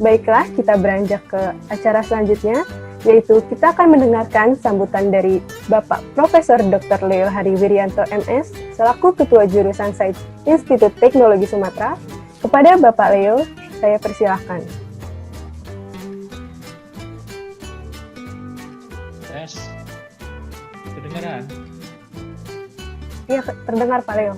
Baiklah, kita beranjak ke acara selanjutnya, yaitu kita akan mendengarkan sambutan dari Bapak Profesor Dr. Leo Hari Wiryanto MS, selaku Ketua Jurusan Sains Institut Teknologi Sumatera. Kepada Bapak Leo, saya persilahkan. Tes, kedengaran? Iya, terdengar Pak Leo.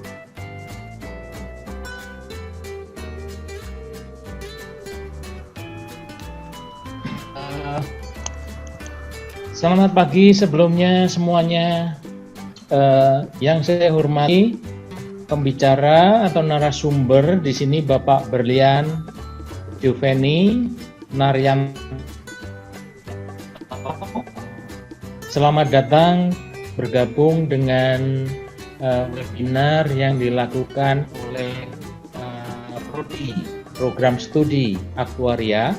Selamat pagi sebelumnya semuanya. Yang saya hormati pembicara atau narasumber di sini Bapak Berlian Juveni Naryan. Selamat datang bergabung dengan webinar yang dilakukan oleh Prodi Program Studi Aktuaria.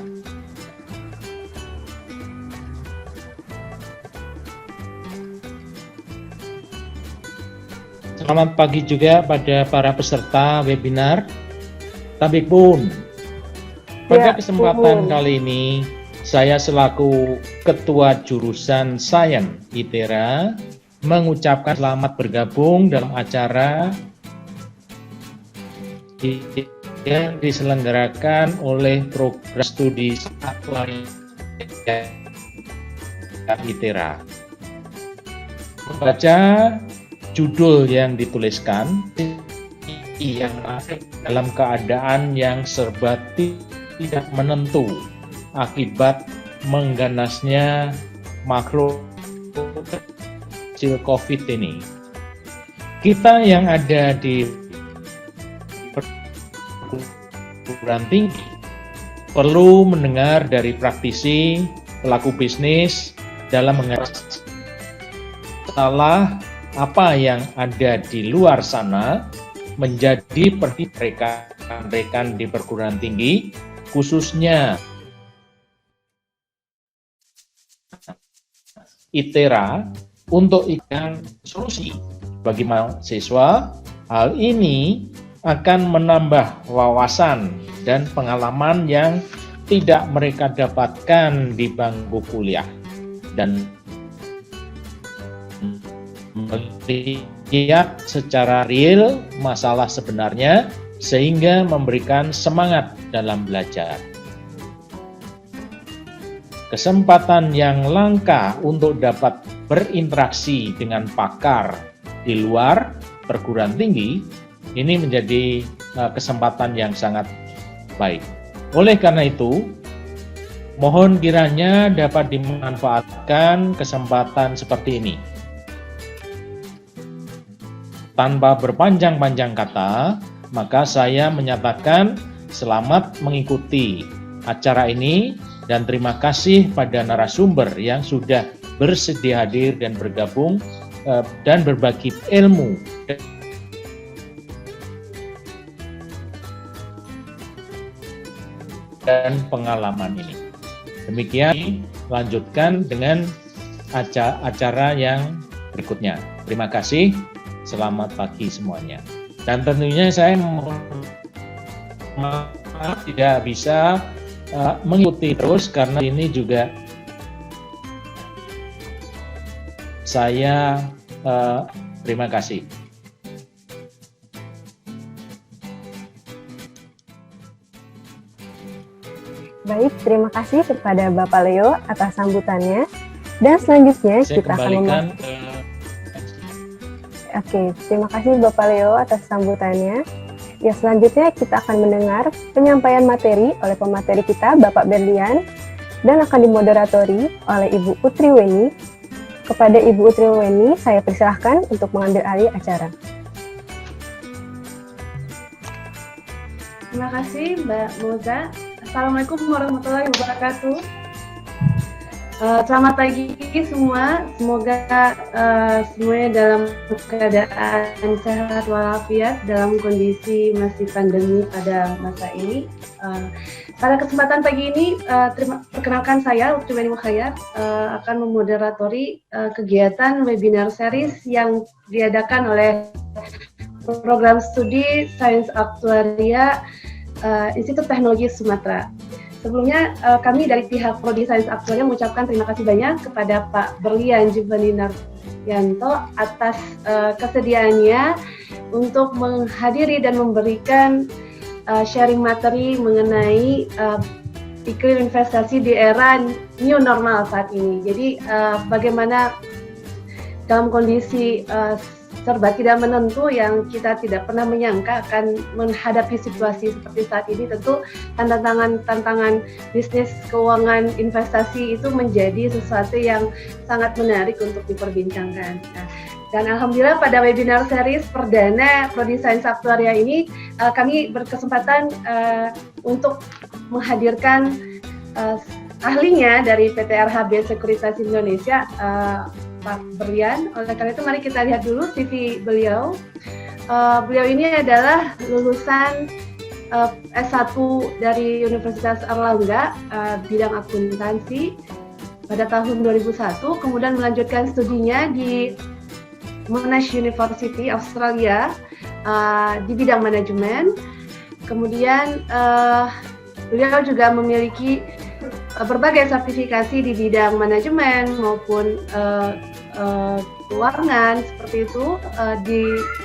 Selamat pagi juga pada para peserta webinar. Tabikpun. Pada kesempatan kali ini, saya selaku Ketua Jurusan Sains ITERA mengucapkan selamat bergabung dalam acara yang diselenggarakan oleh Program Studi Aktuaria ITERA. Membaca judul yang dituliskan, yang dalam keadaan yang serba tidak menentu akibat mengganasnya makhluk kecil COVID ini. Kita yang ada di perguruan tinggi perlu mendengar dari praktisi, pelaku bisnis dalam mengatasi salah apa yang ada di luar sana menjadi perhatian rekan-rekan di perguruan tinggi, khususnya ITERA, untuk ikan solusi bagi mahasiswa. Hal ini akan menambah wawasan dan pengalaman yang tidak mereka dapatkan di bangku kuliah dan melihat secara real masalah sebenarnya sehingga memberikan semangat dalam belajar. Kesempatan yang langka untuk dapat berinteraksi dengan pakar di luar perguruan tinggi ini menjadi kesempatan yang sangat baik. Oleh karena itu, mohon kiranya dapat dimanfaatkan kesempatan seperti ini. Tanpa berpanjang-panjang kata, maka saya menyatakan selamat mengikuti acara ini dan terima kasih pada narasumber yang sudah bersedia hadir dan bergabung dan berbagi ilmu dan pengalaman ini. Demikian, lanjutkan dengan acara yang berikutnya. Terima kasih. Selamat pagi semuanya. Dan tentunya saya tidak bisa mengikuti terus karena ini juga saya terima kasih. Baik, terima kasih kepada Bapak Leo atas sambutannya. Dan selanjutnya saya kita akan Oke, terima kasih Bapak Leo atas sambutannya. Ya, selanjutnya kita akan mendengar penyampaian materi oleh pemateri kita, Bapak Berlian, dan akan dimoderatori oleh Ibu Utri Weni. Kepada Ibu Utri Weni, saya persilahkan untuk mengambil alih acara. Terima kasih Mbak Moza. Assalamualaikum warahmatullahi wabarakatuh. Selamat pagi semua, semoga semuanya dalam keadaan sehat walafiat dalam kondisi masih pandemi pada masa ini. Pada kesempatan pagi ini, perkenalkan saya Utri Weni Mukhayat akan memoderatori kegiatan webinar series yang diadakan oleh Program Studi Sains Aktuaria Institut Teknologi Sumatera. sebelumnya kami dari pihak Prodi Sains Aktuaria mengucapkan terima kasih banyak kepada Pak Berlian Juvelinaryanto atas kesediaannya untuk menghadiri dan memberikan sharing materi mengenai iklim investasi di era new normal saat ini. Jadi bagaimana dalam kondisi serba tidak menentu yang kita tidak pernah menyangka akan menghadapi situasi seperti saat ini, tentu tantangan bisnis, keuangan, investasi itu menjadi sesuatu yang sangat menarik untuk diperbincangkan. Nah, dan alhamdulillah pada webinar series perdana Prodi Sains Aktuaria ini kami berkesempatan untuk menghadirkan ahlinya dari PT RHB Sekuritas Indonesia, Pak Berlian. Oleh karena itu mari kita lihat dulu CV beliau. Beliau ini adalah lulusan S1 dari Universitas Airlangga, bidang akuntansi pada tahun 2001, kemudian melanjutkan studinya di Monash University Australia di bidang manajemen. Kemudian beliau juga memiliki berbagai sertifikasi di bidang manajemen maupun keuangan seperti itu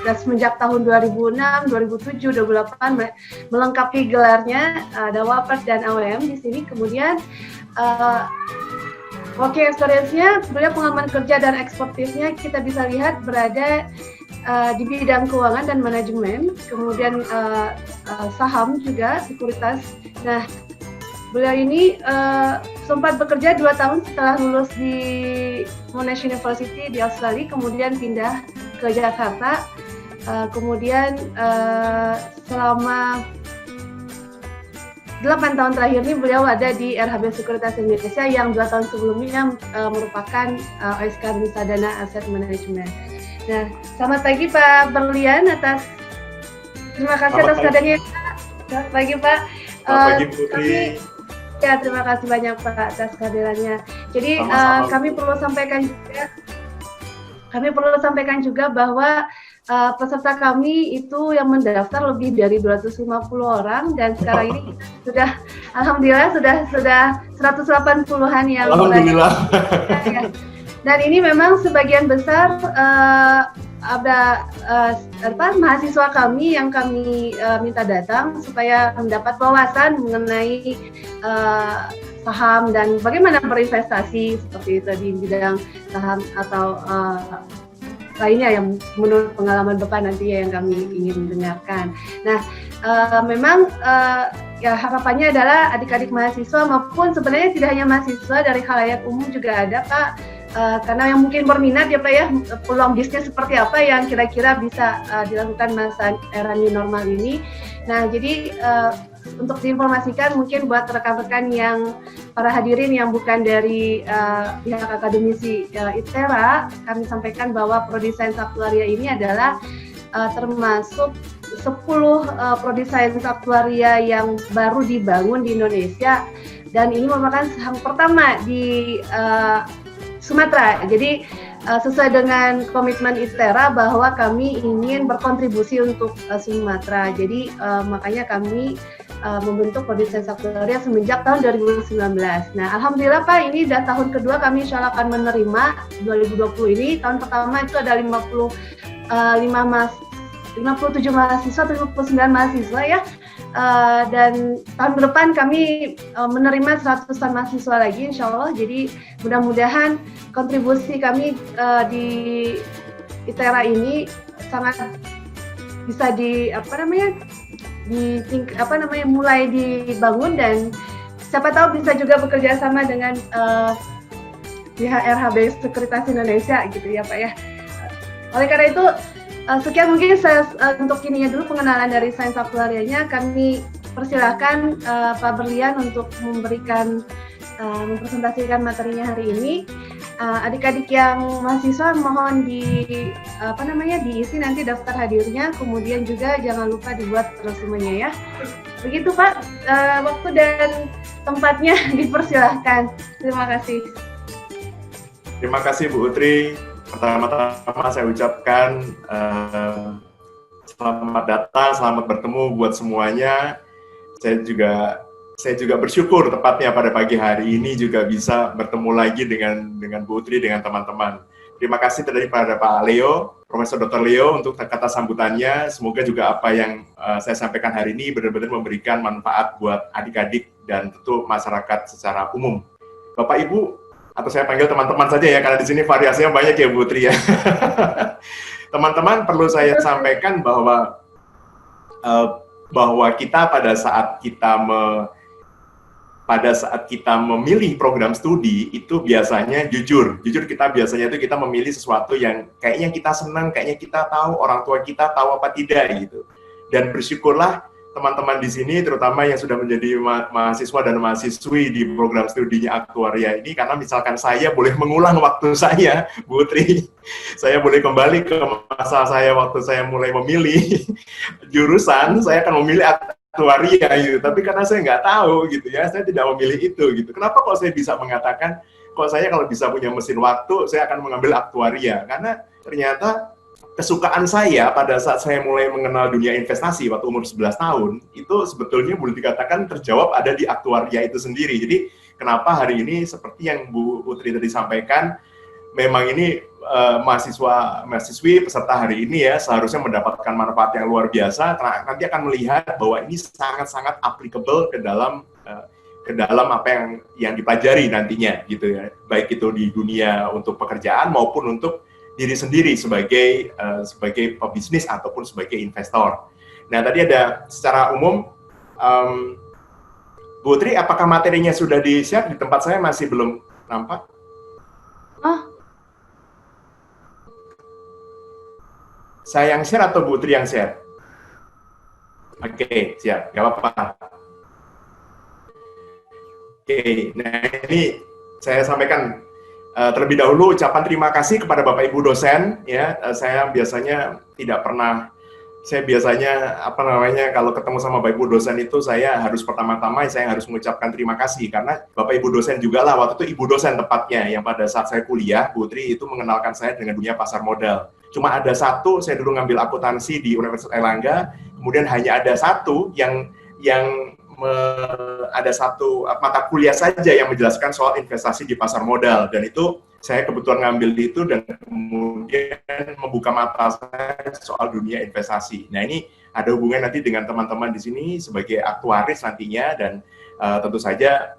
semenjak tahun 2006, 2007, 2008 melengkapi gelarnya ada WAPERS dan AWM di sini. Kemudian working experience-nya, beliau pengalaman kerja dan ekspertisnya kita bisa lihat berada di bidang keuangan dan manajemen, kemudian saham juga, sekuritas. Nah, beliau ini sempat bekerja 2 tahun setelah lulus di Monash University di Australia, kemudian pindah ke Jakarta, kemudian selama 8 tahun terakhir ini beliau ada di RHB Sekuritas Indonesia yang 2 tahun sebelumnya merupakan OSK Nusadana Asset Management. Nah, selamat pagi Pak Berlian terima kasih atas kadernya. Selamat pagi Pak. Selamat pagi Putri. Ya, terima kasih banyak Pak atas kehadirannya. Jadi kami perlu sampaikan juga bahwa peserta kami itu yang mendaftar lebih dari 250 orang dan sekarang ini sudah alhamdulillah sudah 180-an yang alhamdulillah. Dan ini memang sebagian besar ada mahasiswa kami yang kami minta datang supaya mendapat wawasan mengenai saham dan bagaimana berinvestasi seperti itu di bidang saham atau lainnya yang menurut pengalaman Bapak nanti yang kami ingin dengarkan. Nah, memang ya harapannya adalah adik-adik mahasiswa maupun sebenarnya tidak hanya mahasiswa dari khalayak umum juga ada Pak. Karena yang mungkin berminat ya Pak ya, peluang bisnis seperti apa yang kira-kira bisa dilakukan masa era new normal ini. Nah, jadi untuk diinformasikan mungkin buat rekan-rekan yang para hadirin yang bukan dari pihak akademisi ITERA, kami sampaikan bahwa Prodi Sains Aktuaria ini adalah termasuk 10 Prodi Sains Aktuaria yang baru dibangun di Indonesia dan ini merupakan yang pertama di Sumatera. Jadi sesuai dengan komitmen ITERA bahwa kami ingin berkontribusi untuk Sumatera. Jadi makanya kami membentuk Prodi Sains Aktuaria semenjak tahun 2019. Nah, alhamdulillah Pak, ini sudah tahun kedua kami insya Allah akan menerima 2020 ini. Tahun pertama itu ada 57 mahasiswa, 59 mahasiswa ya. Dan tahun depan kami menerima 100-an mahasiswa lagi insya Allah. Jadi mudah-mudahan kontribusi kami di ITERA ini sangat bisa mulai dibangun dan siapa tahu bisa juga bekerja sama dengan pihak RHB Sekuritas Indonesia gitu ya Pak ya. Oleh karena itu sekian mungkin saya untuk ininya dulu pengenalan dari Sains Aktuarianya. Kami persilahkan Pak Berlian untuk mempresentasikan materinya hari ini. Adik-adik yang mahasiswa mohon diisi nanti daftar hadirnya, kemudian juga jangan lupa dibuat resumenya ya. Begitu Pak, waktu dan tempatnya dipersilahkan. Terima kasih. Terima kasih Bu Utri. Pertama-tama saya ucapkan selamat datang, selamat bertemu buat semuanya. Saya juga saya juga bersyukur tepatnya pada pagi hari ini juga bisa bertemu lagi dengan Bu Utri, dengan teman-teman. Terima kasih daripada Pak Leo, Profesor Dr. Leo untuk kata sambutannya. Semoga juga apa yang saya sampaikan hari ini benar-benar memberikan manfaat buat adik-adik dan tentu masyarakat secara umum. Bapak Ibu, atau saya panggil teman-teman saja ya, karena di sini variasinya banyak ya Bu Utri ya. Teman-teman, perlu saya sampaikan bahwa kita pada saat kita memilih program studi itu biasanya jujur kita biasanya itu kita memilih sesuatu yang kayaknya kita senang, kayaknya kita tahu, orang tua kita tahu apa tidak gitu. Dan bersyukurlah teman-teman di sini, terutama yang sudah menjadi mahasiswa dan mahasiswi di program studinya aktuaria ini, karena misalkan saya boleh mengulang waktu saya, Bu Tri, saya boleh kembali ke masa saya waktu saya mulai memilih jurusan, saya akan memilih aktuaria gitu, tapi karena saya nggak tahu gitu ya, saya tidak memilih itu gitu. Kenapa kok saya bisa mengatakan, kok saya kalau bisa punya mesin waktu, saya akan mengambil aktuaria? Karena ternyata kesukaan saya pada saat saya mulai mengenal dunia investasi waktu umur 11 tahun, itu sebetulnya boleh dikatakan terjawab ada di aktuaria itu sendiri. Jadi kenapa hari ini seperti yang Bu Utri tadi sampaikan, memang ini mahasiswi peserta hari ini ya seharusnya mendapatkan manfaat yang luar biasa, karena nanti akan melihat bahwa ini sangat-sangat applicable ke dalam apa yang dipelajari nantinya gitu ya, baik itu di dunia untuk pekerjaan maupun untuk diri sendiri sebagai pebisnis ataupun sebagai investor. Nah, tadi ada secara umum, Bu Tri, apakah materinya sudah di-share? Di tempat saya masih belum nampak. Saya yang share atau Bu Tri yang share? Oke, siap, nggak apa-apa. Oke, nah ini saya sampaikan terlebih dahulu ucapan terima kasih kepada Bapak Ibu dosen ya. Saya biasanya kalau ketemu sama Bapak Ibu dosen itu saya harus pertama-tama harus mengucapkan terima kasih, karena Bapak Ibu dosen juga lah, waktu itu Ibu dosen tepatnya yang pada saat saya kuliah, Bu Tri, itu mengenalkan saya dengan dunia pasar modal. Cuma ada satu, saya dulu ngambil akuntansi di Universitas Airlangga, kemudian hanya ada satu ada satu mata kuliah saja yang menjelaskan soal investasi di pasar modal, dan itu saya kebetulan ngambil di itu dan kemudian membuka mata saya soal dunia investasi. Nah, ini ada hubungan nanti dengan teman-teman di sini sebagai aktuaris nantinya, dan tentu saja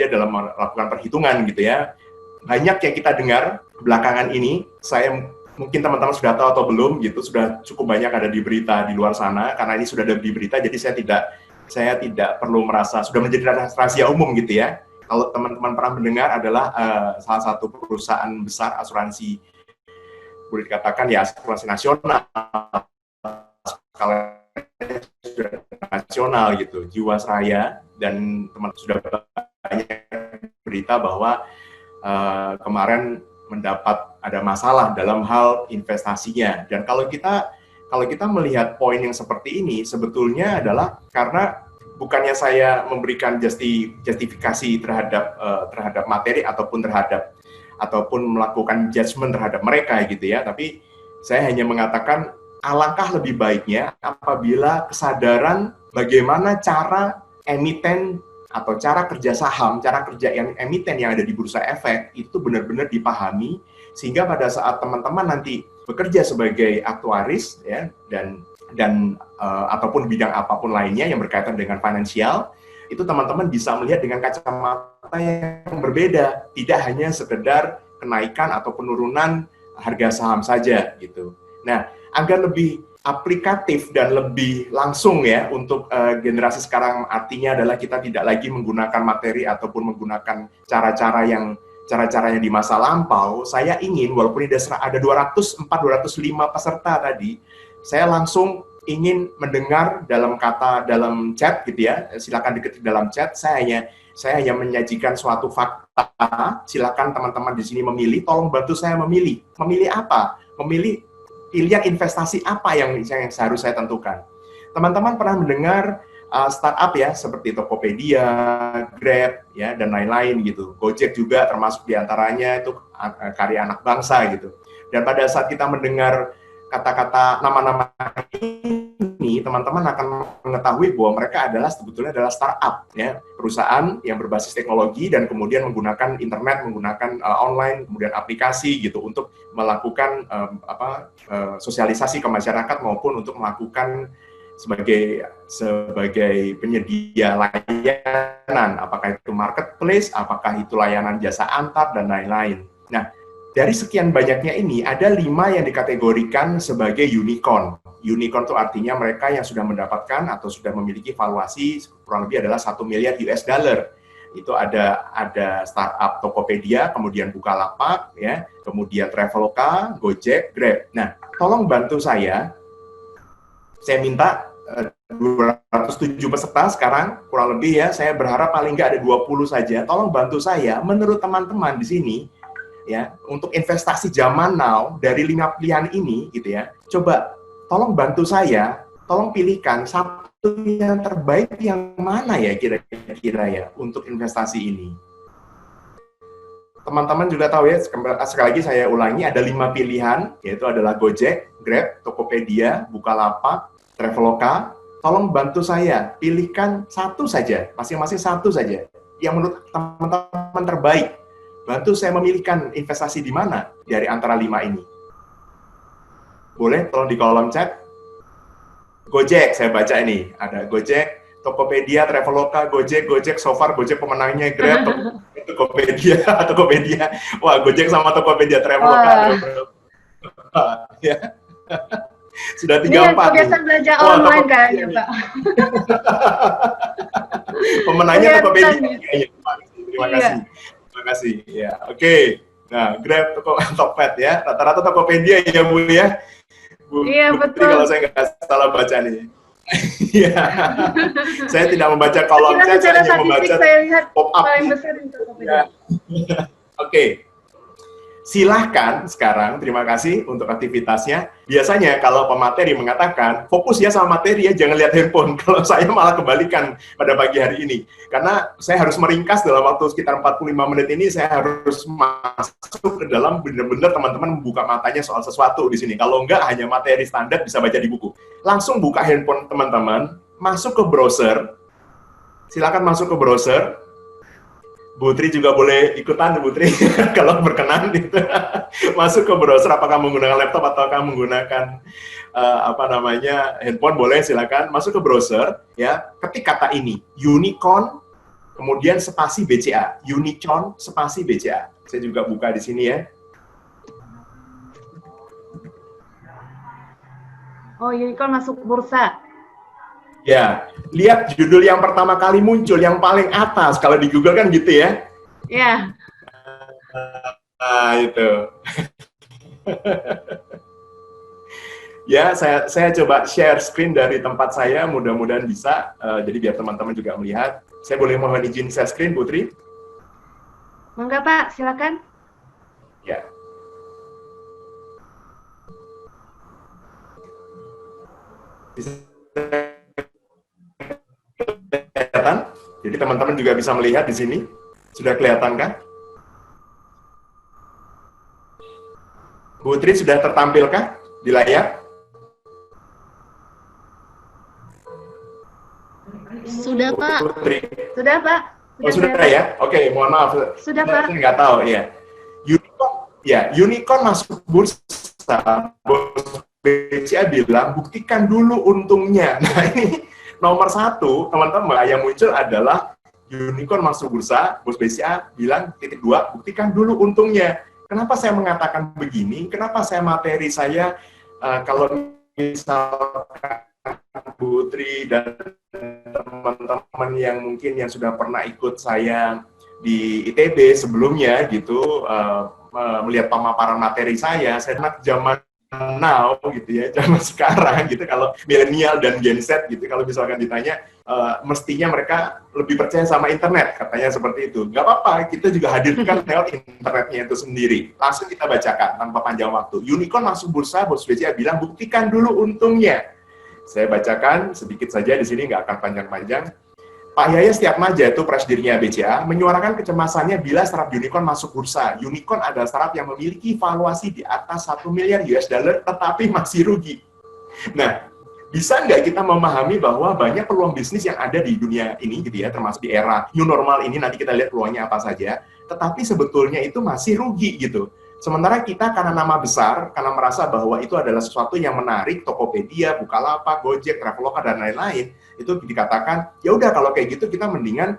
dalam melakukan perhitungan gitu ya. Banyak yang kita dengar belakangan ini, mungkin teman-teman sudah tahu atau belum gitu, sudah cukup banyak ada di berita di luar sana, karena ini sudah ada di berita, jadi saya tidak perlu merasa sudah menjadi rahasia umum gitu ya. Kalau teman-teman pernah mendengar, adalah salah satu perusahaan besar asuransi, boleh dikatakan ya asuransi nasional, skala nasional gitu, Jiwasraya, dan teman sudah banyak berita bahwa kemarin mendapat ada masalah dalam hal investasinya. Dan kalau kita melihat poin yang seperti ini, sebetulnya adalah karena bukannya saya memberikan justifikasi terhadap materi ataupun melakukan judgement terhadap mereka gitu ya, tapi saya hanya mengatakan alangkah lebih baiknya apabila kesadaran bagaimana cara emiten atau cara kerja saham, cara kerja emiten yang ada di bursa efek itu benar-benar dipahami, sehingga pada saat teman-teman nanti bekerja sebagai aktuaris ya, dan ataupun bidang apapun lainnya yang berkaitan dengan finansial, itu teman-teman bisa melihat dengan kacamata yang berbeda, tidak hanya sekedar kenaikan atau penurunan harga saham saja gitu. Nah, agar lebih aplikatif dan lebih langsung ya untuk generasi sekarang, artinya adalah kita tidak lagi menggunakan materi ataupun menggunakan cara-caranya di masa lampau. Saya ingin, walaupun ada 205 peserta tadi, saya langsung ingin mendengar dalam chat gitu ya, silakan diketik dalam chat. Saya hanya menyajikan suatu fakta, silakan teman-teman di sini memilih, tolong bantu saya memilih apa? Memilih pilihan investasi apa yang harus saya tentukan. Teman-teman pernah mendengar startup ya, seperti Tokopedia, Grab, ya, dan lain-lain gitu. Gojek juga termasuk diantaranya, itu karya anak bangsa gitu. Dan pada saat kita mendengar kata-kata nama-nama ini, ini teman-teman akan mengetahui bahwa mereka sebetulnya adalah startup, ya, perusahaan yang berbasis teknologi dan kemudian menggunakan internet, menggunakan online, kemudian aplikasi gitu untuk melakukan sosialisasi ke masyarakat maupun untuk melakukan sebagai penyedia layanan, apakah itu marketplace, apakah itu layanan jasa antar dan lain-lain. Nah, dari sekian banyaknya ini, ada 5 yang dikategorikan sebagai unicorn. Unicorn itu artinya mereka yang sudah mendapatkan atau sudah memiliki valuasi kurang lebih adalah 1 miliar US dollar. Itu ada startup Tokopedia, kemudian Bukalapak, ya, kemudian Traveloka, Gojek, Grab. Nah, tolong bantu saya minta 207 peserta sekarang, kurang lebih ya, saya berharap paling nggak ada 20 saja. Tolong bantu saya, menurut teman-teman di sini, ya, untuk investasi zaman now dari 5 pilihan ini gitu ya. Coba tolong bantu saya, tolong pilihkan satu yang terbaik yang mana ya kira-kira ya untuk investasi ini. Teman-teman juga tahu ya, sekali lagi saya ulangi, ada 5 pilihan, yaitu adalah Gojek, Grab, Tokopedia, Bukalapak, Traveloka. Tolong bantu saya, pilihkan satu saja, masing-masing satu saja, yang menurut teman-teman terbaik. Bantu saya memilihkan investasi di mana dari antara 5 ini. Boleh tolong di kolom chat. Gojek, saya baca ini. Ada Gojek, Tokopedia, Traveloka, Gojek, so far Gojek pemenangnya, Grab, Tokopedia. Wah, Gojek sama Tokopedia, Traveloka. Ya. Sudah 3-4. Kebiasaan belajar online kayaknya, Pak. Pemenangnya Tokopedia. Terima kasih. Terima kasih. Ya, oke. Nah, Grab, Tokped ya. Rata-rata Tokopedia ya, Bu ya. Bu, Iya, betul. Kalau saya nggak salah baca nih. Iya. Saya tidak membaca kolom chat, saya hanya membaca pop-up. Paling besar di Tokopedia. Ya. Oke. Silahkan sekarang, terima kasih untuk aktivitasnya. Biasanya kalau pemateri mengatakan, fokus ya sama materi ya, jangan lihat handphone. Kalau saya malah kebalikan pada pagi hari ini. Karena saya harus meringkas dalam waktu sekitar 45 menit ini, saya harus masuk ke dalam benar-benar teman-teman membuka matanya soal sesuatu di sini. Kalau enggak, hanya materi standar bisa baca di buku. Langsung buka handphone teman-teman, masuk ke browser. Silakan masuk ke browser. Bu Tri juga boleh ikutan, Bu Tri, kalau berkenan gitu. Masuk ke browser, apakah menggunakan laptop ataukah menggunakan handphone, boleh silakan masuk ke browser, ya. Ketik kata ini, unicorn, kemudian spasi BCA, unicorn spasi BCA. Saya juga buka di sini ya. Oh, unicorn masuk bursa. Ya, lihat judul yang pertama kali muncul, yang paling atas, kalau di Google kan gitu ya. Ya. Nah, itu. Ya, saya coba share screen dari tempat saya, mudah-mudahan bisa, jadi biar teman-teman juga melihat. Saya boleh mohon izin share screen, Putri? Mangga, Pak, silakan. Ya. Bisa kelihatan? Jadi teman-teman juga bisa melihat di sini. Sudah kelihatan kan? Bu Tri sudah tertampilkah di layar? Sudah, Pak. Putri. Sudah, Pak. Sudah ya? Oke, mohon maaf. Sudah, Pak. Saya nggak tahu, ya. Unicorn masuk bursa. Bos BCA bilang, buktikan dulu untungnya. Nah, ini nomor 1, teman-teman, yang muncul adalah unicorn masuk bursa, Bos BCA bilang, titik 2, buktikan dulu untungnya. Kenapa saya mengatakan begini? Kenapa materi saya, kalau misalkan Putri dan teman-teman yang mungkin yang sudah pernah ikut saya di ITB sebelumnya gitu, melihat pemaparan materi saya anak zaman now gitu ya, zaman sekarang gitu, kalau milenial dan Gen Z gitu, kalau misalkan ditanya, mestinya mereka lebih percaya sama internet, katanya seperti itu. Nggak apa-apa, kita juga hadirkan lewat internetnya itu sendiri. Langsung kita bacakan tanpa panjang waktu. Unicorn masuk bursa, Bos BCA bilang buktikan dulu untungnya. Saya bacakan sedikit saja di sini, nggak akan panjang-panjang. Pak Yaya setiap maja itu presidirnya BCA menyuarakan kecemasannya bila startup unicorn masuk bursa. Unicorn adalah startup yang memiliki valuasi di atas 1 miliar US dollar tetapi masih rugi. Nah, Bisa nggak kita memahami bahwa banyak peluang bisnis yang ada di dunia ini gitu ya, termasuk di era new normal ini, nanti kita lihat peluangnya apa saja, tetapi sebetulnya itu masih rugi gitu. Sementara kita karena nama besar, karena merasa bahwa itu adalah sesuatu yang menarik, Tokopedia, Bukalapak, Gojek, Traveloka, dan lain-lain, itu dikatakan, ya udah kalau kayak gitu kita mendingan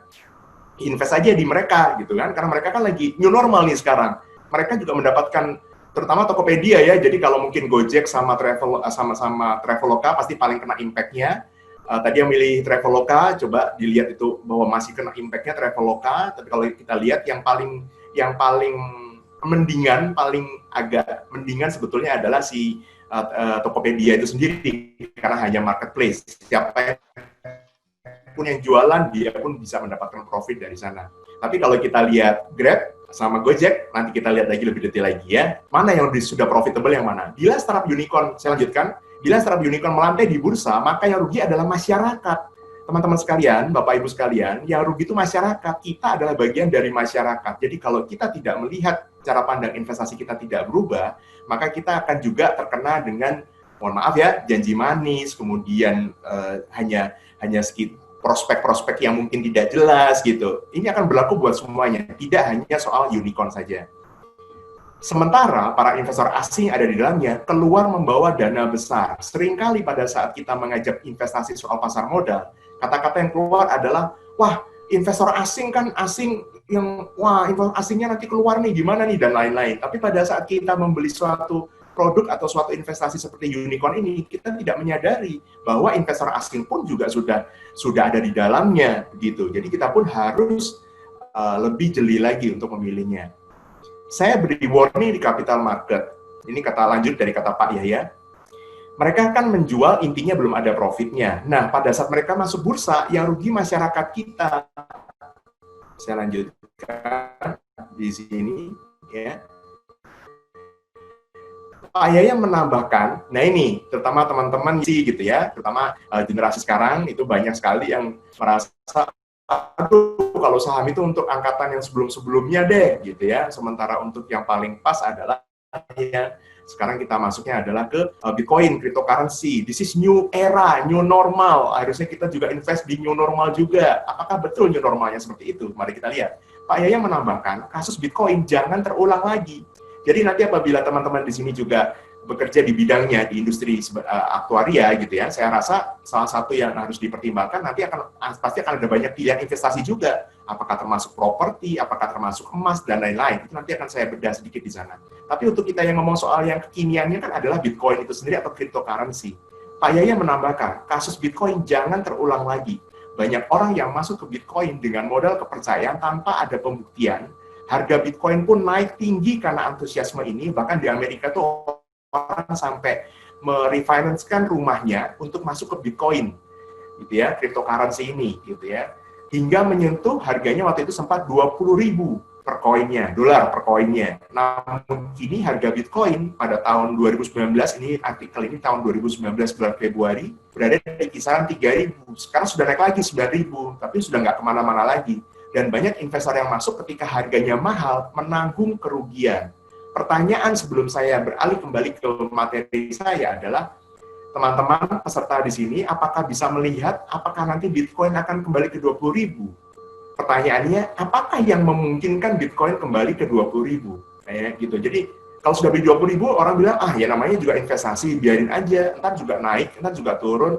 invest aja di mereka gitu kan, karena mereka kan lagi new normal nih sekarang. Mereka juga mendapatkan, terutama Tokopedia ya, jadi kalau mungkin Gojek sama Traveloka pasti paling kena impact-nya. Tadi yang milih Traveloka, coba dilihat itu bahwa masih kena impact-nya Traveloka, tapi kalau kita lihat yang paling mendingan, paling agak mendingan sebetulnya adalah si Tokopedia itu sendiri, karena hanya marketplace. Siapa pun yang jualan, dia pun bisa mendapatkan profit dari sana. Tapi kalau kita lihat Grab sama Gojek, nanti kita lihat lagi lebih detail lagi ya, mana yang sudah profitable yang mana. Bila startup unicorn, saya lanjutkan, bila startup unicorn melantai di bursa, maka yang rugi adalah masyarakat. Teman-teman sekalian, Bapak Ibu sekalian, yang rugi itu masyarakat. Kita adalah bagian dari masyarakat. Jadi kalau kita tidak melihat cara pandang investasi kita tidak berubah, maka kita akan juga terkena dengan, mohon maaf ya, janji manis, kemudian hanya sedikit prospek-prospek yang mungkin tidak jelas gitu. Ini akan berlaku buat semuanya, tidak hanya soal unicorn saja. Sementara para investor asing ada di dalamnya keluar membawa dana besar. Seringkali pada saat kita mengajak investasi soal pasar modal, kata-kata yang keluar adalah, wah, investor asing kan asing yang, wah, investor asingnya nanti keluar nih, gimana nih, dan lain-lain. Tapi pada saat kita membeli suatu produk atau suatu investasi seperti unicorn ini, kita tidak menyadari bahwa investor asing pun juga sudah ada di dalamnya, begitu. Jadi kita pun harus lebih jeli lagi untuk memilihnya. Saya beri warning di capital market. Ini kata lanjut dari kata Pak Yahya. Mereka kan menjual, intinya belum ada profitnya. Nah, pada saat mereka masuk bursa, yang rugi masyarakat kita. Saya lanjutkan di sini, ya. Pak Yahya menambahkan, nah ini, terutama teman-teman sih gitu ya, terutama generasi sekarang, itu banyak sekali yang merasa, aduh, kalau saham itu untuk angkatan yang sebelum-sebelumnya deh, gitu ya. Sementara untuk yang paling pas adalah ya, sekarang kita masuknya adalah ke Bitcoin, cryptocurrency. This is new era, new normal. Harusnya kita juga invest di new normal juga. Apakah betul new normalnya seperti itu? Mari kita lihat. Pak Yahya menambahkan, kasus Bitcoin jangan terulang lagi. Jadi nanti apabila teman-teman di sini juga bekerja di bidangnya, di industri aktuaria gitu ya, saya rasa salah satu yang harus dipertimbangkan nanti pasti akan ada banyak pilihan investasi juga. Apakah termasuk properti, apakah termasuk emas, dan lain-lain. Itu nanti akan saya bedah sedikit di sana. Tapi untuk kita yang ngomong soal yang kekiniannya kan adalah Bitcoin itu sendiri atau cryptocurrency. Pak Yahya menambahkan, kasus Bitcoin jangan terulang lagi. Banyak orang yang masuk ke Bitcoin dengan modal kepercayaan tanpa ada pembuktian. Harga Bitcoin pun naik tinggi karena antusiasme ini, bahkan di Amerika tuh orang sampai merefinance-kan rumahnya untuk masuk ke Bitcoin, gitu ya, cryptocurrency ini, gitu ya, hingga menyentuh harganya waktu itu sempat 20.000 per koinnya, dolar per koinnya. Namun kini harga Bitcoin pada tahun 2019, ini artikel ini tahun 2019 bulan Februari, berada di kisaran 3.000. Sekarang sudah naik lagi 9.000, tapi sudah nggak kemana-mana lagi. Dan banyak investor yang masuk ketika harganya mahal menanggung kerugian. Pertanyaan sebelum saya beralih kembali ke materi saya adalah, teman-teman peserta di sini, apakah bisa melihat apakah nanti Bitcoin akan kembali ke 20.000? Pertanyaannya, apakah yang memungkinkan Bitcoin kembali ke 20.000? Kayak gitu. Jadi kalau sudah beli 20.000, orang bilang, ya namanya juga investasi, biarin aja, ntar juga naik, ntar juga turun,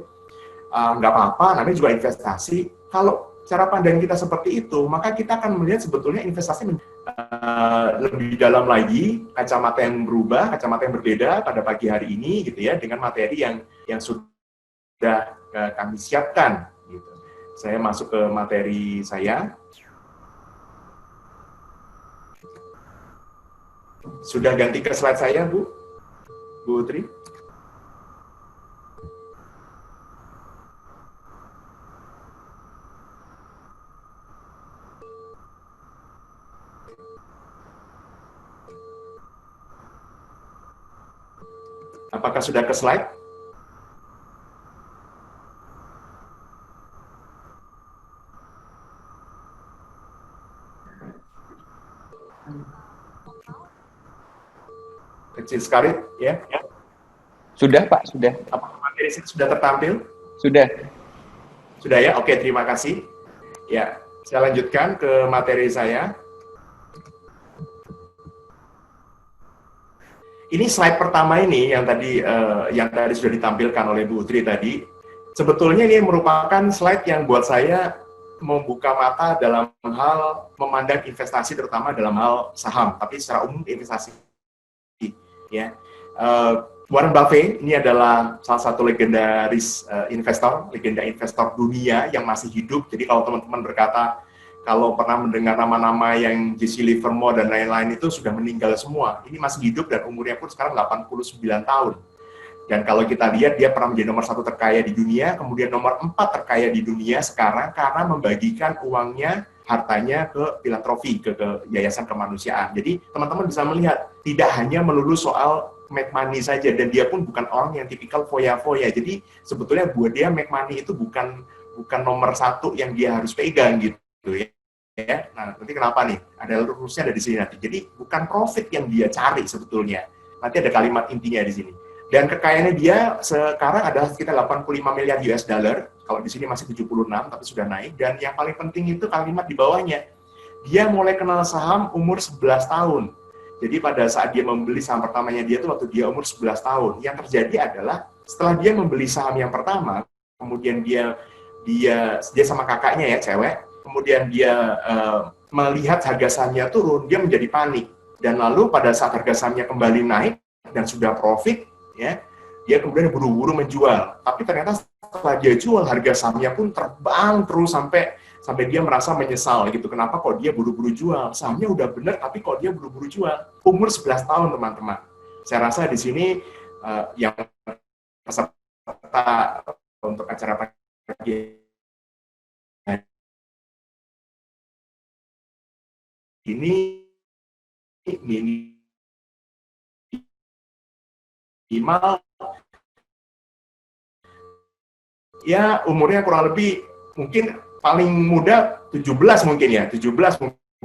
nggak apa-apa, namanya juga investasi. Kalau cara pandang kita seperti itu, maka kita akan melihat sebetulnya investasi lebih dalam lagi, kacamata yang berubah, kacamata yang berbeda pada pagi hari ini, gitu ya, dengan materi yang sudah kami siapkan. Gitu. Saya masuk ke materi saya. Sudah ganti ke slide saya, Bu Tri? Apakah sudah ke slide? Kecil sekali, ya? Sudah, Pak, sudah. Apakah materi materi saya sudah tertampil? Sudah. Sudah ya? Oke, terima kasih. Ya, saya lanjutkan ke materi saya. Ini slide pertama ini yang tadi sudah ditampilkan oleh Bu Utri tadi. Sebetulnya ini merupakan slide yang buat saya membuka mata dalam hal memandang investasi, terutama dalam hal saham, tapi secara umum investasi. Ya, Warren Buffett ini adalah salah satu legendaris legenda investor dunia yang masih hidup. Jadi kalau teman-teman berkata kalau pernah mendengar nama-nama yang Jesse Livermore dan lain-lain itu sudah meninggal semua, ini masih hidup dan umurnya pun sekarang 89 tahun. Dan kalau kita lihat, dia pernah menjadi nomor 1 terkaya di dunia, kemudian nomor 4 terkaya di dunia sekarang karena membagikan uangnya, hartanya ke filantropi, ke yayasan kemanusiaan. Jadi teman-teman bisa melihat, tidak hanya melulu soal make money saja, dan dia pun bukan orang yang tipikal foya-foya. Jadi sebetulnya buat dia make money itu bukan nomor 1 yang dia harus pegang gitu ya. Nah, nanti kenapa nih? Ada rumusnya ada di sini nanti. Jadi bukan profit yang dia cari sebetulnya. Nanti ada kalimat intinya di sini. Dan kekayaannya dia sekarang adalah sekitar 85 miliar US dollar. Kalau di sini masih 76, tapi sudah naik. Dan yang paling penting itu kalimat di bawahnya. Dia mulai kenal saham umur 11 tahun. Jadi pada saat dia membeli saham pertamanya dia itu waktu dia umur 11 tahun. Yang terjadi adalah setelah dia membeli saham yang pertama, kemudian dia sama kakaknya ya, cewek, kemudian dia melihat harga sahamnya turun, dia menjadi panik. Dan lalu pada saat harga sahamnya kembali naik dan sudah profit, ya, dia kemudian buru-buru menjual. Tapi ternyata setelah dia jual, harga sahamnya pun terbang terus sampai dia merasa menyesal gitu. Kenapa kok dia buru-buru jual? Sahamnya udah benar, tapi kok dia buru-buru jual? Umur 11 tahun, teman-teman. Saya rasa di sini yang peserta untuk acara pagi ini minimal ya umurnya kurang lebih mungkin paling muda 17 mungkin ya, 17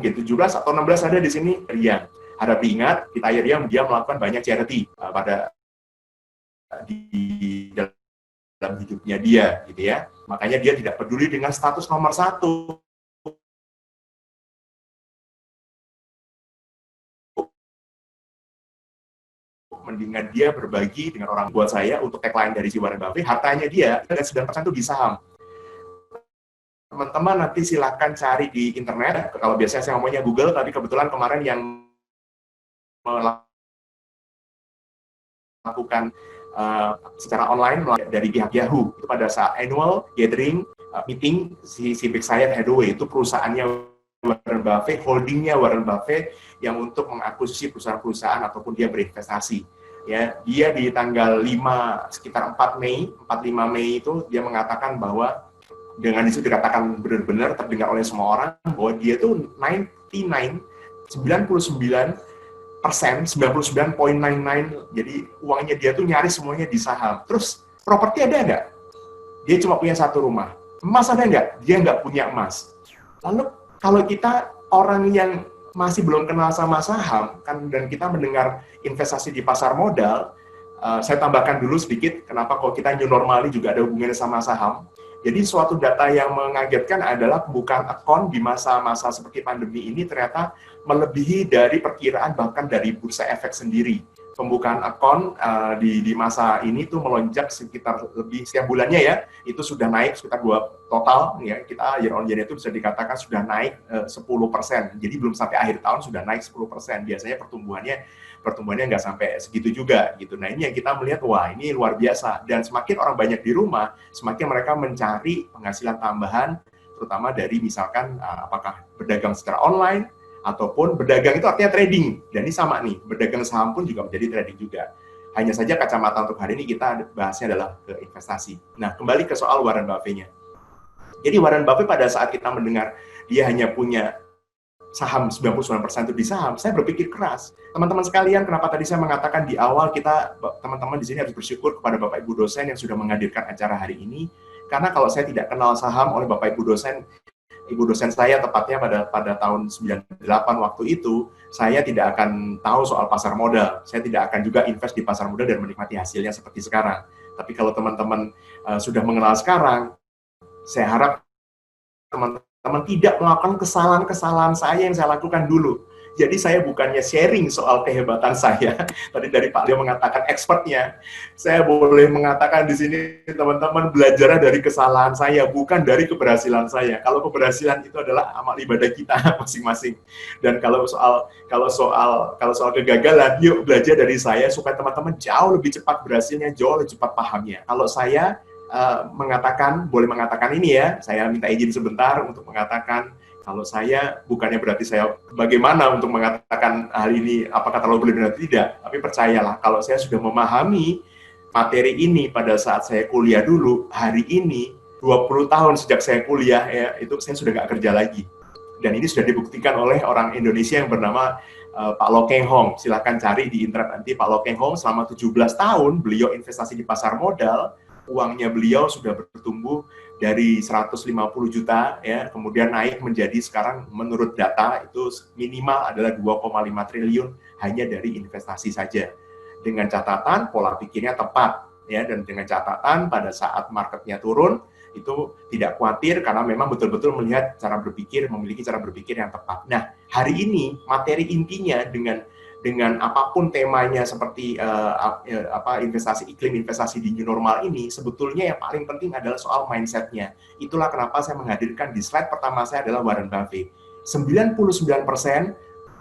atau 16 ada di sini. Rian, harap diingat kita Rian dia melakukan banyak charity di dalam hidupnya dia gitu ya. Makanya dia tidak peduli dengan status nomor 1. Mendingan dia berbagi dengan orang. Buat saya, untuk tagline dari si Warren Buffett, hartanya dia 9% itu di saham. Teman-teman nanti silakan cari di internet, kalau biasanya saya ngomongnya Google, tapi kebetulan kemarin yang melakukan secara online dari pihak Yahoo, itu pada saat annual gathering meeting, si Big Sight Hathaway, itu perusahaannya Warren Buffett, holdingnya Warren Buffett yang untuk mengakuisisi perusahaan-perusahaan ataupun dia berinvestasi. Ya, dia di tanggal 5 sekitar 4 Mei, 45 Mei itu dia mengatakan bahwa dengan itu dikatakan benar-benar terdengar oleh semua orang bahwa dia tuh 99.99, jadi uangnya dia tuh nyaris semuanya di saham. Terus properti ada nggak? Dia cuma punya 1 rumah. Emas ada nggak? Dia nggak punya emas. Lalu kalau kita orang yang masih belum kenal sama saham, kan, dan kita mendengar investasi di pasar modal, saya tambahkan dulu sedikit, kenapa kalau kita new normal ini juga ada hubungannya sama saham. Jadi suatu data yang mengagetkan adalah pembukaan akun di masa-masa seperti pandemi ini ternyata melebihi dari perkiraan bahkan dari Bursa Efek sendiri. Pembukaan akun di masa ini tuh melonjak sekitar lebih setiap bulannya ya, itu sudah naik sekitar 2 total ya, kita year on year itu bisa dikatakan sudah naik 10%. Jadi belum sampai akhir tahun sudah naik 10%. Biasanya pertumbuhannya nggak sampai segitu juga gitu. Nah, ini yang kita melihat, wah ini luar biasa. Dan semakin orang banyak di rumah, semakin mereka mencari penghasilan tambahan, terutama dari misalkan apakah berdagang secara online ataupun berdagang itu artinya trading. Dan ini sama nih, berdagang saham pun juga menjadi trading juga. Hanya saja kacamata untuk hari ini kita bahasnya adalah ke investasi. Nah, kembali ke soal Warren Buffett-nya. Jadi Warren Buffett pada saat kita mendengar dia hanya punya saham 99% itu di saham, saya berpikir keras. Teman-teman sekalian, kenapa tadi saya mengatakan di awal kita, teman-teman di sini harus bersyukur kepada Bapak Ibu dosen yang sudah menghadirkan acara hari ini. Karena kalau saya tidak kenal saham oleh Bapak Ibu dosen, Ibu dosen saya tepatnya pada tahun 98 waktu itu, saya tidak akan tahu soal pasar modal. Saya tidak akan juga invest di pasar modal dan menikmati hasilnya seperti sekarang. Tapi kalau teman-teman sudah mengenal sekarang, saya harap teman-teman tidak melakukan kesalahan-kesalahan saya yang saya lakukan dulu. Jadi saya bukannya sharing soal kehebatan saya. Tadi dari Pak Leo mengatakan expertnya. Saya boleh mengatakan di sini teman-teman belajar dari kesalahan saya, bukan dari keberhasilan saya. Kalau keberhasilan itu adalah amal ibadah kita masing-masing. Dan kalau soal kegagalan, yuk belajar dari saya supaya teman-teman jauh lebih cepat berhasilnya, jauh lebih cepat pahamnya. Kalau saya boleh mengatakan ini ya, saya minta izin sebentar untuk mengatakan, kalau saya, bukannya berarti saya bagaimana untuk mengatakan hal ini, apakah terlalu berlebihan atau tidak, tapi percayalah, kalau saya sudah memahami materi ini pada saat saya kuliah dulu, hari ini, 20 tahun sejak saya kuliah, ya, itu saya sudah nggak kerja lagi. Dan ini sudah dibuktikan oleh orang Indonesia yang bernama Pak Lo Keng Hong. Silakan cari di internet nanti, Pak Lo Keng Hong selama 17 tahun, beliau investasi di pasar modal, uangnya beliau sudah bertumbuh dari 150 juta ya, kemudian naik menjadi sekarang menurut data itu minimal adalah 2,5 triliun hanya dari investasi saja. Dengan catatan pola pikirnya tepat ya, dan dengan catatan pada saat marketnya turun itu tidak khawatir karena memang betul-betul melihat cara berpikir, memiliki cara berpikir yang tepat. Nah, hari ini materi intinya dengan apapun temanya seperti investasi, iklim investasi di new normal ini, sebetulnya yang paling penting adalah soal mindset-nya. Itulah kenapa saya menghadirkan di slide pertama saya adalah Warren Buffett. 99%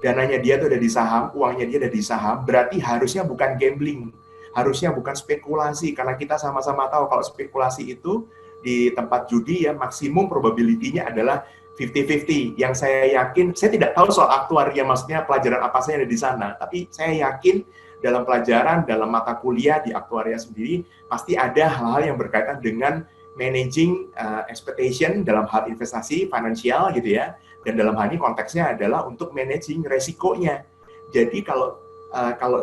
dananya dia itu ada di saham, uangnya dia ada di saham, berarti harusnya bukan gambling, harusnya bukan spekulasi, karena kita sama-sama tahu kalau spekulasi itu di tempat judi ya maksimum probability-nya adalah 50-50. Yang saya yakin, saya tidak tahu soal aktuaria, maksudnya pelajaran apa saja ada di sana, tapi saya yakin dalam pelajaran, dalam mata kuliah di aktuaria sendiri, pasti ada hal-hal yang berkaitan dengan managing expectation dalam hal investasi, finansial gitu ya, dan dalam hal ini konteksnya adalah untuk managing resikonya. Jadi kalau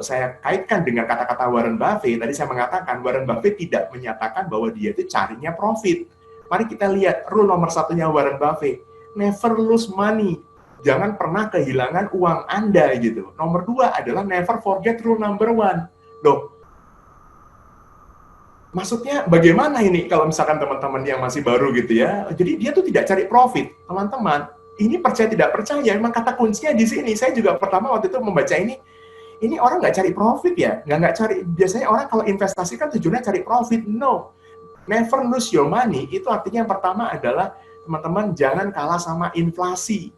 saya kaitkan dengan kata-kata Warren Buffett, tadi saya mengatakan Warren Buffett tidak menyatakan bahwa dia itu carinya profit. Mari kita lihat rule nomor satunya Warren Buffett. Never lose money. Jangan pernah kehilangan uang Anda gitu. Nomor 2 adalah never forget rule number 1. Loh, maksudnya bagaimana ini kalau misalkan teman-teman yang masih baru gitu ya. Jadi dia tuh tidak cari profit. Teman-teman, ini percaya tidak percaya, memang kata kuncinya di sini. Saya juga pertama waktu itu membaca ini orang nggak cari profit ya. Nggak cari. Biasanya orang kalau investasi kan tujuannya cari profit. No. Never lose your money. Itu artinya yang pertama adalah teman-teman jangan kalah sama inflasi.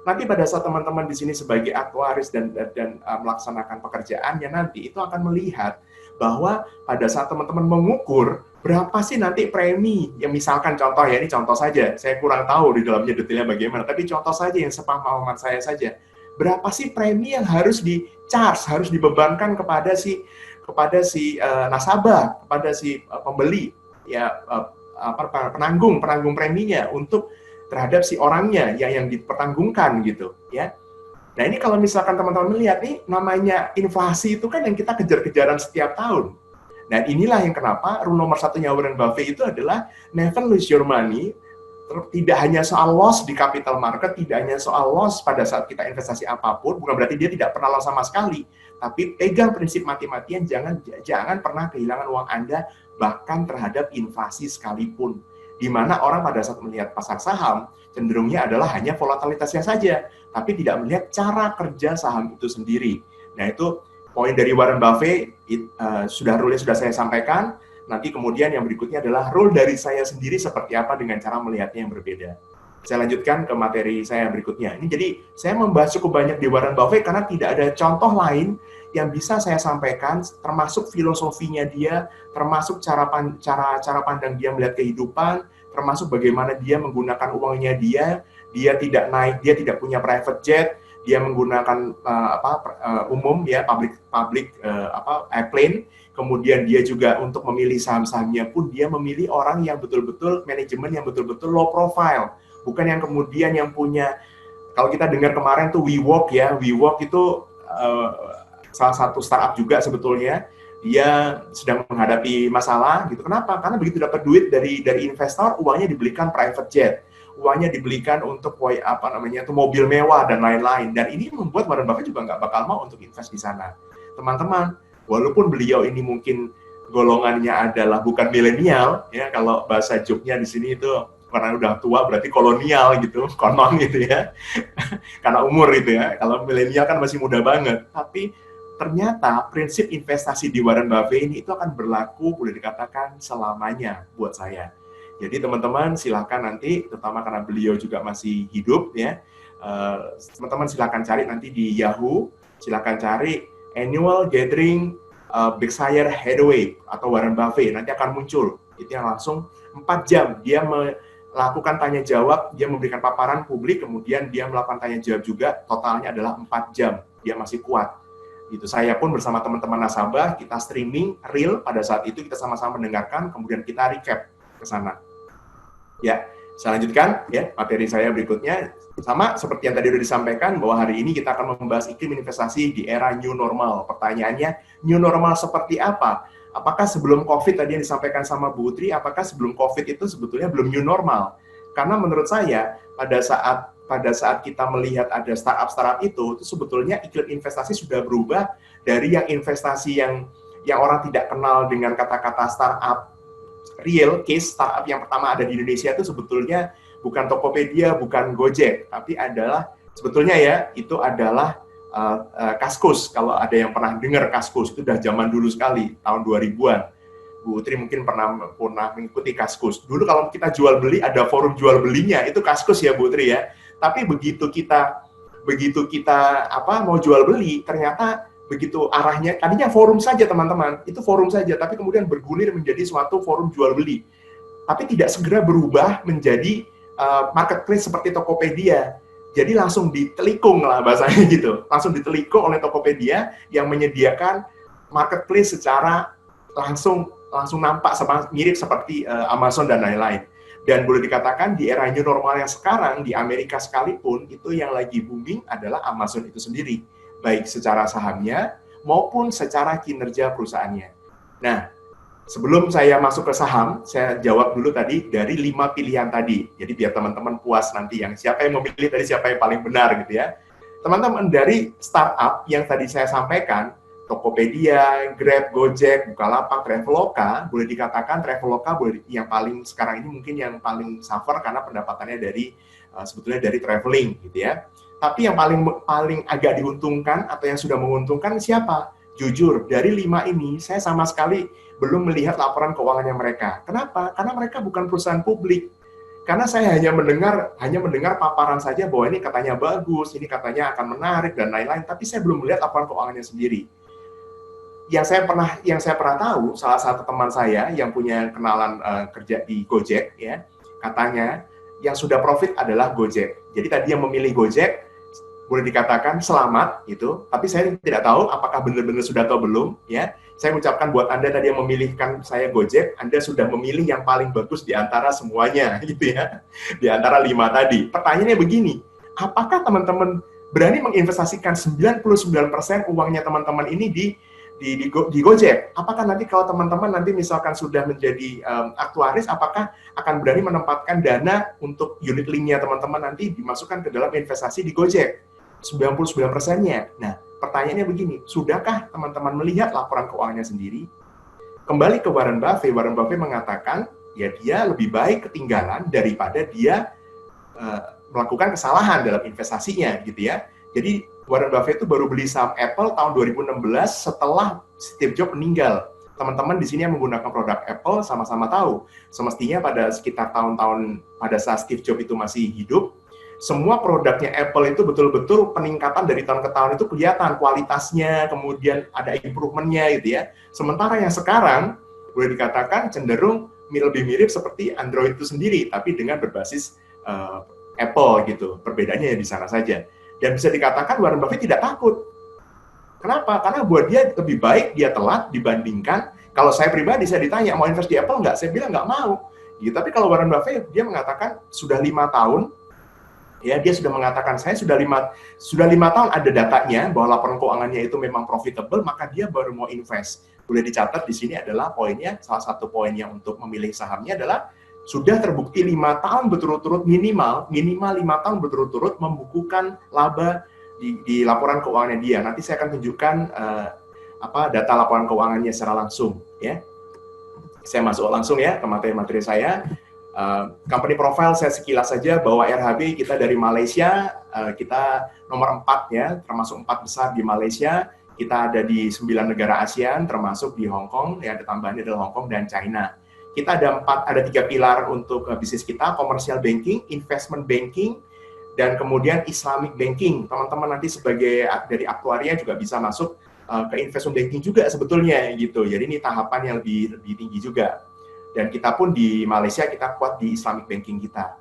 Nanti pada saat teman-teman di sini sebagai aktuaris dan melaksanakan pekerjaannya nanti itu akan melihat bahwa pada saat teman-teman mengukur berapa sih nanti premi, yang misalkan contoh ya, ini contoh saja, saya kurang tahu di dalamnya detailnya bagaimana, tapi contoh saja yang sepemahaman saya saja, berapa sih premi yang harus di-charge, harus dibebankan kepada si nasabah, kepada si pembeli, ya penanggung preminya untuk terhadap si orangnya yang dipertanggungkan gitu ya. Nah ini kalau misalkan teman-teman melihat nih namanya inflasi itu kan yang kita kejar-kejaran setiap tahun. Nah inilah yang kenapa rule nomor satunya Warren Buffett itu adalah never lose your money. Tidak hanya soal loss di capital market, tidak hanya soal loss pada saat kita investasi apapun, bukan berarti dia tidak pernah loss sama sekali, tapi pegang prinsip mati-matian, jangan pernah kehilangan uang Anda bahkan terhadap inflasi sekalipun. Di mana orang pada saat melihat pasar saham cenderungnya adalah hanya volatilitasnya saja, tapi tidak melihat cara kerja saham itu sendiri. Nah itu poin dari Warren Buffett, rule-nya sudah saya sampaikan. Nanti kemudian yang berikutnya adalah rule dari saya sendiri seperti apa dengan cara melihatnya yang berbeda. Saya lanjutkan ke materi saya berikutnya. Ini jadi saya membahas cukup banyak di Warren Buffett karena tidak ada contoh lain yang bisa saya sampaikan, termasuk filosofinya dia, termasuk cara pandang dia melihat kehidupan, termasuk bagaimana dia menggunakan uangnya dia tidak naik, dia tidak punya private jet, dia menggunakan umum ya public airplane. Kemudian dia juga untuk memilih saham-sahamnya pun dia memilih orang yang betul-betul manajemen yang betul-betul low profile, bukan yang kemudian yang punya, kalau kita dengar kemarin tuh WeWork ya, WeWork itu salah satu startup juga sebetulnya, dia sedang menghadapi masalah gitu. Kenapa? Karena begitu dapat duit dari investor, uangnya dibelikan private jet, uangnya dibelikan untuk mobil mewah dan lain-lain. Dan ini membuat Warren Buffett juga nggak bakal mau untuk invest di sana. Teman-teman, walaupun beliau ini mungkin golongannya adalah bukan milenial, ya kalau bahasa joknya di sini itu karena udah tua berarti kolonial gitu, konon gitu ya, karena umur gitu ya. Kalau milenial kan masih muda banget, tapi ternyata prinsip investasi di Warren Buffett ini itu akan berlaku, boleh dikatakan selamanya buat saya. Jadi teman-teman silakan nanti, terutama karena beliau juga masih hidup ya, teman-teman silakan cari nanti di Yahoo, silakan cari Annual Gathering Berkshire Hathaway atau Warren Buffett, nanti akan muncul. Itu yang langsung 4 jam dia melakukan tanya jawab, dia memberikan paparan publik, kemudian dia melakukan tanya jawab juga, totalnya adalah 4 jam. Dia masih kuat. Gitu. Saya pun bersama teman-teman nasabah, kita streaming real pada saat itu, kita sama-sama mendengarkan, kemudian kita recap ke sana. Ya, saya lanjutkan ya materi saya berikutnya. Sama seperti yang tadi sudah disampaikan, bahwa hari ini kita akan membahas iklim investasi di era new normal. Pertanyaannya, new normal seperti apa? Apakah sebelum COVID tadi yang disampaikan sama Bu Utri, apakah sebelum COVID itu sebetulnya belum new normal? Karena menurut saya, pada saat kita melihat ada startup itu sebetulnya iklim investasi sudah berubah dari yang investasi yang orang tidak kenal dengan kata-kata startup. Real case startup yang pertama ada di Indonesia itu sebetulnya bukan Tokopedia, bukan Gojek, tapi adalah sebetulnya ya, itu adalah Kaskus. Kalau ada yang pernah dengar Kaskus, itu udah zaman dulu sekali, tahun 2000-an. Bu Utri mungkin pernah mengikuti Kaskus. Dulu kalau kita jual beli, ada forum jual belinya, itu Kaskus ya Bu Utri ya. Tapi begitu kita mau jual beli, ternyata begitu arahnya, tadinya forum saja teman-teman, itu forum saja, tapi kemudian bergulir menjadi suatu forum jual beli. Tapi tidak segera berubah menjadi marketplace seperti Tokopedia. Jadi langsung ditelikung lah bahasanya gitu. Langsung ditelikung oleh Tokopedia yang menyediakan marketplace secara langsung nampak mirip seperti Amazon dan lain-lain. Dan boleh dikatakan di era new normal yang sekarang di Amerika sekalipun, itu yang lagi booming adalah Amazon itu sendiri, baik secara sahamnya maupun secara kinerja perusahaannya. Nah, sebelum saya masuk ke saham, saya jawab dulu tadi dari 5 pilihan tadi. Jadi biar teman-teman puas nanti yang siapa yang memilih tadi, siapa yang paling benar gitu ya. Teman-teman dari startup yang tadi saya sampaikan, Tokopedia, Grab, Gojek, Bukalapak, Traveloka, boleh dikatakan Traveloka yang paling sekarang ini mungkin yang paling suffer karena pendapatannya dari sebetulnya dari traveling gitu ya. Tapi yang paling agak diuntungkan atau yang sudah menguntungkan siapa? Jujur, dari 5 ini saya sama sekali belum melihat laporan keuangannya mereka. Kenapa? Karena mereka bukan perusahaan publik. Karena saya hanya mendengar paparan saja bahwa ini katanya bagus, ini katanya akan menarik dan lain-lain, tapi saya belum melihat laporan keuangannya sendiri. Yang saya pernah tahu, salah satu teman saya yang punya kenalan kerja di Gojek ya, katanya yang sudah profit adalah Gojek. Jadi tadi yang memilih Gojek boleh dikatakan selamat gitu, tapi saya tidak tahu apakah benar-benar sudah atau belum ya. Saya mengucapkan buat Anda tadi yang memilihkan saya Gojek, Anda sudah memilih yang paling bagus di antara semuanya gitu ya. Di antara 5 tadi. Pertanyaannya begini, apakah teman-teman berani menginvestasikan 99% uangnya teman-teman ini di Gojek? Apakah nanti kalau teman-teman nanti misalkan sudah menjadi aktuaris, apakah akan berani menempatkan dana untuk unit link-nya teman-teman nanti dimasukkan ke dalam investasi di Gojek? 99%-nya. Nah, pertanyaannya begini, sudahkah teman-teman melihat laporan keuangannya sendiri? Kembali ke Warren Buffett mengatakan, ya dia lebih baik ketinggalan daripada dia melakukan kesalahan dalam investasinya, gitu ya. Jadi, Warren Buffett itu baru beli saham Apple tahun 2016 setelah Steve Jobs meninggal. Teman-teman di sini yang menggunakan produk Apple sama-sama tahu, semestinya pada sekitar tahun-tahun pada saat Steve Jobs itu masih hidup, semua produknya Apple itu betul-betul peningkatan dari tahun ke tahun itu kelihatan kualitasnya, kemudian ada improvement-nya gitu ya. Sementara yang sekarang boleh dikatakan cenderung lebih mirip seperti Android itu sendiri, tapi dengan berbasis Apple gitu. Perbedaannya ya di sana saja. Dan bisa dikatakan Warren Buffett tidak takut. Kenapa? Karena buat dia lebih baik dia telat dibandingkan, kalau saya pribadi saya ditanya mau invest di Apple nggak? Saya bilang nggak mau. Gitu. Tapi kalau Warren Buffett dia mengatakan sudah 5 tahun, ya dia sudah mengatakan saya sudah 5 tahun ada datanya bahwa laporan keuangannya itu memang profitable, maka dia baru mau invest. Boleh dicatat di sini adalah poinnya, salah satu poinnya untuk memilih sahamnya adalah sudah terbukti 5 tahun berturut-turut minimal 5 tahun berturut-turut membukukan laba di laporan keuangannya dia. Nanti saya akan tunjukkan data laporan keuangannya secara langsung ya. Saya masuk langsung ya ke materi-materi saya. Company profile saya sekilas saja bahwa RHB kita dari Malaysia, kita nomor 4 ya, termasuk 4 besar di Malaysia. Kita ada di 9 negara ASEAN, termasuk di Hong Kong, yang ada tambahannya adalah Hong Kong dan China. Kita ada 3 pilar untuk bisnis kita, commercial banking, investment banking, dan kemudian Islamic banking. Teman-teman nanti sebagai dari aktuaria juga bisa masuk ke investment banking juga sebetulnya gitu. Jadi ini tahapan yang lebih tinggi juga. Dan kita pun di Malaysia kita kuat di Islamic banking kita.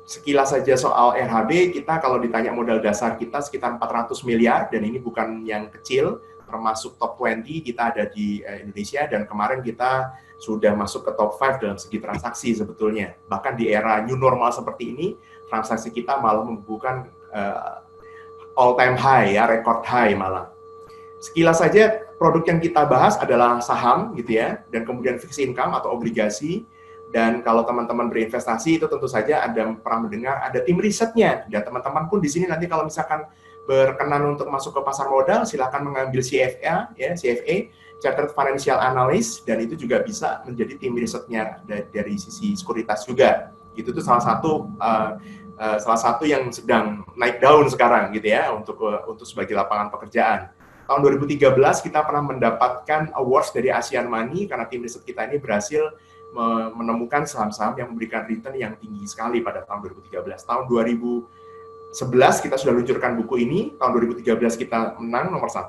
Sekilas saja soal RHB, kita kalau ditanya modal dasar kita sekitar 400 miliar, dan ini bukan yang kecil, termasuk top 20 kita ada di Indonesia, dan kemarin kita sudah masuk ke top 5 dalam segi transaksi sebetulnya. Bahkan di era new normal seperti ini, transaksi kita malah membukukan all time high ya, record high malah. Sekilas saja produk yang kita bahas adalah saham gitu ya, dan kemudian fixed income atau obligasi. Dan kalau teman-teman berinvestasi itu tentu saja ada pernah mendengar ada tim risetnya, dan teman-teman pun di sini nanti kalau misalkan berkenan untuk masuk ke pasar modal silakan mengambil CFA ya, CFA Chartered Financial Analyst, dan itu juga bisa menjadi tim risetnya dari sisi sekuritas juga. Itu tuh salah satu yang sedang naik daun sekarang gitu ya, untuk sebagai lapangan pekerjaan. Tahun 2013 kita pernah mendapatkan awards dari Asian Money karena tim riset kita ini berhasil menemukan saham-saham yang memberikan return yang tinggi sekali pada tahun 2013. Tahun 2011 kita sudah luncurkan buku ini, tahun 2013 kita menang nomor 1,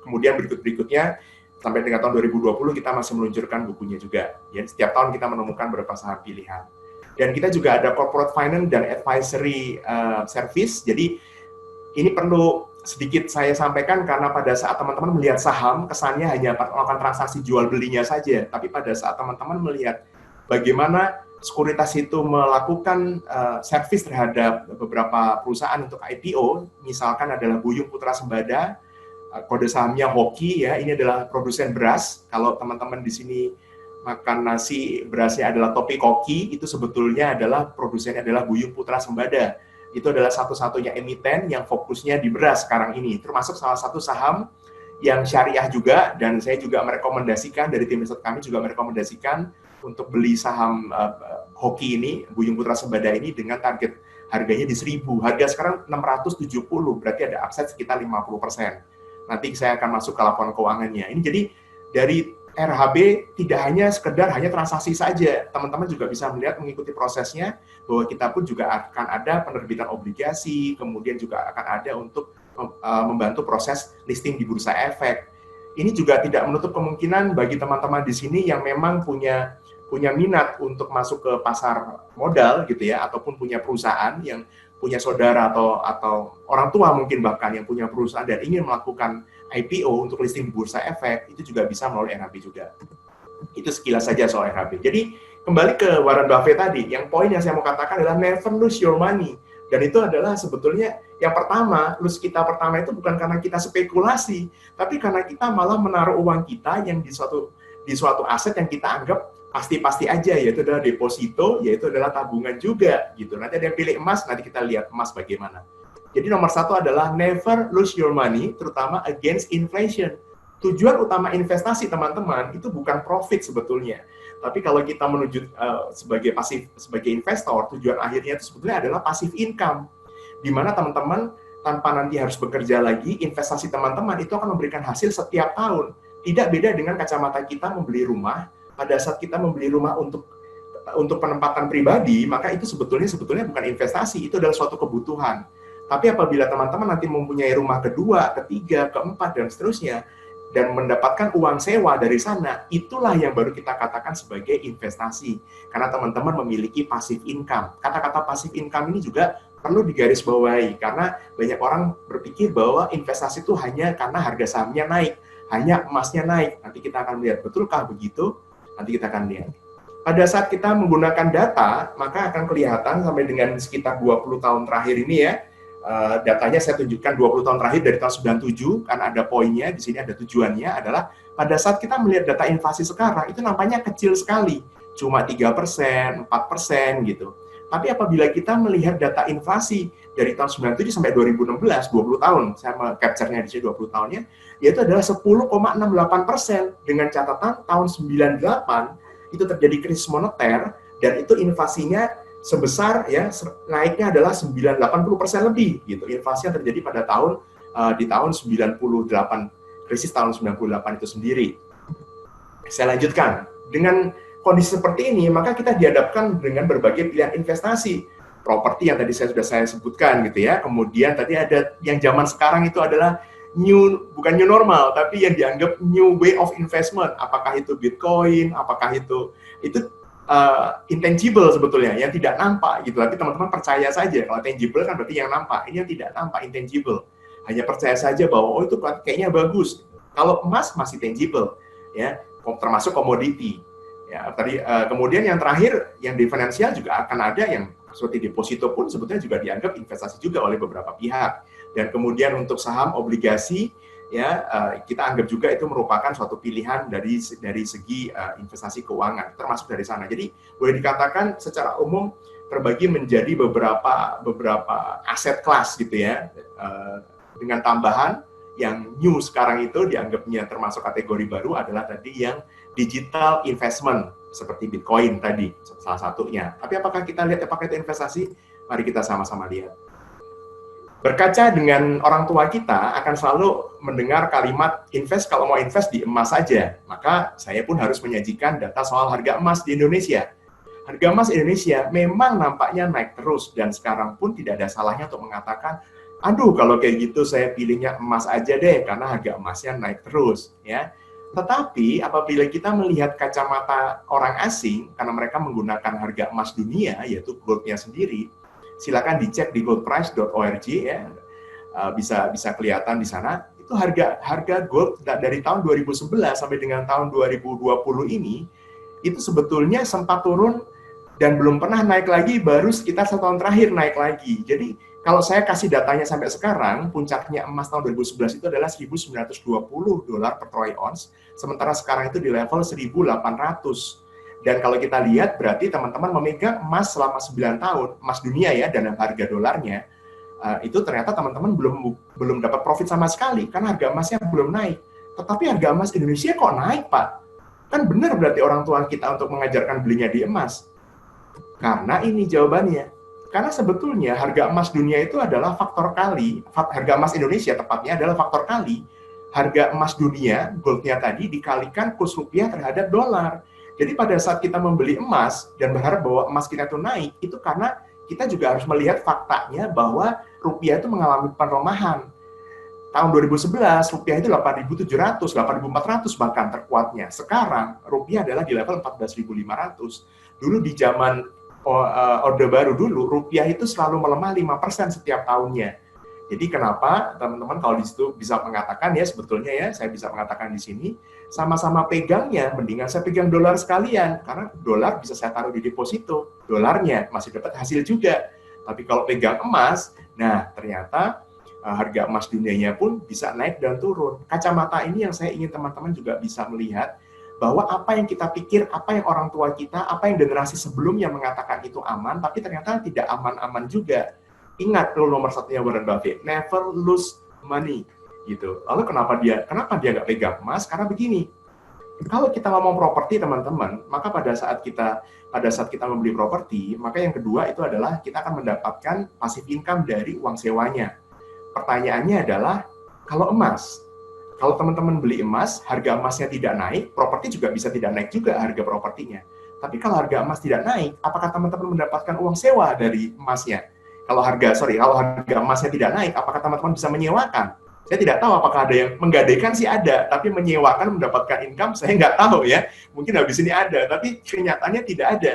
kemudian berikutnya sampai dengan tahun 2020 kita masih meluncurkan bukunya juga. Ya, setiap tahun kita menemukan beberapa saham pilihan. Dan kita juga ada corporate finance dan advisory service. Jadi ini perlu sedikit saya sampaikan karena pada saat teman-teman melihat saham, kesannya hanya melakukan transaksi jual belinya saja. Tapi pada saat teman-teman melihat bagaimana sekuritas itu melakukan servis terhadap beberapa perusahaan untuk IPO, misalkan adalah Buyung Putra Sembada, kode sahamnya Hoki ya, ini adalah produsen beras. Kalau teman-teman di sini makan nasi, berasnya adalah Topi Koki, itu sebetulnya adalah produsennya adalah Buyung Putra Sembada. Itu adalah satu-satunya emiten yang fokusnya di beras sekarang ini, termasuk salah satu saham yang syariah juga, dan saya juga merekomendasikan, dari tim riset kami juga merekomendasikan untuk beli saham Hoki ini, Buyung Putra Sembada ini dengan target harganya di 1.000, harga sekarang 670, berarti ada upside sekitar 50%. Nanti saya akan masuk ke laporan keuangannya. Ini jadi dari RHB tidak hanya sekedar transaksi saja, teman-teman juga bisa melihat mengikuti prosesnya bahwa kita pun juga akan ada penerbitan obligasi, kemudian juga akan ada untuk membantu proses listing di Bursa Efek. Ini juga tidak menutup kemungkinan bagi teman-teman di sini yang memang punya minat untuk masuk ke pasar modal gitu ya, ataupun punya perusahaan yang punya saudara atau orang tua mungkin bahkan yang punya perusahaan dan ingin melakukan IPO untuk listing di Bursa Efek, itu juga bisa melalui RHB juga. Itu sekilas saja soal RHB. Jadi kembali ke Warren Buffett tadi, yang poin yang saya mau katakan adalah never lose your money. Dan itu adalah sebetulnya yang pertama, lose kita pertama itu bukan karena kita spekulasi, tapi karena kita malah menaruh uang kita yang di suatu aset yang kita anggap pasti-pasti aja, yaitu adalah deposito, yaitu adalah tabungan juga gitu. Nanti ada yang pilih emas, nanti kita lihat emas bagaimana. Jadi nomor 1 adalah never lose your money, terutama against inflation. Tujuan utama investasi teman-teman itu bukan profit sebetulnya, tapi kalau kita menuju sebagai investor, tujuan akhirnya itu sebetulnya adalah passive income, di mana teman-teman tanpa nanti harus bekerja lagi, investasi teman-teman itu akan memberikan hasil setiap tahun. Tidak beda dengan kacamata kita membeli rumah. Pada saat kita membeli rumah untuk penempatan pribadi, maka itu sebetulnya bukan investasi, itu adalah suatu kebutuhan. Tapi apabila teman-teman nanti mempunyai rumah kedua, ketiga, keempat, dan seterusnya, dan mendapatkan uang sewa dari sana, itulah yang baru kita katakan sebagai investasi. Karena teman-teman memiliki passive income. Kata-kata passive income ini juga perlu digarisbawahi, karena banyak orang berpikir bahwa investasi itu hanya karena harga sahamnya naik, hanya emasnya naik. Nanti kita akan lihat, betulkah begitu? Nanti kita akan lihat. Pada saat kita menggunakan data, maka akan kelihatan sampai dengan sekitar 20 tahun terakhir ini ya, datanya saya tunjukkan 20 tahun terakhir dari tahun 97, karena ada poinnya, di sini ada tujuannya, adalah pada saat kita melihat data inflasi sekarang, itu nampaknya kecil sekali, cuma 3%, 4% gitu. Tapi apabila kita melihat data inflasi dari tahun 97 sampai 2016, 20 tahun, saya capture-nya di sini 20 tahunnya, yaitu adalah 10,68%, dengan catatan tahun 98 itu terjadi krisis moneter, dan itu inflasinya sebesar, ya, naiknya adalah 80% lebih, gitu. Inflasi yang terjadi pada di tahun 98, krisis tahun 98 itu sendiri. Saya lanjutkan, dengan kondisi seperti ini, maka kita dihadapkan dengan berbagai pilihan investasi. Properti yang tadi sudah saya sebutkan, gitu ya. Kemudian tadi ada yang zaman sekarang itu adalah bukan new normal, tapi yang dianggap new way of investment. Apakah itu Bitcoin, apakah itu intangible sebetulnya, yang tidak nampak, gitu. Tapi teman-teman percaya saja, kalau tangible kan berarti yang nampak. Ini yang tidak nampak, intangible. Hanya percaya saja bahwa, oh itu kayaknya bagus. Kalau emas masih tangible, ya, termasuk komoditi. Ya, tadi kemudian yang terakhir, yang di finansial juga akan ada yang seperti deposito pun sebetulnya juga dianggap investasi juga oleh beberapa pihak. Dan kemudian untuk saham, obligasi, ya, kita anggap juga itu merupakan suatu pilihan dari segi investasi keuangan, termasuk dari sana. Jadi boleh dikatakan secara umum terbagi menjadi beberapa aset kelas, gitu ya, dengan tambahan yang new sekarang itu dianggapnya termasuk kategori baru adalah tadi yang digital investment, seperti Bitcoin tadi, salah satunya. Tapi apakah kita lihat apakah itu investasi? Mari kita sama-sama lihat. Berkaca dengan orang tua kita akan selalu mendengar kalimat invest, kalau mau invest di emas saja. Maka saya pun harus menyajikan data soal harga emas di Indonesia. Harga emas Indonesia memang nampaknya naik terus, dan sekarang pun tidak ada salahnya untuk mengatakan, aduh kalau kayak gitu saya pilihnya emas aja deh, karena harga emasnya naik terus, ya. Tetapi apabila kita melihat kacamata orang asing, karena mereka menggunakan harga emas dunia, yaitu gold-nya sendiri, silakan dicek di goldprice.org, ya, bisa kelihatan di sana. Itu harga gold dari tahun 2011 sampai dengan tahun 2020 ini, itu sebetulnya sempat turun dan belum pernah naik lagi, baru sekitar 1 tahun terakhir naik lagi. Jadi kalau saya kasih datanya sampai sekarang, puncaknya emas tahun 2011 itu adalah $1.920 per troy ounce, sementara sekarang itu di level 1.800. Dan kalau kita lihat, berarti teman-teman memegang emas selama 9 tahun, emas dunia ya, dan harga dolarnya, itu ternyata teman-teman belum dapat profit sama sekali, karena harga emasnya belum naik. Tetapi harga emas Indonesia kok naik, Pak? Kan benar berarti orang tua kita untuk mengajarkan belinya di emas. Karena ini jawabannya. Karena sebetulnya harga emas dunia itu adalah faktor kali, harga emas Indonesia tepatnya adalah faktor kali harga emas dunia, goldnya tadi, dikalikan kurs rupiah terhadap dolar. Jadi pada saat kita membeli emas dan berharap bahwa emas kita itu naik, itu karena kita juga harus melihat faktanya bahwa rupiah itu mengalami pelemahan. Tahun 2011, rupiah itu 8.700, 8.400 bahkan terkuatnya. Sekarang, rupiah adalah di level 14.500. Dulu di zaman Orde Baru dulu, rupiah itu selalu melemah 5% setiap tahunnya. Jadi kenapa teman-teman kalau di situ bisa mengatakan, ya sebetulnya ya, saya bisa mengatakan di sini, sama-sama pegangnya, mendingan saya pegang dolar sekalian, karena dolar bisa saya taruh di deposito, dolarnya masih dapat hasil juga. Tapi kalau pegang emas, nah ternyata harga emas dunianya pun bisa naik dan turun. Kacamata ini yang saya ingin teman-teman juga bisa melihat, bahwa apa yang kita pikir, apa yang orang tua kita, apa yang generasi sebelumnya mengatakan itu aman, tapi ternyata tidak aman-aman juga. Ingat rule nomor 1-nya Warren Buffett, never lose money, gitu. Lalu kenapa dia nggak pegang emas? Karena begini, kalau kita ngomong properti teman-teman, maka pada saat kita membeli properti, maka yang kedua itu adalah kita akan mendapatkan passive income dari uang sewanya. Pertanyaannya adalah, kalau emas, kalau teman-teman beli emas, harga emasnya tidak naik, properti juga bisa tidak naik juga harga propertinya. Tapi kalau harga emas tidak naik, apakah teman-teman mendapatkan uang sewa dari emasnya? Kalau harga emasnya tidak naik, apakah teman-teman bisa menyewakan? Saya tidak tahu apakah ada yang menggadaikan sih ada, tapi menyewakan mendapatkan income saya nggak tahu ya. Mungkin habis ini ada, tapi kenyataannya tidak ada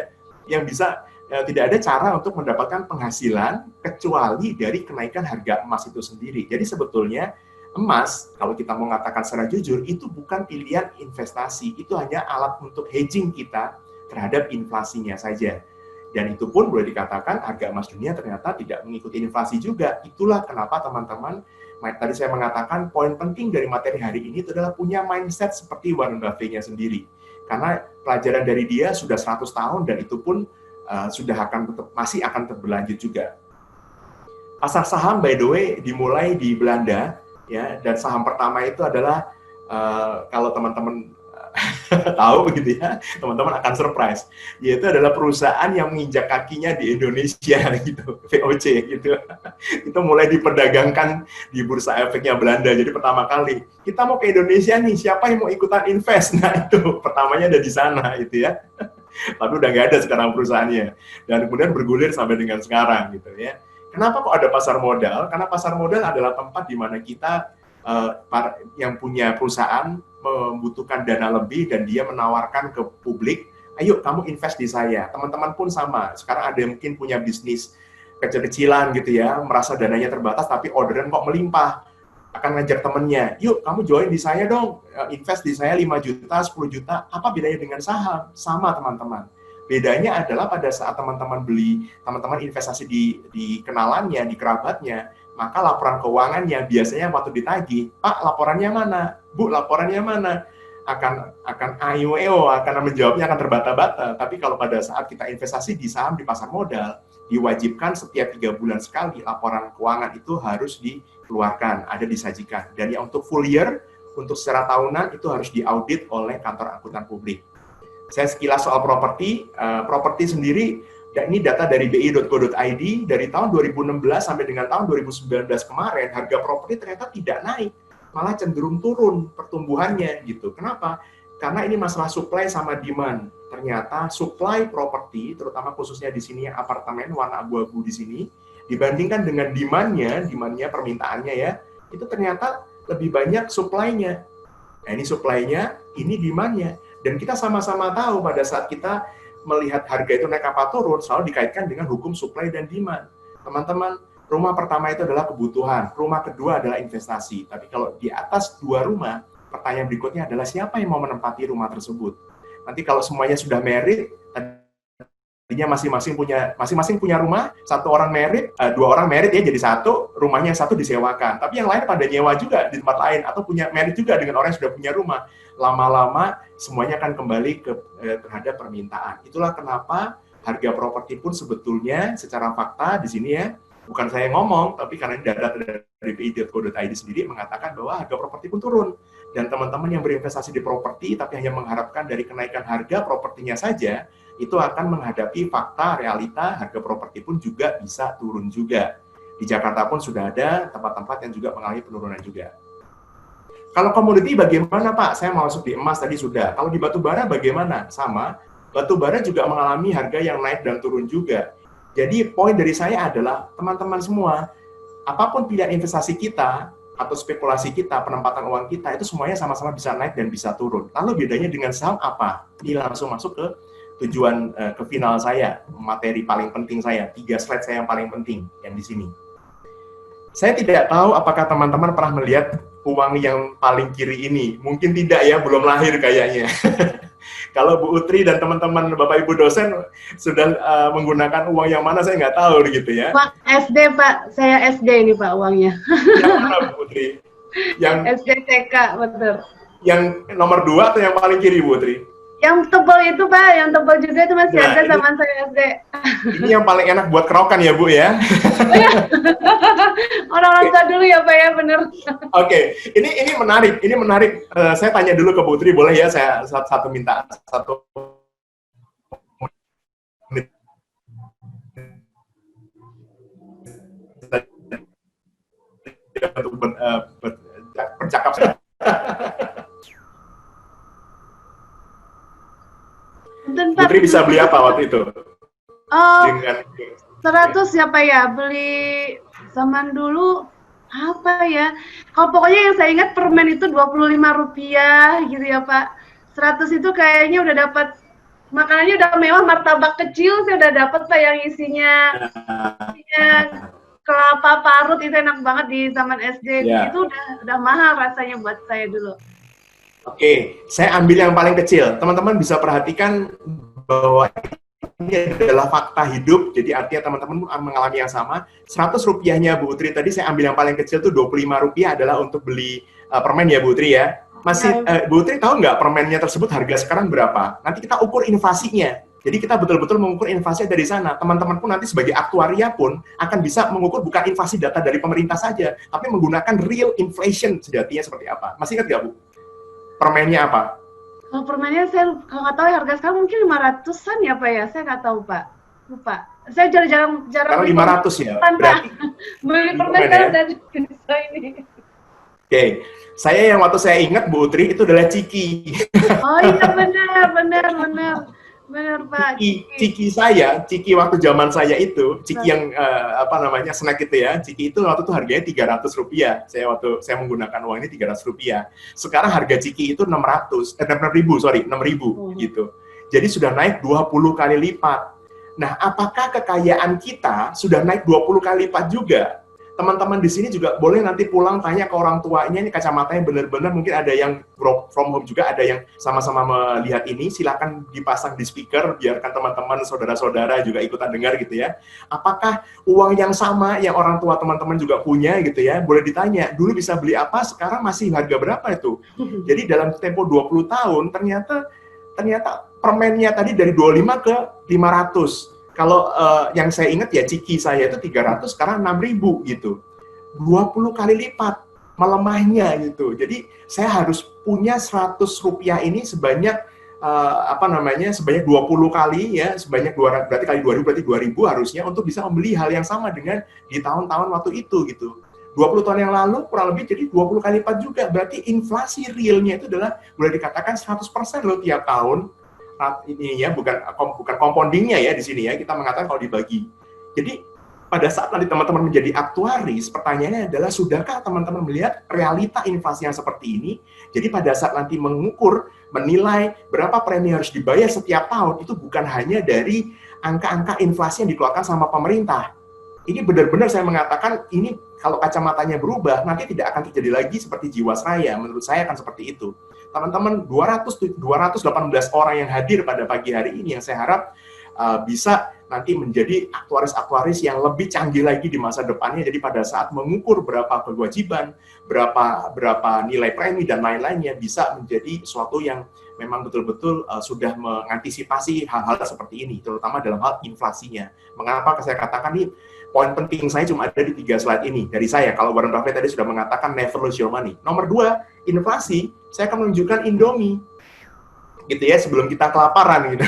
yang bisa, tidak ada cara untuk mendapatkan penghasilan kecuali dari kenaikan harga emas itu sendiri. Jadi sebetulnya emas, kalau kita mau mengatakan secara jujur, itu bukan pilihan investasi, itu hanya alat untuk hedging kita terhadap inflasinya saja. Dan itu pun boleh dikatakan harga emas dunia ternyata tidak mengikuti inflasi juga. Itulah kenapa teman-teman, tadi saya mengatakan poin penting dari materi hari ini itu adalah punya mindset seperti Warren Buffett-nya sendiri. Karena pelajaran dari dia sudah 100 tahun dan itu pun masih akan berlanjut juga. Pasar saham by the way dimulai di Belanda ya, dan saham pertama itu adalah kalau teman-teman tahu gitu ya, teman-teman akan surprise, yaitu adalah perusahaan yang menginjak kakinya di Indonesia gitu, VOC gitu. Itu mulai diperdagangkan di Bursa Efeknya Belanda. Jadi pertama kali kita mau ke Indonesia nih, siapa yang mau ikutan invest? Nah itu pertamanya ada di sana gitu ya. Tapi udah nggak ada sekarang perusahaannya, dan kemudian bergulir sampai dengan sekarang gitu ya. Kenapa kok ada pasar modal? Karena pasar modal adalah tempat di mana kita yang punya perusahaan membutuhkan dana lebih dan dia menawarkan ke publik, ayo kamu invest di saya. Teman-teman pun sama. Sekarang ada yang mungkin punya bisnis kecil-kecilan gitu ya, merasa dananya terbatas tapi orderan kok melimpah. Akan ngajak temennya, yuk kamu join di saya dong, invest di saya 5 juta, 10 juta. Apa bedanya dengan saham? Sama teman-teman. Bedanya adalah pada saat teman-teman investasi di kenalannya, di kerabatnya, maka laporan keuangannya biasanya waktu ditagih, Pak laporannya mana? Bu laporannya mana? Akan AIOEO, akan menjawabnya akan terbata-bata. Tapi kalau pada saat kita investasi di saham di pasar modal, diwajibkan setiap 3 bulan sekali laporan keuangan itu harus dikeluarkan, ada disajikan. Dan yang untuk full year, untuk secara tahunan itu harus diaudit oleh kantor akuntan publik. Saya sekilas soal properti sendiri, ini data dari bi.go.id, dari tahun 2016 sampai dengan tahun 2019 kemarin, harga properti ternyata tidak naik, malah cenderung turun pertumbuhannya gitu. Kenapa? Karena ini masalah supply sama demand. Ternyata supply properti, terutama khususnya di sini apartemen warna abu-abu di sini, dibandingkan dengan demand-nya permintaannya ya, itu ternyata lebih banyak supply-nya. Nah ini supply-nya, ini demand-nya. Dan kita sama-sama tahu pada saat kita melihat harga itu naik apa turun, selalu dikaitkan dengan hukum supply dan demand. Teman-teman, rumah pertama itu adalah kebutuhan, rumah kedua adalah investasi. Tapi kalau di atas 2 rumah, pertanyaan berikutnya adalah siapa yang mau menempati rumah tersebut? Nanti kalau semuanya sudah married, tadinya masing-masing punya rumah, 1 orang married, 2 orang married ya jadi 1, rumahnya 1 disewakan. Tapi yang lain pada nyewa juga di tempat lain, atau punya married juga dengan orang yang sudah punya rumah. Lama-lama semuanya akan kembali terhadap permintaan. Itulah kenapa harga properti pun sebetulnya secara fakta di sini ya, bukan saya ngomong, tapi karena data dari bi.go.id sendiri mengatakan bahwa harga properti pun turun. Dan teman-teman yang berinvestasi di properti tapi hanya mengharapkan dari kenaikan harga propertinya saja, itu akan menghadapi fakta realita harga properti pun juga bisa turun juga. Di Jakarta pun sudah ada tempat-tempat yang juga mengalami penurunan juga. Kalau komoditi bagaimana Pak? Saya mau masuk di emas tadi sudah. Kalau di batu bara bagaimana? Sama. Batu bara juga mengalami harga yang naik dan turun juga. Jadi poin dari saya adalah teman-teman semua, apapun pilihan investasi kita atau spekulasi kita, penempatan uang kita itu semuanya sama-sama bisa naik dan bisa turun. Lalu bedanya dengan saham apa? Ini langsung masuk ke tujuan ke final saya, materi paling penting saya, 3 slide saya yang paling penting yang di sini. Saya tidak tahu apakah teman-teman pernah melihat uang yang paling kiri ini. Mungkin tidak ya, belum lahir kayaknya. Kalau Bu Utri dan teman-teman Bapak Ibu dosen sudah menggunakan uang yang mana saya nggak tahu gitu ya. Pak SD Pak, saya SD ini Pak uangnya. Yang mana Bu Utri? Yang SD TK betul. Yang nomor 2 atau yang paling kiri Bu Utri? Yang tebal itu Pak, yang tebal juga itu masih ada zaman saya SD. Ini yang paling enak buat kerokan ya Bu ya. Orang-orang tua dulu ya Pak ya, bener. Oke, ini menarik. Saya tanya dulu ke Bu Utri, boleh ya? Saya minta satu untuk bercakap. Putri bisa beli apa waktu itu? Dengan 100 ya Pak ya, beli zaman dulu apa ya? Kalau pokoknya yang saya ingat permen itu Rp25 gitu ya Pak. 100 itu kayaknya udah dapat makanannya udah mewah, martabak kecil saya udah dapat Pak yang isinya kelapa parut, itu enak banget di zaman SD. Itu udah mahal rasanya buat saya dulu. Oke, saya ambil yang paling kecil. Teman-teman bisa perhatikan bahwa ini adalah fakta hidup, jadi artinya teman-teman mengalami yang sama. 100 rupiahnya Bu Utri tadi saya ambil yang paling kecil tuh Rp25 adalah untuk beli permen ya Bu Utri ya. Masih Bu Utri tahu nggak permennya tersebut harga sekarang berapa? Nanti kita ukur inflasinya. Jadi kita betul-betul mengukur inflasi dari sana. Teman-teman pun nanti sebagai aktuaria pun akan bisa mengukur bukan inflasi data dari pemerintah saja, tapi menggunakan real inflation sejatinya seperti apa. Masih ingat nggak, Bu? Permennya apa? Kalau permennya saya nggak tahu ya, harga sekarang mungkin 500-an ya Pak ya, saya nggak tahu Pak, lupa. Saya jarang Sekarang 500 ya, berarti beli permen sekarang dari saya ini. Oke, saya yang waktu saya ingat Bu Utri itu adalah Ciki. Oh iya benar Pak. Ciki waktu zaman saya itu, Ciki yang snack itu ya, Ciki itu waktu itu harganya Rp300. Saya menggunakan uang ini Rp300. Sekarang harga Ciki itu 6.000 gitu. Jadi sudah naik 20 kali lipat. Nah, apakah kekayaan kita sudah naik 20 kali lipat juga? Teman-teman di sini juga boleh nanti pulang tanya ke orang tuanya, ini kacamatanya benar-benar, mungkin ada yang work from home juga, ada yang sama-sama melihat ini, silakan dipasang di speaker, biarkan teman-teman, saudara-saudara juga ikutan dengar gitu ya. Apakah uang yang sama yang orang tua teman-teman juga punya gitu ya, boleh ditanya, dulu bisa beli apa, sekarang masih harga berapa itu? Jadi dalam tempo 20 tahun, ternyata permennya tadi dari 25 ke 500. Kalau yang saya ingat ya, Ciki saya itu 300, sekarang 6.000 gitu. 20 kali lipat melemahnya gitu. Jadi saya harus punya Rp100 ini sebanyak sebanyak 20 kali ya, sebanyak 200, berarti kali 2000 berarti 2.000 harusnya untuk bisa membeli hal yang sama dengan di tahun-tahun waktu itu gitu. 20 tahun yang lalu kurang lebih jadi 20 kali lipat juga. Berarti inflasi realnya itu adalah boleh dikatakan 100% loh tiap tahun. Ini ya, bukan compoundingnya ya di sini ya, kita mengatakan kalau dibagi. Jadi pada saat nanti teman-teman menjadi aktuaris, pertanyaannya adalah sudahkah teman-teman melihat realita inflasi yang seperti ini? Jadi pada saat nanti mengukur, menilai berapa premi harus dibayar setiap tahun, itu bukan hanya dari angka-angka inflasi yang dikeluarkan sama pemerintah. Ini benar-benar saya mengatakan, ini kalau kacamatanya berubah, nanti tidak akan terjadi lagi seperti Jiwasraya. Menurut saya akan seperti itu. Teman-teman, 218 orang yang hadir pada pagi hari ini yang saya harap bisa nanti menjadi aktuaris-aktuaris yang lebih canggih lagi di masa depannya. Jadi pada saat mengukur berapa kewajiban, berapa nilai premi dan lain-lainnya, bisa menjadi sesuatu yang memang betul-betul sudah mengantisipasi hal-hal seperti ini, terutama dalam hal inflasinya. Mengapa saya katakan ini poin penting saya cuma ada di 3 slide ini dari saya. Kalau Warren Buffett tadi sudah mengatakan never lose your money. Nomor 2, inflasi, saya akan menunjukkan Indomie. Gitu ya, sebelum kita kelaparan gitu.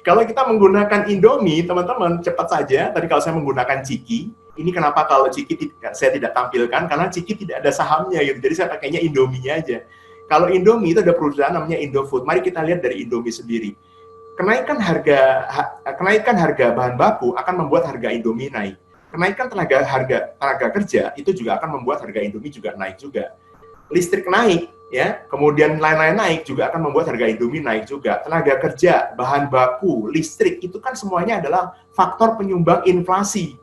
Kalau kita menggunakan Indomie, teman-teman, cepat saja. Tadi kalau saya menggunakan Ciki, ini kenapa kalau Ciki saya tidak tampilkan, karena Ciki tidak ada sahamnya gitu. Jadi saya pakainya Indomie aja. Kalau Indomie itu ada perusahaan namanya Indofood. Mari kita lihat dari Indomie sendiri. Kenaikan harga bahan baku akan membuat harga Indomie naik. Kenaikan tenaga kerja itu juga akan membuat harga Indomie juga naik juga. Listrik naik, ya, kemudian lain-lain naik juga akan membuat harga Indomie naik juga. Tenaga kerja, bahan baku, listrik itu kan semuanya adalah faktor penyumbang inflasi.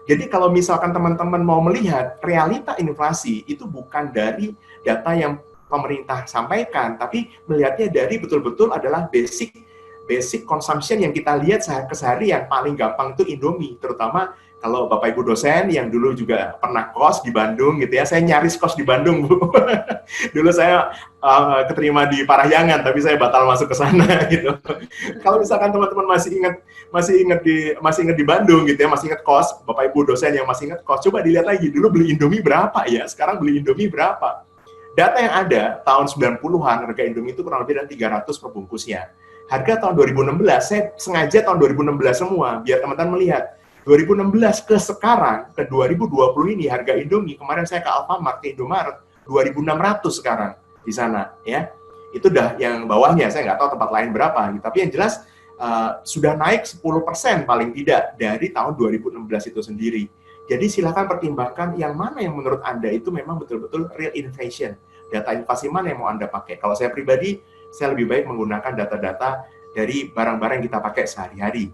Jadi kalau misalkan teman-teman mau melihat realita inflasi itu bukan dari data yang pemerintah sampaikan, tapi melihatnya dari betul-betul adalah basic consumption yang kita lihat sehari yang paling gampang itu Indomie, terutama kalau Bapak Ibu dosen yang dulu juga pernah kos di Bandung gitu ya, saya nyaris kos di Bandung, Bu. Dulu saya keterima di Parahyangan, tapi saya batal masuk ke sana gitu. Kalau misalkan teman-teman masih ingat di Bandung gitu ya, masih ingat kos, Bapak Ibu dosen yang masih ingat kos, coba dilihat lagi dulu beli Indomie berapa ya, sekarang beli Indomie berapa. Data yang ada tahun 90-an harga Indomie itu kurang lebih dari 300 per bungkusnya. Harga tahun 2016, saya sengaja tahun 2016 semua, biar teman-teman melihat. 2016 ke sekarang, ke 2020 ini, harga Indomie, kemarin saya ke Alfamart, ke Indomaret, 2.600 sekarang di sana. Ya, itu udah yang bawahnya, saya nggak tahu tempat lain berapa. Gitu. Tapi yang jelas, sudah naik 10% paling tidak dari tahun 2016 itu sendiri. Jadi silakan pertimbangkan yang mana yang menurut Anda itu memang betul-betul real inflation. Data inflasi mana yang mau Anda pakai. Kalau saya pribadi, saya lebih baik menggunakan data-data dari barang-barang yang kita pakai sehari-hari.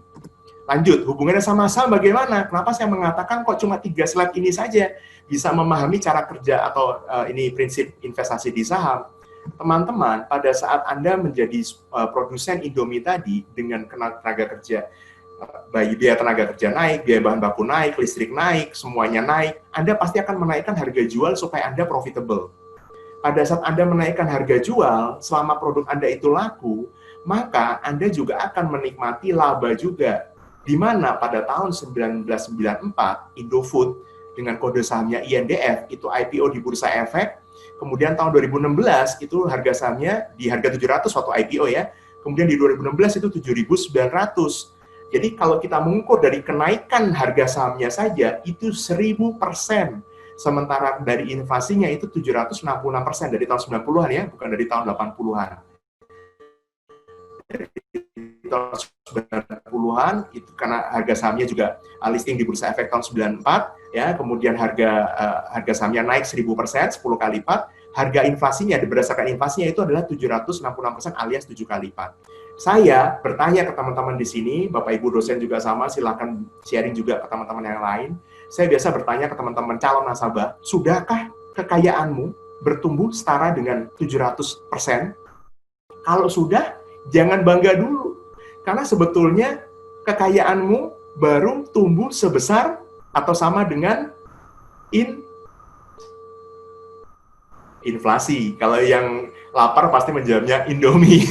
Lanjut, hubungannya sama saham bagaimana? Kenapa saya mengatakan kok cuma 3 slide ini saja bisa memahami cara kerja atau ini prinsip investasi di saham? Teman-teman, pada saat Anda menjadi produsen Indomie tadi dengan tenaga kerja, biaya tenaga kerja naik, biaya bahan baku naik, listrik naik, semuanya naik, Anda pasti akan menaikkan harga jual supaya Anda profitable. Pada saat Anda menaikkan harga jual, selama produk Anda itu laku, maka Anda juga akan menikmati laba juga. Di mana pada tahun 1994 Indofood dengan kode sahamnya INDF itu IPO di Bursa Efek. Kemudian tahun 2016 itu harga sahamnya di harga 700 waktu IPO ya. Kemudian di 2016 itu 7.900. Jadi kalau kita mengukur dari kenaikan harga sahamnya saja itu 1000%. Sementara dari inflasinya itu 766% dari tahun 90-an ya, bukan dari tahun 80-an. Tahun 90-an itu karena harga sahamnya juga listing di Bursa Efek tahun 94 ya, kemudian harga sahamnya naik 1000%, 10 kali lipat. Harga inflasinya berdasarkan inflasinya itu adalah 766% alias 7 kali lipat. Saya bertanya ke teman-teman di sini, Bapak Ibu dosen juga sama, silakan sharing juga ke teman-teman yang lain. Saya biasa bertanya ke teman-teman calon nasabah, sudahkah kekayaanmu bertumbuh setara dengan 700%? Kalau sudah, jangan bangga dulu. Karena sebetulnya kekayaanmu baru tumbuh sebesar atau sama dengan inflasi. Kalau yang lapar pasti menjawabnya Indomie.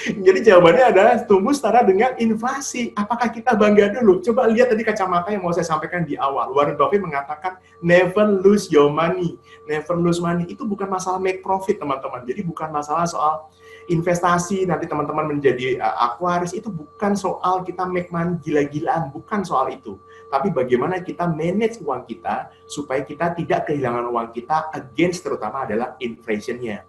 Jadi jawabannya adalah tumbuh setara dengan inflasi. Apakah kita bangga dulu? Coba lihat tadi kacamata yang mau saya sampaikan di awal. Warren Buffett mengatakan never lose your money. Never lose money itu bukan masalah make profit, teman-teman. Jadi bukan masalah soal investasi nanti teman-teman menjadi aquaris, itu bukan soal kita make money gila-gilaan, bukan soal itu. Tapi bagaimana kita manage uang kita supaya kita tidak kehilangan uang kita against terutama adalah inflation-nya.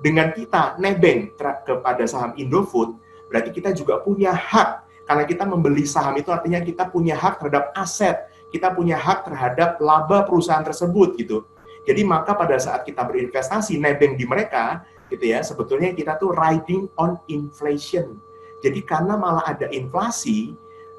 Dengan kita nebeng kepada saham Indofood, berarti kita juga punya hak. Karena kita membeli saham itu artinya kita punya hak terhadap aset, kita punya hak terhadap laba perusahaan tersebut gitu. Jadi maka pada saat kita berinvestasi nebeng di mereka, gitu ya, sebetulnya kita tuh riding on inflation. Jadi karena malah ada inflasi,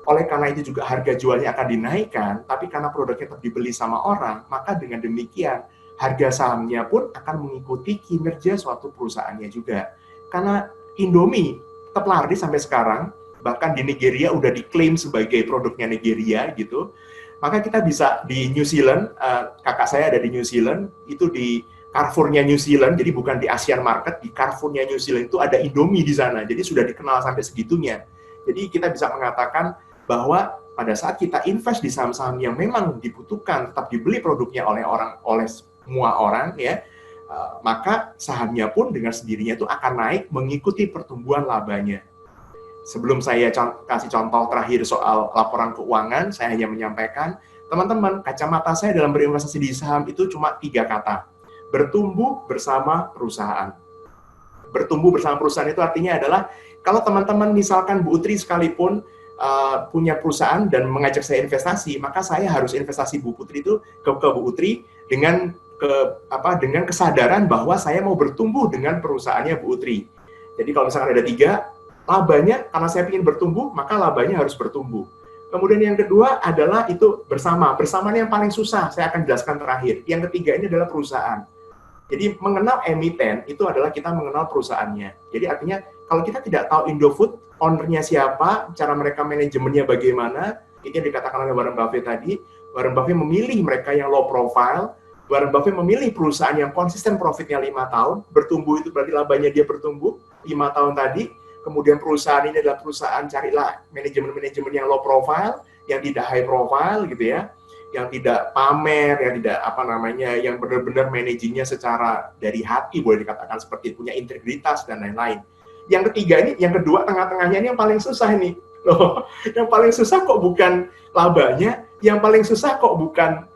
oleh karena itu juga harga jualnya akan dinaikkan, tapi karena produknya tetap dibeli sama orang, maka dengan demikian harga sahamnya pun akan mengikuti kinerja suatu perusahaannya juga. Karena Indomie tetap laris sampai sekarang, bahkan di Nigeria udah diklaim sebagai produknya Nigeria gitu. Maka kita bisa di New Zealand, kakak saya ada di New Zealand, itu di Carrefour-nya New Zealand, jadi bukan di Asian market, di Carrefour-nya New Zealand itu ada Indomie di sana, jadi sudah dikenal sampai segitunya. Jadi kita bisa mengatakan bahwa pada saat kita invest di saham-saham yang memang dibutuhkan, tetap dibeli produknya oleh semua orang ya, maka sahamnya pun dengan sendirinya itu akan naik mengikuti pertumbuhan labanya. Sebelum saya kasih contoh terakhir soal laporan keuangan, saya hanya menyampaikan, teman-teman, kacamata saya dalam berinvestasi di saham itu cuma 3 kata. Bertumbuh bersama perusahaan. Bertumbuh bersama perusahaan itu artinya adalah, kalau teman-teman misalkan Bu Utri sekalipun punya perusahaan dan mengajak saya investasi, maka saya harus investasi Bu Putri itu ke Bu Utri dengan kesadaran bahwa saya mau bertumbuh dengan perusahaannya Bu Utri. Jadi kalau misalkan ada 3, labanya karena saya ingin bertumbuh, maka labanya harus bertumbuh. Kemudian yang kedua adalah itu bersamanya yang paling susah, saya akan jelaskan terakhir. Yang ketiga ini adalah perusahaan. Jadi mengenal emiten itu adalah kita mengenal perusahaannya. Jadi artinya kalau kita tidak tahu Indofood, owner-nya siapa, cara mereka manajemennya bagaimana, itu yang dikatakan oleh Warren Buffett tadi. Warren Buffett memilih mereka yang low profile, Warren Buffett memilih perusahaan yang konsisten profitnya 5 tahun, bertumbuh itu berarti labanya dia bertumbuh 5 tahun tadi, kemudian perusahaan ini adalah perusahaan, carilah manajemen-manajemen yang low profile, yang tidak high profile gitu ya, yang tidak pamer, yang tidak yang benar-benar manajingnya secara dari hati, boleh dikatakan seperti punya integritas dan lain-lain. Yang ketiga ini, yang kedua tengah-tengahnya ini yang paling susah ini. Loh, yang paling susah kok bukan labanya, yang paling susah kok bukan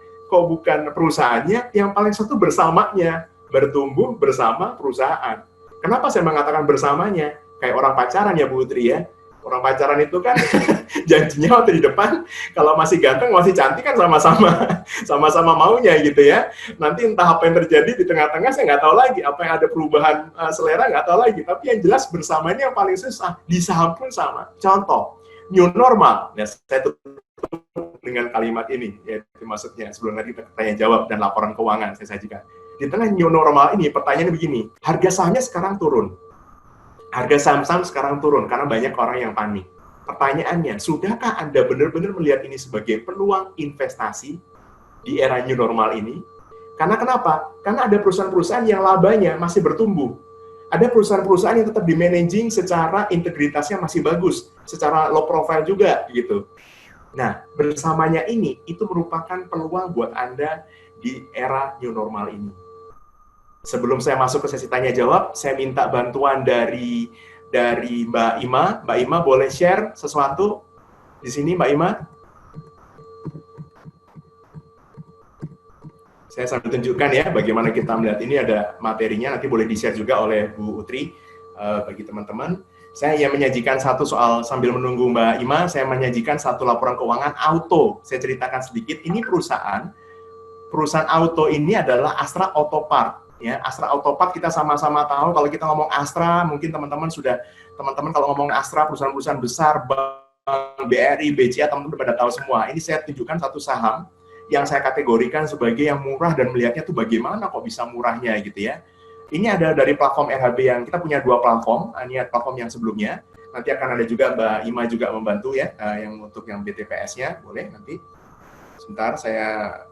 perusahaannya, yang paling satu bersamanya, bertumbuh bersama perusahaan. Kenapa saya mengatakan bersamanya? Kayak orang pacaran ya Bu Utri ya. Orang pacaran itu kan janjinya waktu di depan, kalau masih ganteng, masih cantik kan sama-sama maunya gitu ya. Nanti entah apa yang terjadi di tengah-tengah saya nggak tahu lagi, apa yang ada perubahan selera nggak tahu lagi. Tapi yang jelas bersamanya yang paling susah. Di saham pun sama. Contoh, new normal. Nah, saya tutup dengan kalimat ini, yaitu maksudnya sebelum nanti kita tanya jawab dan laporan keuangan saya sajikan. Di tengah new normal ini, pertanyaannya begini, harga sahamnya sekarang turun. Harga saham-saham sekarang turun karena banyak orang yang panik. Pertanyaannya, sudahkah Anda benar-benar melihat ini sebagai peluang investasi di era new normal ini? Karena kenapa? Karena ada perusahaan-perusahaan yang labanya masih bertumbuh. ada perusahaan-perusahaan yang tetap di-managing secara integritasnya masih bagus, secara low profile juga gitu. Nah, bersamanya ini itu merupakan peluang buat Anda di era new normal ini. Sebelum saya masuk ke sesi tanya jawab, saya minta bantuan dari Mbak Ima. Mbak Ima boleh share sesuatu di sini, Mbak Ima? Saya sambil tunjukkan ya bagaimana kita melihat ini, ada materinya, nanti boleh di-share juga oleh Bu Utri bagi teman-teman. Saya yang menyajikan satu soal sambil menunggu Mbak Ima, saya menyajikan satu laporan keuangan auto. Saya ceritakan sedikit, ini perusahaan auto ini adalah Astra Autopart. Ya, Astra Autopart kita sama-sama tahu, kalau kita ngomong Astra, mungkin teman-teman kalau ngomong Astra, perusahaan-perusahaan besar, Bank BRI, BCA, teman-teman pada tahu semua. Ini saya tunjukkan satu saham yang saya kategorikan sebagai yang murah dan melihatnya tuh bagaimana kok bisa murahnya gitu ya. Ini ada dari platform RHB yang kita punya 2 platform, ini platform yang sebelumnya. Nanti akan ada juga Mbak Ima juga membantu ya, yang untuk yang BTPS-nya, boleh nanti. Sebentar saya.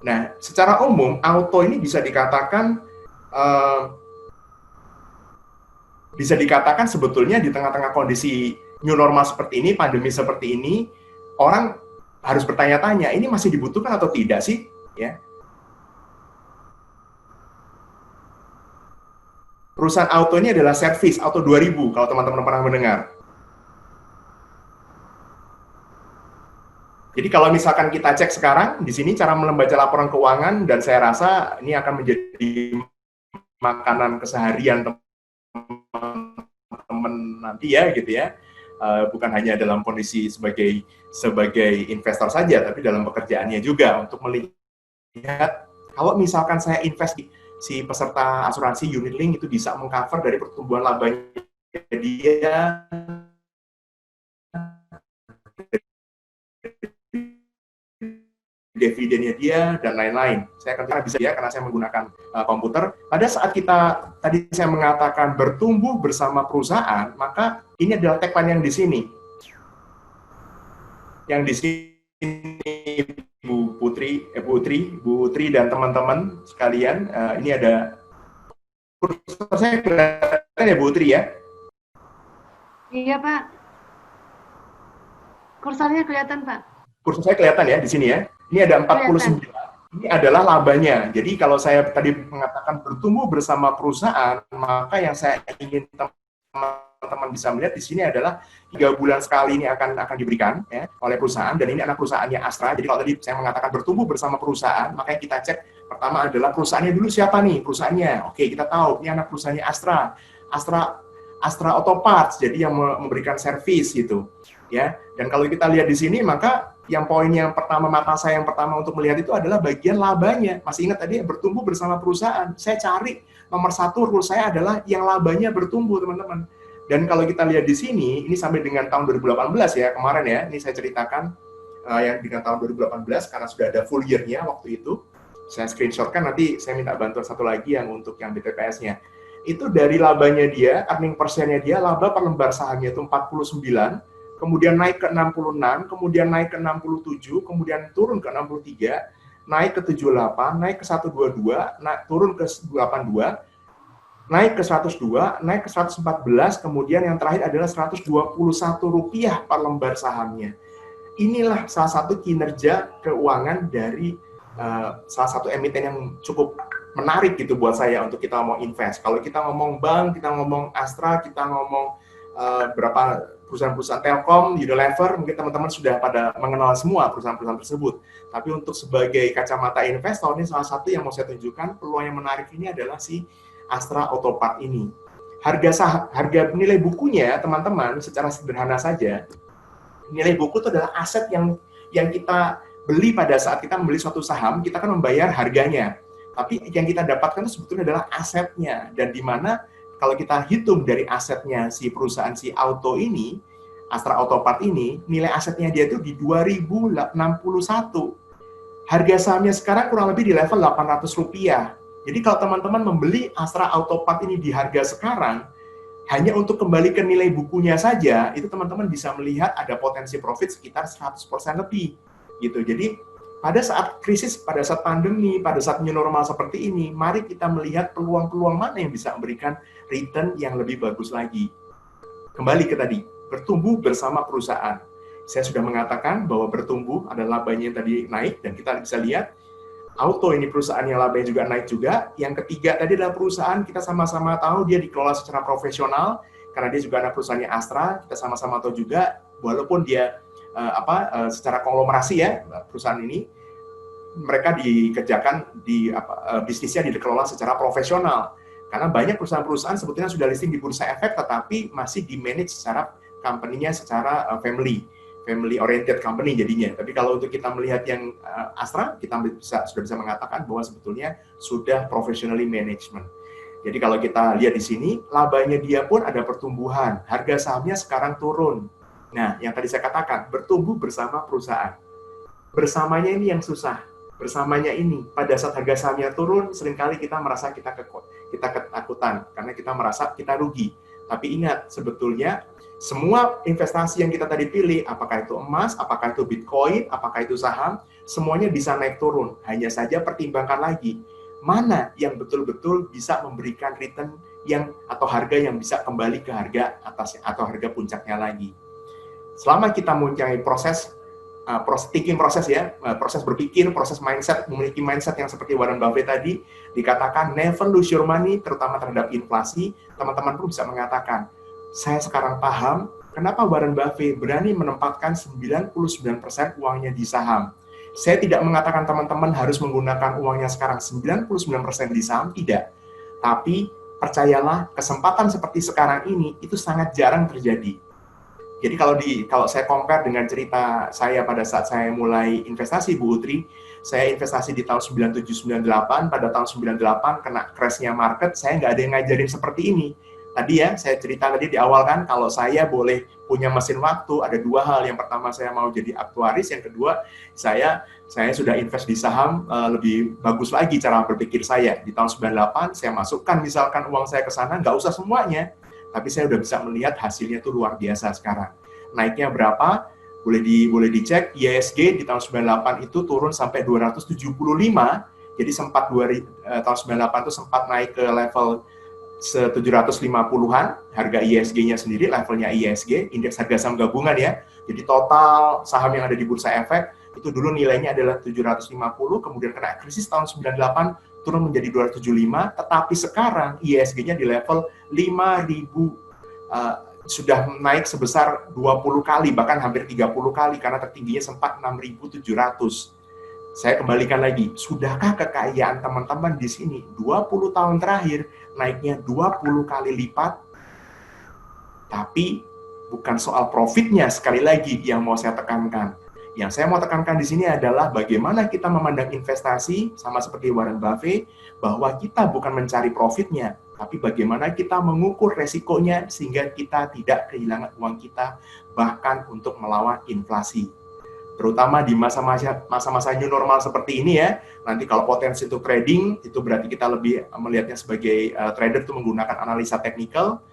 Nah, secara umum auto ini bisa dikatakan sebetulnya di tengah-tengah kondisi new normal seperti ini, pandemi seperti ini, orang harus bertanya-tanya, ini masih dibutuhkan atau tidak sih? Ya. Perusahaan auto ini adalah servis Auto 2000, kalau teman-teman pernah mendengar. Jadi kalau misalkan kita cek sekarang, di sini cara membaca laporan keuangan, dan saya rasa ini akan menjadi makanan keseharian teman-teman nanti ya, gitu ya. Bukan hanya dalam kondisi sebagai investor saja, tapi dalam pekerjaannya juga untuk melihat kalau misalkan saya invest di si peserta asuransi unit link itu bisa mengcover dari pertumbuhan labanya dia, dividennya dia, dan lain-lain. Saya akan bisa ya, karena saya menggunakan komputer. Pada saat kita, tadi saya mengatakan bertumbuh bersama perusahaan, maka ini adalah tagline yang di sini. Yang di sini, Bu Utri dan teman-teman sekalian, ini ada, kursor saya kelihatan ya Bu Utri ya? Iya Pak. Kursornya kelihatan Pak. Kursor saya kelihatan ya di sini ya. Ini ada 49. Ini adalah labanya. Jadi kalau saya tadi mengatakan bertumbuh bersama perusahaan, maka yang saya ingin teman-teman bisa melihat di sini adalah 3 bulan sekali ini akan diberikan ya, oleh perusahaan, dan ini anak perusahaannya Astra. Jadi kalau tadi saya mengatakan bertumbuh bersama perusahaan, maka kita cek pertama adalah perusahaannya dulu siapa nih perusahaannya. Oke, kita tahu ini anak perusahaannya Astra Autoparts, jadi yang memberikan servis gitu. Ya, dan kalau kita lihat di sini, maka yang poin yang pertama, mata saya yang pertama untuk melihat itu adalah bagian labanya. Masih ingat tadi bertumbuh bersama perusahaan. Saya cari nomor 1 rule saya adalah yang labanya bertumbuh, teman-teman. Dan kalau kita lihat di sini, ini sampai dengan tahun 2018 ya, kemarin ya, ini saya ceritakan yang dengan tahun 2018 karena sudah ada full year-nya waktu itu. Saya screenshot-kan, nanti saya minta bantuan satu lagi yang untuk yang BTPS-nya. Itu dari labanya dia, earning per share-nya dia, laba per lembar sahamnya itu 49, kemudian naik ke 66, kemudian naik ke 67, kemudian turun ke 63, naik ke 78, naik ke 122, turun ke 82, naik ke 102, naik ke 114, kemudian yang terakhir adalah Rp121 per lembar sahamnya. Inilah salah satu kinerja keuangan dari salah satu emiten yang cukup menarik gitu buat saya untuk kita mau invest. Kalau kita ngomong bank, kita ngomong Astra, kita ngomong berapa perusahaan-perusahaan Telkom, Unilever, mungkin teman-teman sudah pada mengenal semua perusahaan-perusahaan tersebut. Tapi untuk sebagai kacamata investor, ini salah satu yang mau saya tunjukkan, peluang yang menarik ini adalah si Astra Autopart ini. Harga nilai bukunya, teman-teman, secara sederhana saja, nilai buku itu adalah aset yang kita beli pada saat kita membeli suatu saham, kita kan membayar harganya. Tapi yang kita dapatkan itu sebetulnya adalah asetnya, dan di mana kalau kita hitung dari asetnya si perusahaan si auto ini, Astra Autopart ini, nilai asetnya dia itu di 2061. Harga sahamnya sekarang kurang lebih di level Rp800. Jadi kalau teman-teman membeli Astra Autopart ini di harga sekarang, hanya untuk kembali ke nilai bukunya saja, itu teman-teman bisa melihat ada potensi profit sekitar 100% lebih. Gitu. Jadi pada saat krisis, pada saat pandemi, pada saat new normal seperti ini, mari kita melihat peluang-peluang mana yang bisa memberikan return yang lebih bagus lagi. Kembali ke tadi, bertumbuh bersama perusahaan. Saya sudah mengatakan bahwa bertumbuh adalah labanya yang tadi naik, dan kita bisa lihat Auto ini perusahaan yang labanya juga naik juga. Yang ketiga tadi adalah perusahaan kita sama-sama tahu dia dikelola secara profesional, karena dia juga anak perusahaannya Astra. Kita sama-sama tahu juga walaupun dia secara konglomerasi ya perusahaan ini, mereka dikerjakan bisnisnya dikelola secara profesional. Karena banyak perusahaan-perusahaan sebetulnya sudah listing di Bursa Efek, tetapi masih di-manage secara company-nya secara family oriented company jadinya. Tapi kalau untuk kita melihat yang Astra, kita sudah bisa mengatakan bahwa sebetulnya sudah professionally management. Jadi kalau kita lihat di sini, labanya dia pun ada pertumbuhan. Harga sahamnya sekarang turun. Nah, yang tadi saya katakan, bertumbuh bersama perusahaan. Bersamanya ini yang susah. Bersamanya ini, pada saat harga sahamnya turun, seringkali kita merasa kita ketakutan, karena kita merasa kita rugi. Tapi ingat, sebetulnya semua investasi yang kita tadi pilih, apakah itu emas, apakah itu Bitcoin, apakah itu saham, semuanya bisa naik turun. Hanya saja pertimbangkan lagi, mana yang betul-betul bisa memberikan return atau harga yang bisa kembali ke harga atasnya atau harga puncaknya lagi. Selama kita mempunyai proses berpikir, proses mindset, memiliki mindset yang seperti Warren Buffett tadi, dikatakan never lose your money, terutama terhadap inflasi, teman-teman pun bisa mengatakan, saya sekarang paham kenapa Warren Buffett berani menempatkan 99% uangnya di saham. Saya tidak mengatakan teman-teman harus menggunakan uangnya sekarang 99% di saham, tidak. Tapi percayalah, kesempatan seperti sekarang ini itu sangat jarang terjadi. Jadi kalau saya compare dengan cerita saya pada saat saya mulai investasi, Bu Utri, saya investasi di tahun 97-98, pada tahun 98 kena crash-nya market, saya nggak ada yang ngajarin seperti ini. Tadi ya, saya cerita tadi di awal kan, kalau saya boleh punya mesin waktu, ada dua hal. Yang pertama, saya mau jadi aktuaris. Yang kedua, saya sudah invest di saham, lebih bagus lagi cara berpikir saya. Di tahun 98, saya masukkan misalkan uang saya ke sana, nggak usah semuanya. Tapi saya udah bisa melihat hasilnya itu luar biasa sekarang. Naiknya berapa? Boleh dicek, IISG di tahun 98 itu turun sampai 275, jadi sempat tahun 98 itu sempat naik ke level 750-an, harga IISG-nya sendiri, levelnya IISG, indeks harga saham gabungan ya. Jadi total saham yang ada di Bursa Efek, itu dulu nilainya adalah 750, kemudian kena krisis tahun 98, turun menjadi 275, tetapi sekarang IISG-nya di level 5.000, sudah naik sebesar 20 kali, bahkan hampir 30 kali, karena tertingginya sempat 6.700. Saya kembalikan lagi, sudahkah kekayaan teman-teman di sini 20 tahun terakhir naiknya 20 kali lipat? Tapi bukan soal profitnya sekali lagi yang mau saya tekankan. Yang saya mau tekankan di sini adalah bagaimana kita memandang investasi, sama seperti Warren Buffett, bahwa kita bukan mencari profitnya, tapi bagaimana kita mengukur resikonya sehingga kita tidak kehilangan uang kita, bahkan untuk melawan inflasi. Terutama di masa-masa new normal seperti ini ya, nanti kalau potensi untuk trading, itu berarti kita lebih melihatnya sebagai trader itu menggunakan analisa teknikal,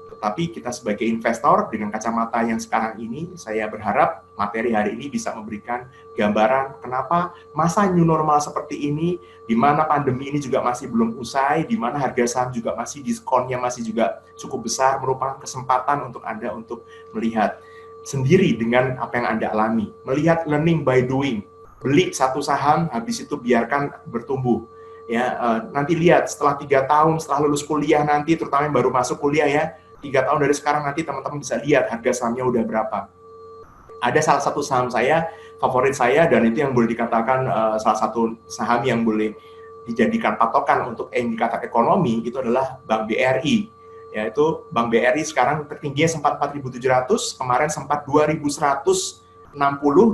tetapi kita sebagai investor dengan kacamata yang sekarang ini, saya berharap materi hari ini bisa memberikan gambaran kenapa masa new normal seperti ini, di mana pandemi ini juga masih belum usai, di mana harga saham juga masih diskonnya masih juga cukup besar, merupakan kesempatan untuk Anda untuk melihat sendiri dengan apa yang Anda alami. Melihat learning by doing. Beli satu saham, habis itu biarkan bertumbuh. Ya, nanti lihat setelah 3 tahun, setelah lulus kuliah nanti, terutama yang baru masuk kuliah ya, 3 tahun dari sekarang nanti teman-teman bisa lihat harga sahamnya udah berapa. Ada salah satu saham saya, favorit saya, dan itu yang boleh dikatakan salah satu saham yang boleh dijadikan patokan untuk indikator ekonomi, itu adalah Bank BRI. Yaitu Bank BRI sekarang tertingginya sempat 4.700, kemarin sempat 2.160,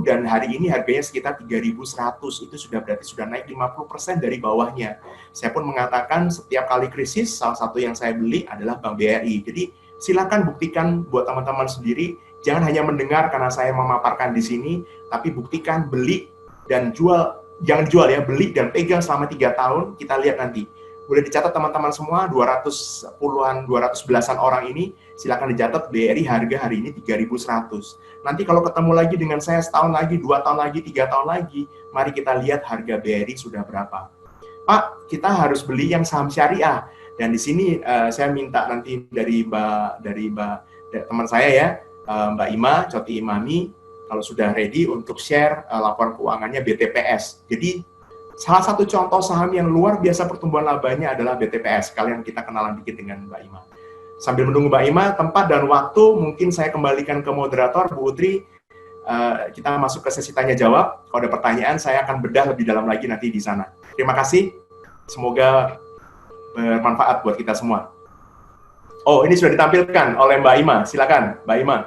dan hari ini harganya sekitar 3.100. Itu berarti sudah naik 50% dari bawahnya. Saya pun mengatakan setiap kali krisis, salah satu yang saya beli adalah Bank BRI. Jadi silakan buktikan buat teman-teman sendiri, jangan hanya mendengar karena saya memaparkan di sini, tapi buktikan, beli dan jual, jangan jual ya, beli dan pegang selama 3 tahun, kita lihat nanti boleh dicatat teman-teman semua, 200 belasan orang ini, silakan dicatat BRI harga hari ini 3.100. Nanti kalau ketemu lagi dengan saya setahun lagi, 2 tahun lagi, 3 tahun lagi, mari kita lihat harga BRI sudah berapa. Pak, kita harus beli yang saham syariah. Dan di sini saya minta nanti dari teman saya ya, Mbak Ima, Coti Imami, kalau sudah ready untuk share laporan keuangannya BTPS. Jadi salah satu contoh saham yang luar biasa pertumbuhan labanya adalah BTPS. Kalian kita kenalan dikit dengan Mbak Ima. Sambil menunggu Mbak Ima, tempat dan waktu mungkin saya kembalikan ke moderator, Bu Utri. Kita masuk ke sesi tanya jawab. Kalau ada pertanyaan, saya akan bedah lebih dalam lagi nanti di sana. Terima kasih. Semoga bermanfaat buat kita semua. Oh, ini sudah ditampilkan oleh Mbak Ima. Silakan, Mbak Ima.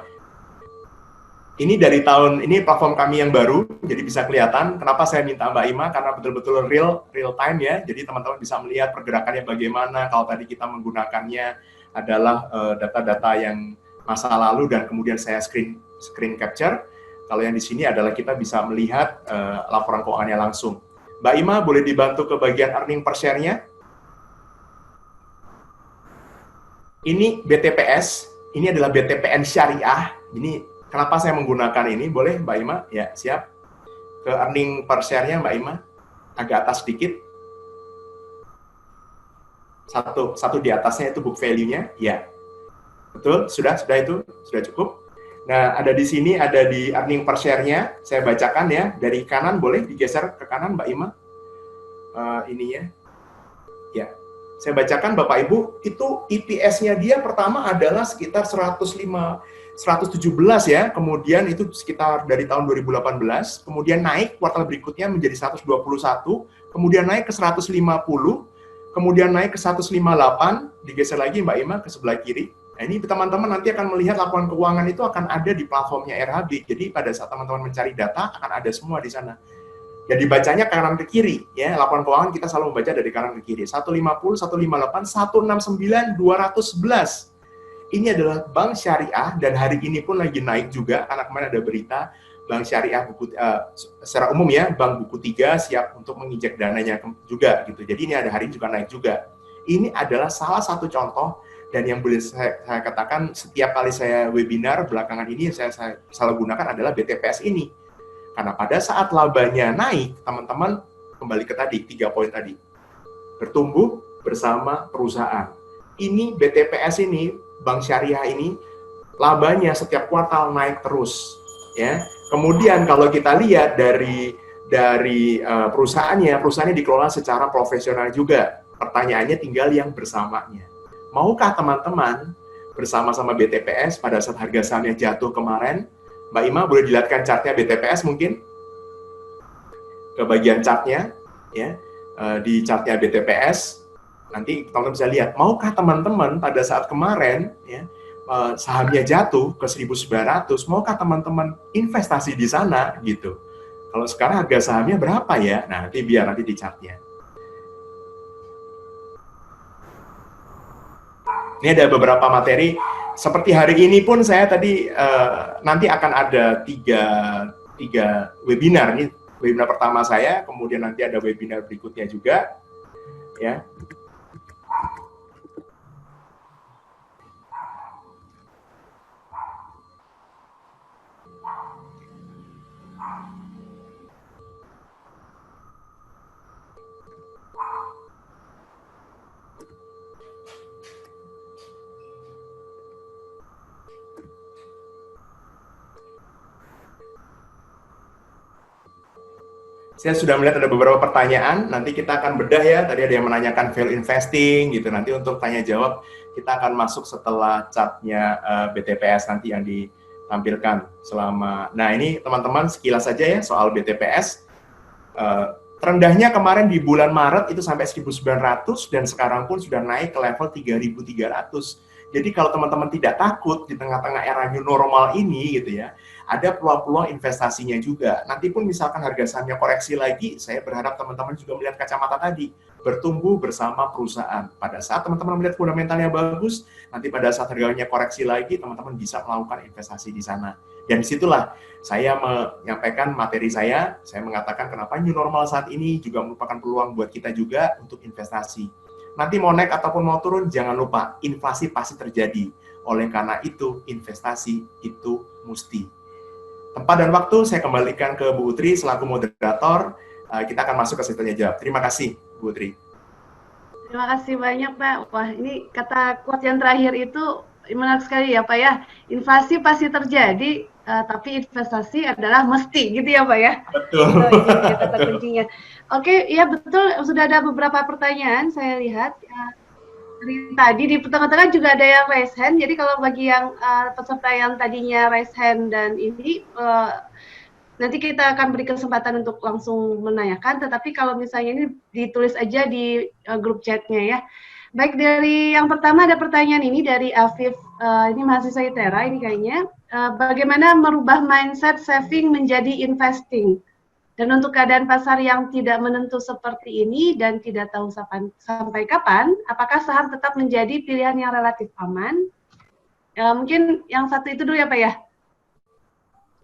Ini dari ini platform kami yang baru, jadi bisa kelihatan. Kenapa saya minta Mbak Ima? Karena betul-betul real time ya. Jadi teman-teman bisa melihat pergerakannya bagaimana. Kalau tadi kita menggunakannya adalah data-data yang masa lalu dan kemudian saya screen capture. Kalau yang di sini adalah kita bisa melihat laporan keuangannya langsung. Mbak Ima, boleh dibantu ke bagian earning per share-nya? Ini BTPS, ini adalah BTPN syariah. Ini kenapa saya menggunakan ini? Boleh Mbak Ima? Ya, siap. Ke earning per share-nya Mbak Ima, agak atas sedikit. Satu di atasnya itu book value-nya, ya. Betul, sudah itu, sudah cukup. Nah, ada di sini, ada di earning per share-nya, saya bacakan ya, dari kanan boleh digeser ke kanan Mbak Ima. Ininya, ya. Saya bacakan Bapak Ibu, itu EPS-nya dia pertama adalah sekitar 117 ya, kemudian itu sekitar dari tahun 2018, kemudian naik kuartal berikutnya menjadi 121, kemudian naik ke 150, kemudian naik ke 158, digeser lagi Mbak Ima ke sebelah kiri. Nah, ini teman-teman nanti akan melihat laporan keuangan itu akan ada di platformnya RHB. Jadi pada saat teman-teman mencari data akan ada semua di sana. Jadi bacanya kanan ke kiri ya. Laporan keuangan kita selalu membaca dari kanan ke kiri. 150, 158, 169, 211. Ini adalah bank syariah dan hari ini pun lagi naik juga karena kemarin ada berita bank syariah secara umum ya, bank buku 3 siap untuk menginjek dananya juga gitu. Jadi ini ada hari ini juga naik juga. Ini adalah salah satu contoh. Dan yang boleh saya katakan setiap kali saya webinar belakangan ini saya selalu gunakan adalah BTPS ini. Karena pada saat labanya naik, teman-teman kembali ke tadi, 3 poin tadi. Bertumbuh bersama perusahaan. Ini BTPS ini, bank syariah ini, labanya setiap kuartal naik terus. Ya. Kemudian kalau kita lihat dari perusahaannya dikelola secara profesional juga. Pertanyaannya tinggal yang bersamanya. Maukah teman-teman bersama-sama BTPS pada saat harga sahamnya jatuh kemarin? Mbak Ima boleh dilihatkan chartnya BTPS mungkin? Ke bagian chartnya, ya, di chartnya BTPS, nanti teman-teman bisa lihat. Maukah teman-teman pada saat kemarin, ya, sahamnya jatuh ke 1.900, maukah teman-teman investasi di sana? Gitu. Kalau sekarang harga sahamnya berapa ya? Nah, nanti di chartnya. Ini ada beberapa materi, seperti hari ini pun saya tadi nanti akan ada tiga webinar. Ini webinar pertama saya, kemudian nanti ada webinar berikutnya juga. Ya. Saya sudah melihat ada beberapa pertanyaan, nanti kita akan bedah ya, tadi ada yang menanyakan value investing, gitu. Nanti untuk tanya jawab, kita akan masuk setelah chartnya BTPS nanti yang ditampilkan selama. Nah ini teman-teman sekilas saja ya soal BTPS. Terendahnya kemarin di bulan Maret itu sampai 1.900 dan sekarang pun sudah naik ke level 3.300. Jadi kalau teman-teman tidak takut di tengah-tengah era new normal ini gitu ya, ada peluang-peluang investasinya juga. Nanti pun misalkan harga sahamnya koreksi lagi, saya berharap teman-teman juga melihat kacamata tadi, bertumbuh bersama perusahaan. Pada saat teman-teman melihat fundamentalnya bagus, nanti pada saat harganya koreksi lagi, teman-teman bisa melakukan investasi di sana. Dan disitulah saya menyampaikan materi saya mengatakan kenapa new normal saat ini juga merupakan peluang buat kita juga untuk investasi. nanti mau naik ataupun mau turun, jangan lupa inflasi pasti terjadi. Oleh karena itu, investasi itu mesti. Tempat dan waktu saya kembalikan ke Bu Utri selaku moderator. Kita akan masuk ke sesi tanya jawab. Terima kasih, Bu Utri. Terima kasih banyak, Pak. Wah, ini kata quote yang terakhir itu menarik sekali ya, Pak ya. Inflasi pasti terjadi, tapi investasi adalah mesti, gitu ya, Pak ya. Betul. Itu kata kuncinya. Oke, ya betul. Sudah ada beberapa pertanyaan saya lihat. Dari tadi di tengah-tengah juga ada yang raise hand. Jadi kalau bagi yang peserta yang tadinya raise hand dan ini nanti kita akan beri kesempatan untuk langsung menanyakan, tetapi kalau misalnya ini ditulis aja di grup chatnya ya. Baik, dari yang pertama ada pertanyaan ini dari Afif, ini mahasiswa ITERA ini kayaknya, bagaimana merubah mindset saving menjadi investing? Dan untuk keadaan pasar yang tidak menentu seperti ini dan tidak tahu sampai kapan, apakah saham tetap menjadi pilihan yang relatif aman? Mungkin yang satu itu dulu ya Pak ya?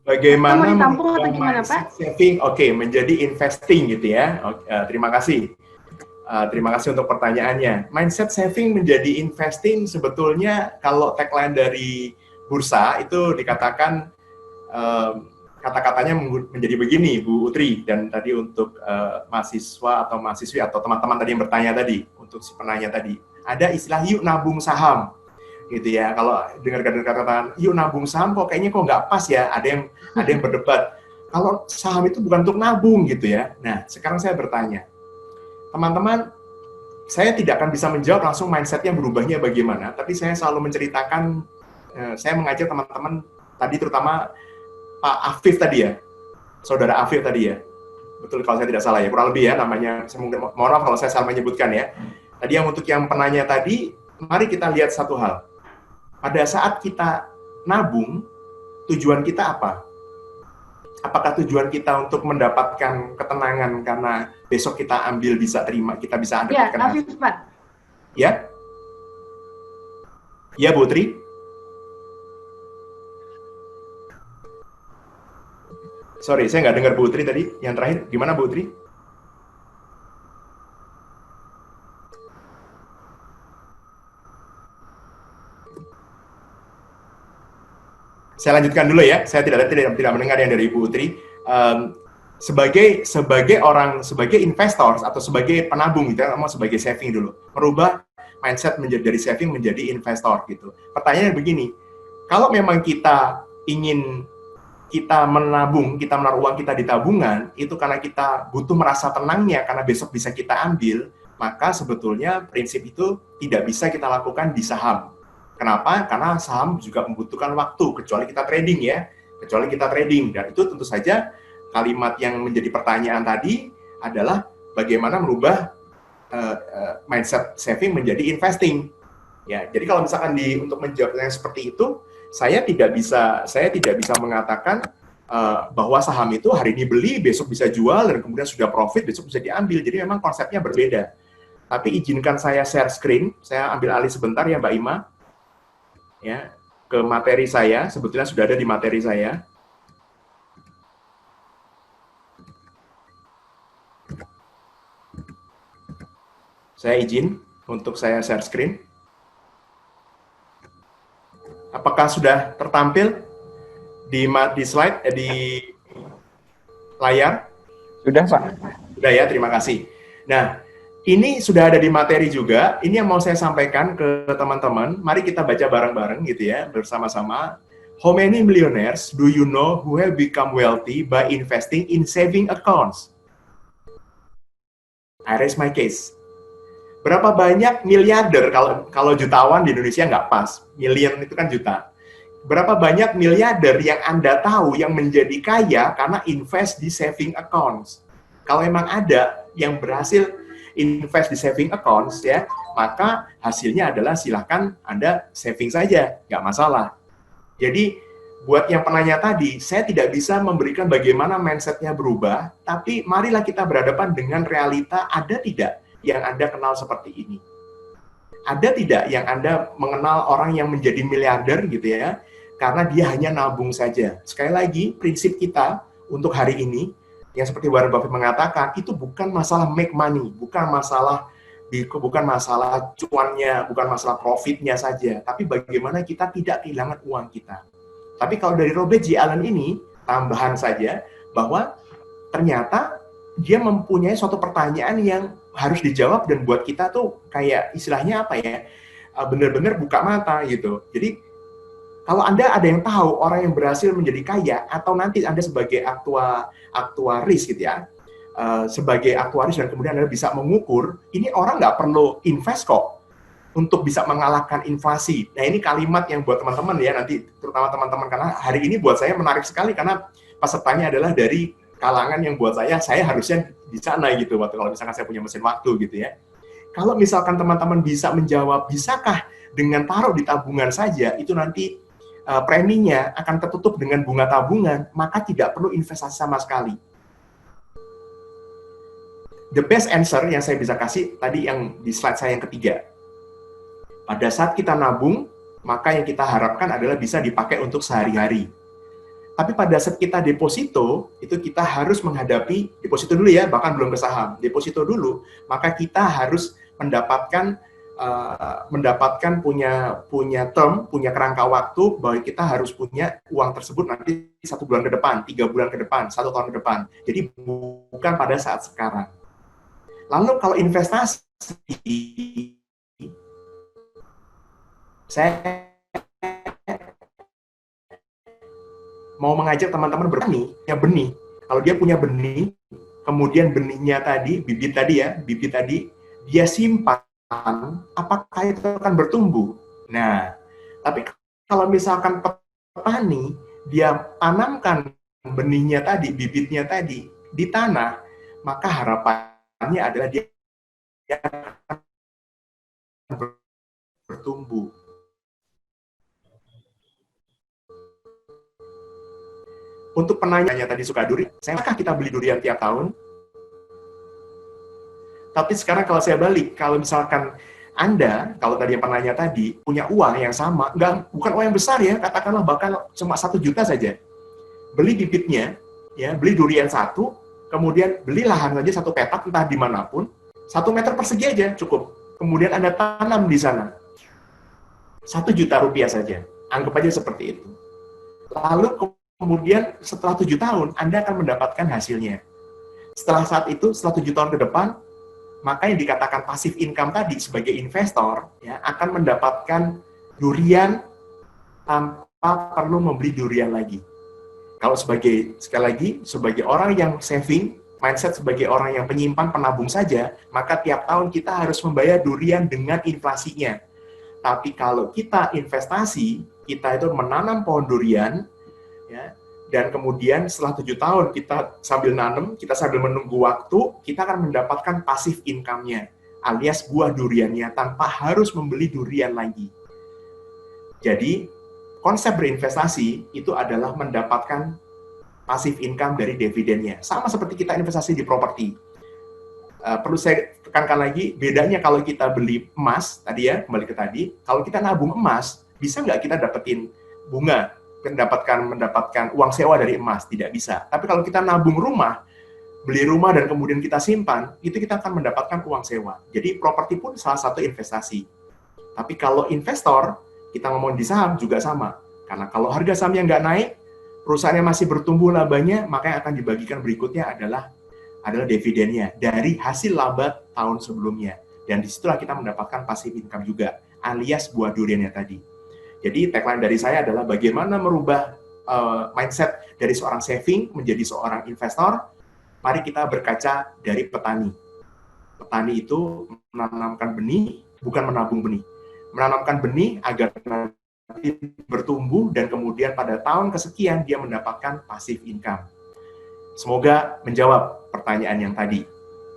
Bagaimana ditampung atau gimana, Pak? Saving, menjadi investing gitu ya. Terima kasih. Terima kasih untuk pertanyaannya. Mindset saving menjadi investing sebetulnya kalau tagline dari bursa itu dikatakan kata-katanya menjadi begini, Bu Utri, dan tadi untuk mahasiswa atau mahasiswi atau teman-teman tadi yang bertanya tadi, untuk si penanya tadi, ada istilah yuk nabung saham. Gitu ya, kalau dengar kata-kata yuk nabung saham kok kayaknya kok nggak pas ya, ada yang berdebat kalau saham itu bukan untuk nabung gitu ya. Nah sekarang saya bertanya teman-teman, saya tidak akan bisa menjawab langsung mindsetnya berubahnya bagaimana, tapi saya selalu menceritakan, saya mengajak teman-teman tadi terutama Pak Afif tadi ya, saudara Afif tadi ya, betul kalau saya tidak salah ya, kurang lebih ya namanya, saya mohon maaf kalau saya salah menyebutkan ya. Tadi yang untuk yang penanya tadi, mari kita lihat satu hal. Pada saat kita nabung, tujuan kita apa? Apakah tujuan kita untuk mendapatkan ketenangan karena besok kita ambil bisa terima, kita bisa dapatkan hasil? Ya, Pak. Ya? Ya, Bu Tri? Sorry, saya nggak dengar Bu Tri tadi. Yang terakhir, gimana Bu Tri? Saya lanjutkan dulu ya. Saya tidak mendengar yang dari Bu Utri. Sebagai investor atau sebagai penabung gitu ya, mau sebagai saving dulu. Merubah mindset dari saving menjadi investor gitu. Pertanyaannya begini, kalau memang kita menabung, kita menaruh uang kita di tabungan, itu karena kita butuh merasa tenangnya karena besok bisa kita ambil, maka sebetulnya prinsip itu tidak bisa kita lakukan di saham. Kenapa? Karena saham juga membutuhkan waktu, kecuali kita trading ya. Dan itu tentu saja kalimat yang menjadi pertanyaan tadi adalah bagaimana merubah mindset saving menjadi investing. Ya, jadi kalau misalkan untuk menjawabnya seperti itu, saya tidak bisa mengatakan bahwa saham itu hari ini beli, besok bisa jual, dan kemudian sudah profit, besok bisa diambil. Jadi memang konsepnya berbeda. Tapi izinkan saya share screen, saya ambil alih sebentar ya Mbak Ima. Ya, ke materi saya, sebetulnya sudah ada di materi saya. Saya izin untuk saya share screen. Apakah sudah tertampil di slide, di layar? Sudah, Pak. Sudah ya, terima kasih. Nah, ini sudah ada di materi juga. Ini yang mau saya sampaikan ke teman-teman. Mari kita baca bareng-bareng gitu ya, bersama-sama. How many millionaires do you know who have become wealthy by investing in saving accounts? I raise my case. Berapa banyak miliarder, kalau jutawan di Indonesia nggak pas, million itu kan juta. Berapa banyak miliarder yang Anda tahu yang menjadi kaya karena invest di saving accounts? Kalau memang ada yang berhasil invest di saving accounts ya, maka hasilnya adalah silahkan Anda saving saja, nggak masalah. Jadi buat yang penanya tadi, saya tidak bisa memberikan bagaimana mindset-nya berubah, tapi marilah kita berhadapan dengan realita, ada tidak yang Anda kenal seperti ini? Ada tidak yang Anda mengenal orang yang menjadi miliarder gitu ya, karena dia hanya nabung saja? Sekali lagi, prinsip kita untuk hari ini, yang seperti Warren Buffett mengatakan, itu bukan masalah make money, bukan masalah bukan masalah cuannya, bukan masalah profitnya saja, tapi bagaimana kita tidak kehilangan uang kita. Tapi kalau dari Robert J. Allen ini, tambahan saja, bahwa ternyata dia mempunyai suatu pertanyaan yang harus dijawab dan buat kita tuh kayak istilahnya apa ya, benar-benar buka mata gitu. Jadi kalau Anda ada yang tahu orang yang berhasil menjadi kaya, atau nanti Anda sebagai aktuaris gitu ya, sebagai aktuaris dan kemudian Anda bisa mengukur, ini orang nggak perlu invest kok untuk bisa mengalahkan inflasi. Nah ini kalimat yang buat teman-teman ya, nanti terutama teman-teman, karena hari ini buat saya menarik sekali, karena pesertanya adalah dari kalangan yang buat saya harusnya di sana gitu, waktu kalau misalkan saya punya mesin waktu gitu ya. Kalau misalkan teman-teman bisa menjawab, bisakah dengan taruh di tabungan saja, itu nanti preminya akan tertutup dengan bunga tabungan, maka tidak perlu investasi sama sekali. The best answer yang saya bisa kasih tadi yang di slide saya yang ketiga. Pada saat kita nabung, maka yang kita harapkan adalah bisa dipakai untuk sehari-hari. Tapi pada saat kita deposito, itu kita harus menghadapi, deposito dulu ya, bahkan belum ke saham, deposito dulu, maka kita harus mendapatkan punya term, punya kerangka waktu bahwa kita harus punya uang tersebut nanti 1 bulan ke depan, 3 bulan ke depan, 1 tahun ke depan. Jadi bukan pada saat sekarang. Lalu kalau investasi, saya mau mengajak teman-teman bertani, ya benih. Kalau dia punya benih, kemudian benihnya tadi, bibit tadi, dia simpan, apakah itu akan bertumbuh? Nah, tapi kalau misalkan petani, dia tanamkan benihnya tadi, bibitnya tadi, di tanah, maka harapannya adalah dia akan bertumbuh. Untuk penanya tadi suka durian, apakah kita beli durian tiap tahun? Tapi sekarang kalau saya balik, kalau misalkan Anda, kalau tadi yang penanya tadi, punya uang yang sama, bukan uang yang besar ya, katakanlah bahkan cuma 1 juta saja. Beli bibitnya, ya, beli durian 1, kemudian beli lahan saja 1 petak, entah dimanapun, 1 meter persegi aja cukup. Kemudian Anda tanam di sana. 1 juta rupiah saja. Anggap aja seperti itu. Lalu kemudian setelah 7 tahun, Anda akan mendapatkan hasilnya. Setelah saat itu, setelah 7 tahun ke depan, maka yang dikatakan passive income tadi sebagai investor ya akan mendapatkan durian tanpa perlu membeli durian lagi. Kalau sekali lagi sebagai orang yang saving, mindset sebagai orang yang penyimpan penabung saja, maka tiap tahun kita harus membayar durian dengan inflasinya. Tapi kalau kita investasi, kita itu menanam pohon durian ya, dan kemudian setelah 7 tahun kita sambil nanam, kita sambil menunggu waktu, kita akan mendapatkan passive income-nya, alias buah duriannya, tanpa harus membeli durian lagi. Jadi, konsep berinvestasi itu adalah mendapatkan passive income dari dividennya. Sama seperti kita investasi di properti. Perlu saya tekankan lagi, bedanya kalau kita beli emas, tadi ya, kembali ke tadi, kalau kita nabung emas, bisa nggak kita dapetin bunga? Mendapatkan uang sewa dari emas, tidak bisa. Tapi kalau kita nabung rumah, beli rumah dan kemudian kita simpan, itu kita akan mendapatkan uang sewa. Jadi properti pun salah satu investasi. Tapi kalau investor, kita ngomong di saham juga sama. Karena kalau harga sahamnya nggak naik, perusahaannya masih bertumbuh labanya, maka yang akan dibagikan berikutnya adalah dividennya dari hasil laba tahun sebelumnya. Dan disitulah kita mendapatkan passive income juga, alias buah duriannya tadi. Jadi tagline dari saya adalah bagaimana merubah mindset dari seorang saving menjadi seorang investor. Mari kita berkaca dari petani. Petani itu menanamkan benih, bukan menabung benih. Menanamkan benih agar nanti bertumbuh dan kemudian pada tahun kesekian dia mendapatkan passive income. Semoga menjawab pertanyaan yang tadi.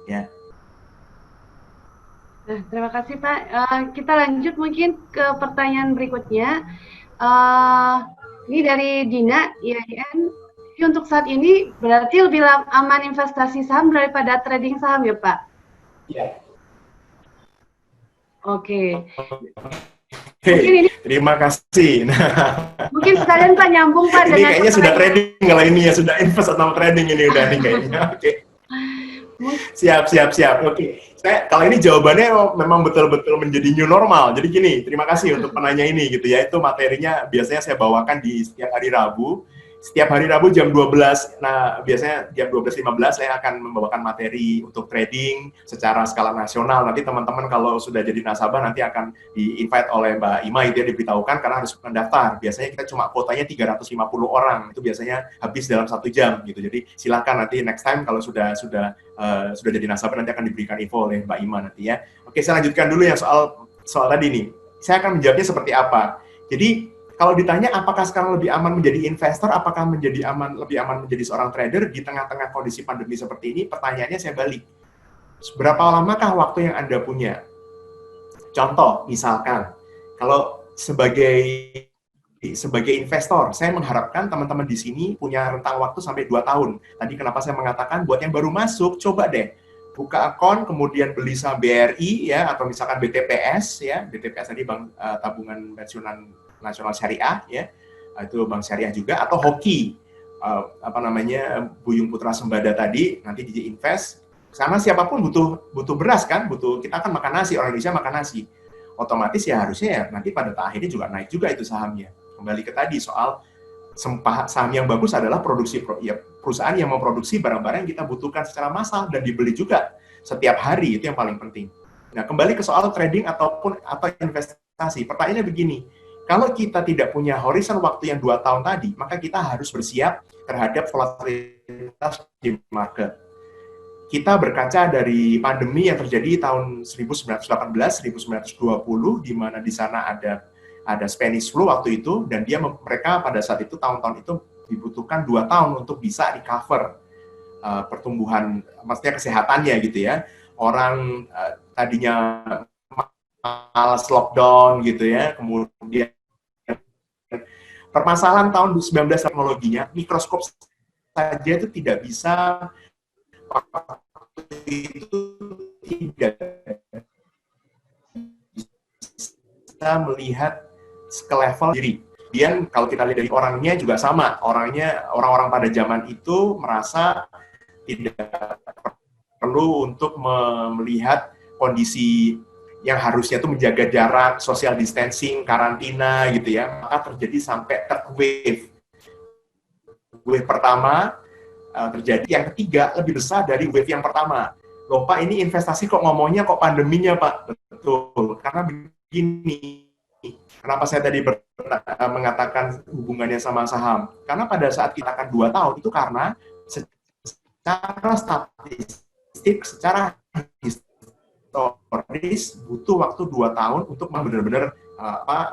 Ya. Nah, terima kasih Pak. Kita lanjut mungkin ke pertanyaan berikutnya. Ini dari Dina, IAIN. Untuk saat ini berarti lebih aman investasi saham daripada trading saham ya Pak? Iya. Oke. Hey, terima kasih. Mungkin sekalian Pak nyambung Pak ini dengan kayaknya sudah trading kalau ini ya, sudah invest atau trading ini udah nih kayaknya. Oke. Siap. Oke. Kalau ini jawabannya memang betul-betul menjadi new normal. Jadi gini, terima kasih untuk penanya ini gitu ya. Itu materinya biasanya saya bawakan di setiap hari Rabu. Setiap hari Rabu jam 12. Nah, biasanya jam 12.15 saya akan membawakan materi untuk trading secara skala nasional. Nanti teman-teman kalau sudah jadi nasabah nanti akan di-invite oleh Mbak Ima itu ya, diberitahukan karena harus mendaftar. Biasanya kita cuma kuotanya 350 orang. Itu biasanya habis dalam 1 jam gitu. Jadi silakan nanti next time kalau sudah jadi nasabah nanti akan diberikan info oleh Mbak Ima nanti ya. Oke, saya lanjutkan dulu yang soal tadi nih. Saya akan menjawabnya seperti apa. Jadi kalau ditanya apakah sekarang lebih aman menjadi investor, apakah lebih aman menjadi seorang trader di tengah-tengah kondisi pandemi seperti ini, pertanyaannya saya balik. Berapa lamakah waktu yang Anda punya? Contoh, misalkan, kalau sebagai investor, saya mengharapkan teman-teman di sini punya rentang waktu sampai 2 tahun. Tadi kenapa saya mengatakan buat yang baru masuk, coba deh buka akun, kemudian beli saham BRI ya, atau misalkan BTPS ya, BTPS tadi Bank Tabungan Pensiunan Nasional Syariah ya, itu bank syariah juga, atau hoki Buyung Putra Sembada tadi nanti di-invest karena siapapun butuh beras kan, kita kan makan nasi, orang Indonesia makan nasi, otomatis ya harusnya ya nanti pada akhirnya juga naik juga itu sahamnya. Kembali ke tadi soal saham yang bagus adalah perusahaan yang memproduksi barang-barang yang kita butuhkan secara massal dan dibeli juga setiap hari, itu yang paling penting. Nah, kembali ke soal trading atau investasi, pertanyaannya begini. Kalau kita tidak punya horizon waktu yang 2 tahun tadi, maka kita harus bersiap terhadap volatilitas di market. Kita berkaca dari pandemi yang terjadi tahun 1918-1920, di mana di sana ada Spanish flu waktu itu, dan mereka pada saat itu, tahun-tahun itu dibutuhkan 2 tahun untuk bisa recover pertumbuhan, maksudnya kesehatannya gitu ya. Orang tadinya malas lockdown gitu ya, kemudian permasalahan tahun 19 teknologinya, mikroskop saja itu tidak bisa melihat ke level diri. Dan kalau kita lihat dari orangnya juga sama, orang-orang pada zaman itu merasa tidak perlu untuk melihat kondisi yang harusnya itu menjaga jarak, social distancing, karantina gitu ya, maka terjadi sampai third wave. Wave pertama terjadi, yang ketiga lebih besar dari wave yang pertama. Loh Pak, ini investasi kok ngomongnya kok pandeminya Pak? Betul, karena begini. Kenapa saya tadi mengatakan hubungannya sama saham? Karena pada saat kita akan 2 tahun, itu karena secara statistik, secara historis butuh waktu 2 tahun untuk benar-benar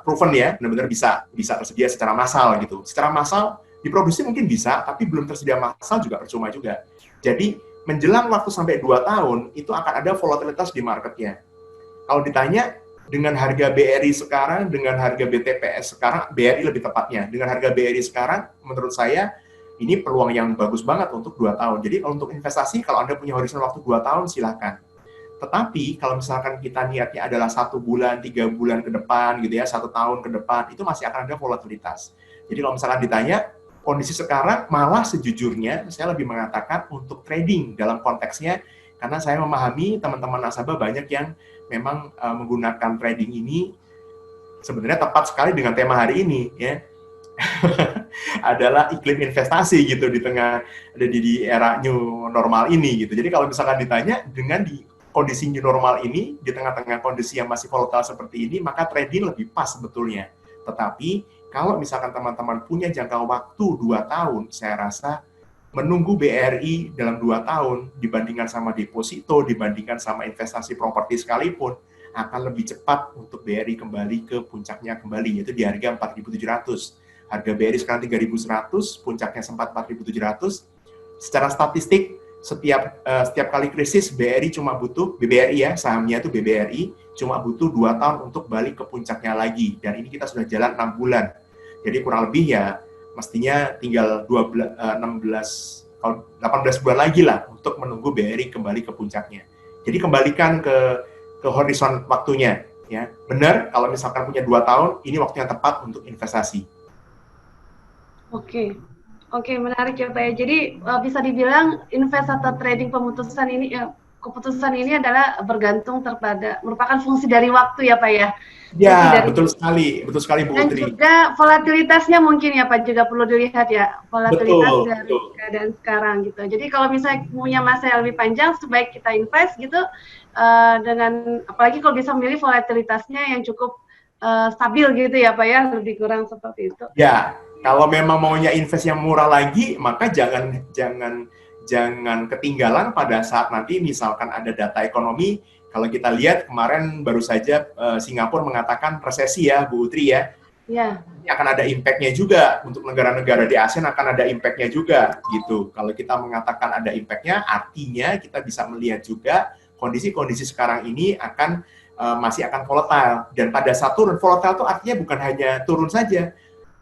proven ya, benar-benar bisa tersedia secara massal gitu. Secara massal diproduksi mungkin bisa, tapi belum tersedia massal juga percuma juga. Jadi menjelang waktu sampai 2 tahun itu akan ada volatilitas di marketnya. Kalau ditanya dengan harga BRI sekarang, dengan harga BTPS sekarang, BRI lebih tepatnya, dengan harga BRI sekarang, menurut saya ini peluang yang bagus banget untuk 2 tahun. Jadi kalau untuk investasi, kalau Anda punya horizon waktu 2 tahun, silakan. Tetapi kalau misalkan kita niatnya adalah 1 bulan, 3 bulan ke depan gitu ya, 1 tahun ke depan, itu masih akan ada volatilitas. Jadi kalau misalkan ditanya, kondisi sekarang malah sejujurnya saya lebih mengatakan untuk trading dalam konteksnya, karena saya memahami teman-teman nasabah banyak yang memang menggunakan trading ini sebenarnya tepat sekali dengan tema hari ini ya. Adalah iklim investasi gitu di tengah di era new normal ini gitu. Jadi kalau misalkan ditanya dengan di kondisi new normal ini, di tengah-tengah kondisi yang masih volatile seperti ini, maka trading lebih pas sebetulnya. Tetapi, kalau misalkan teman-teman punya jangka waktu 2 tahun, saya rasa menunggu BRI dalam 2 tahun, dibandingkan sama deposito, dibandingkan sama investasi properti sekalipun, akan lebih cepat untuk BRI kembali ke puncaknya kembali, yaitu di harga 4.700. Harga BRI sekarang 3.100, puncaknya sempat 4.700. Secara statistik, setiap kali krisis BRI cuma butuh, BBRI ya, sahamnya itu BBRI, cuma butuh 2 tahun untuk balik ke puncaknya lagi. Dan ini kita sudah jalan 6 bulan. Jadi kurang lebih ya, mestinya tinggal 18 bulan lagi lah untuk menunggu BRI kembali ke puncaknya. Jadi kembalikan ke horizon waktunya. Ya. Benar, kalau misalkan punya 2 tahun, ini waktu yang tepat untuk investasi. Oke. Oke, menarik ya Pak ya. Jadi bisa dibilang invest atau trading keputusan ini adalah bergantung merupakan fungsi dari waktu ya Pak ya. Fungsi Ya, dari betul sekali Bu dan Utri. juga volatilitasnya mungkin ya Pak juga perlu dilihat ya, volatilitas Betul, dari betul. keadaan sekarang gitu. Jadi kalau misalnya punya masa yang lebih panjang, sebaik kita invest gitu dengan apalagi kalau bisa memilih volatilitasnya yang cukup stabil gitu ya Pak ya, lebih kurang seperti itu. Ya, kalau memang maunya invest yang murah lagi, maka jangan jangan jangan ketinggalan pada saat nanti misalkan ada data ekonomi. Kalau kita lihat kemarin baru saja Singapura mengatakan resesi ya, Bu Utri ya. Ya. Ini akan ada impact-nya juga untuk negara-negara di ASEAN, akan ada impact-nya juga gitu. Kalau kita mengatakan ada impact-nya, artinya kita bisa melihat juga kondisi-kondisi sekarang ini masih akan volatile. Dan pada saat turun, volatile itu artinya bukan hanya turun saja.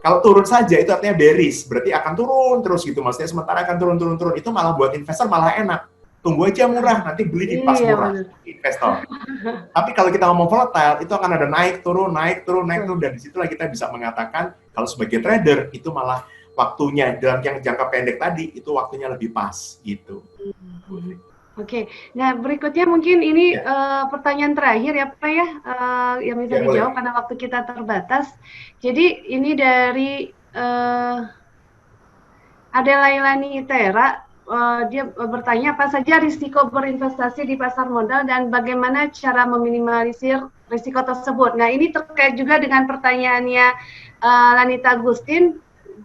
Kalau turun saja itu artinya bearish, berarti akan turun terus gitu. Maksudnya sementara akan turun. Itu malah buat investor malah enak. Tunggu aja murah, nanti beli di pas Iya, murah. benar. Investor. Tapi kalau kita ngomong volatile, itu akan ada naik, turun, dan disitulah kita bisa mengatakan kalau sebagai trader itu malah waktunya dalam yang jangka pendek tadi itu waktunya lebih pas gitu. Oke, nah berikutnya mungkin ini pertanyaan terakhir ya Pak ya, yang bisa Ya, dijawab boleh. karena waktu kita terbatas. Jadi ini dari Adelailani Tera, dia bertanya apa saja risiko berinvestasi di pasar modal dan bagaimana cara meminimalisir risiko tersebut. Nah ini terkait juga dengan pertanyaannya Lanita Agustin.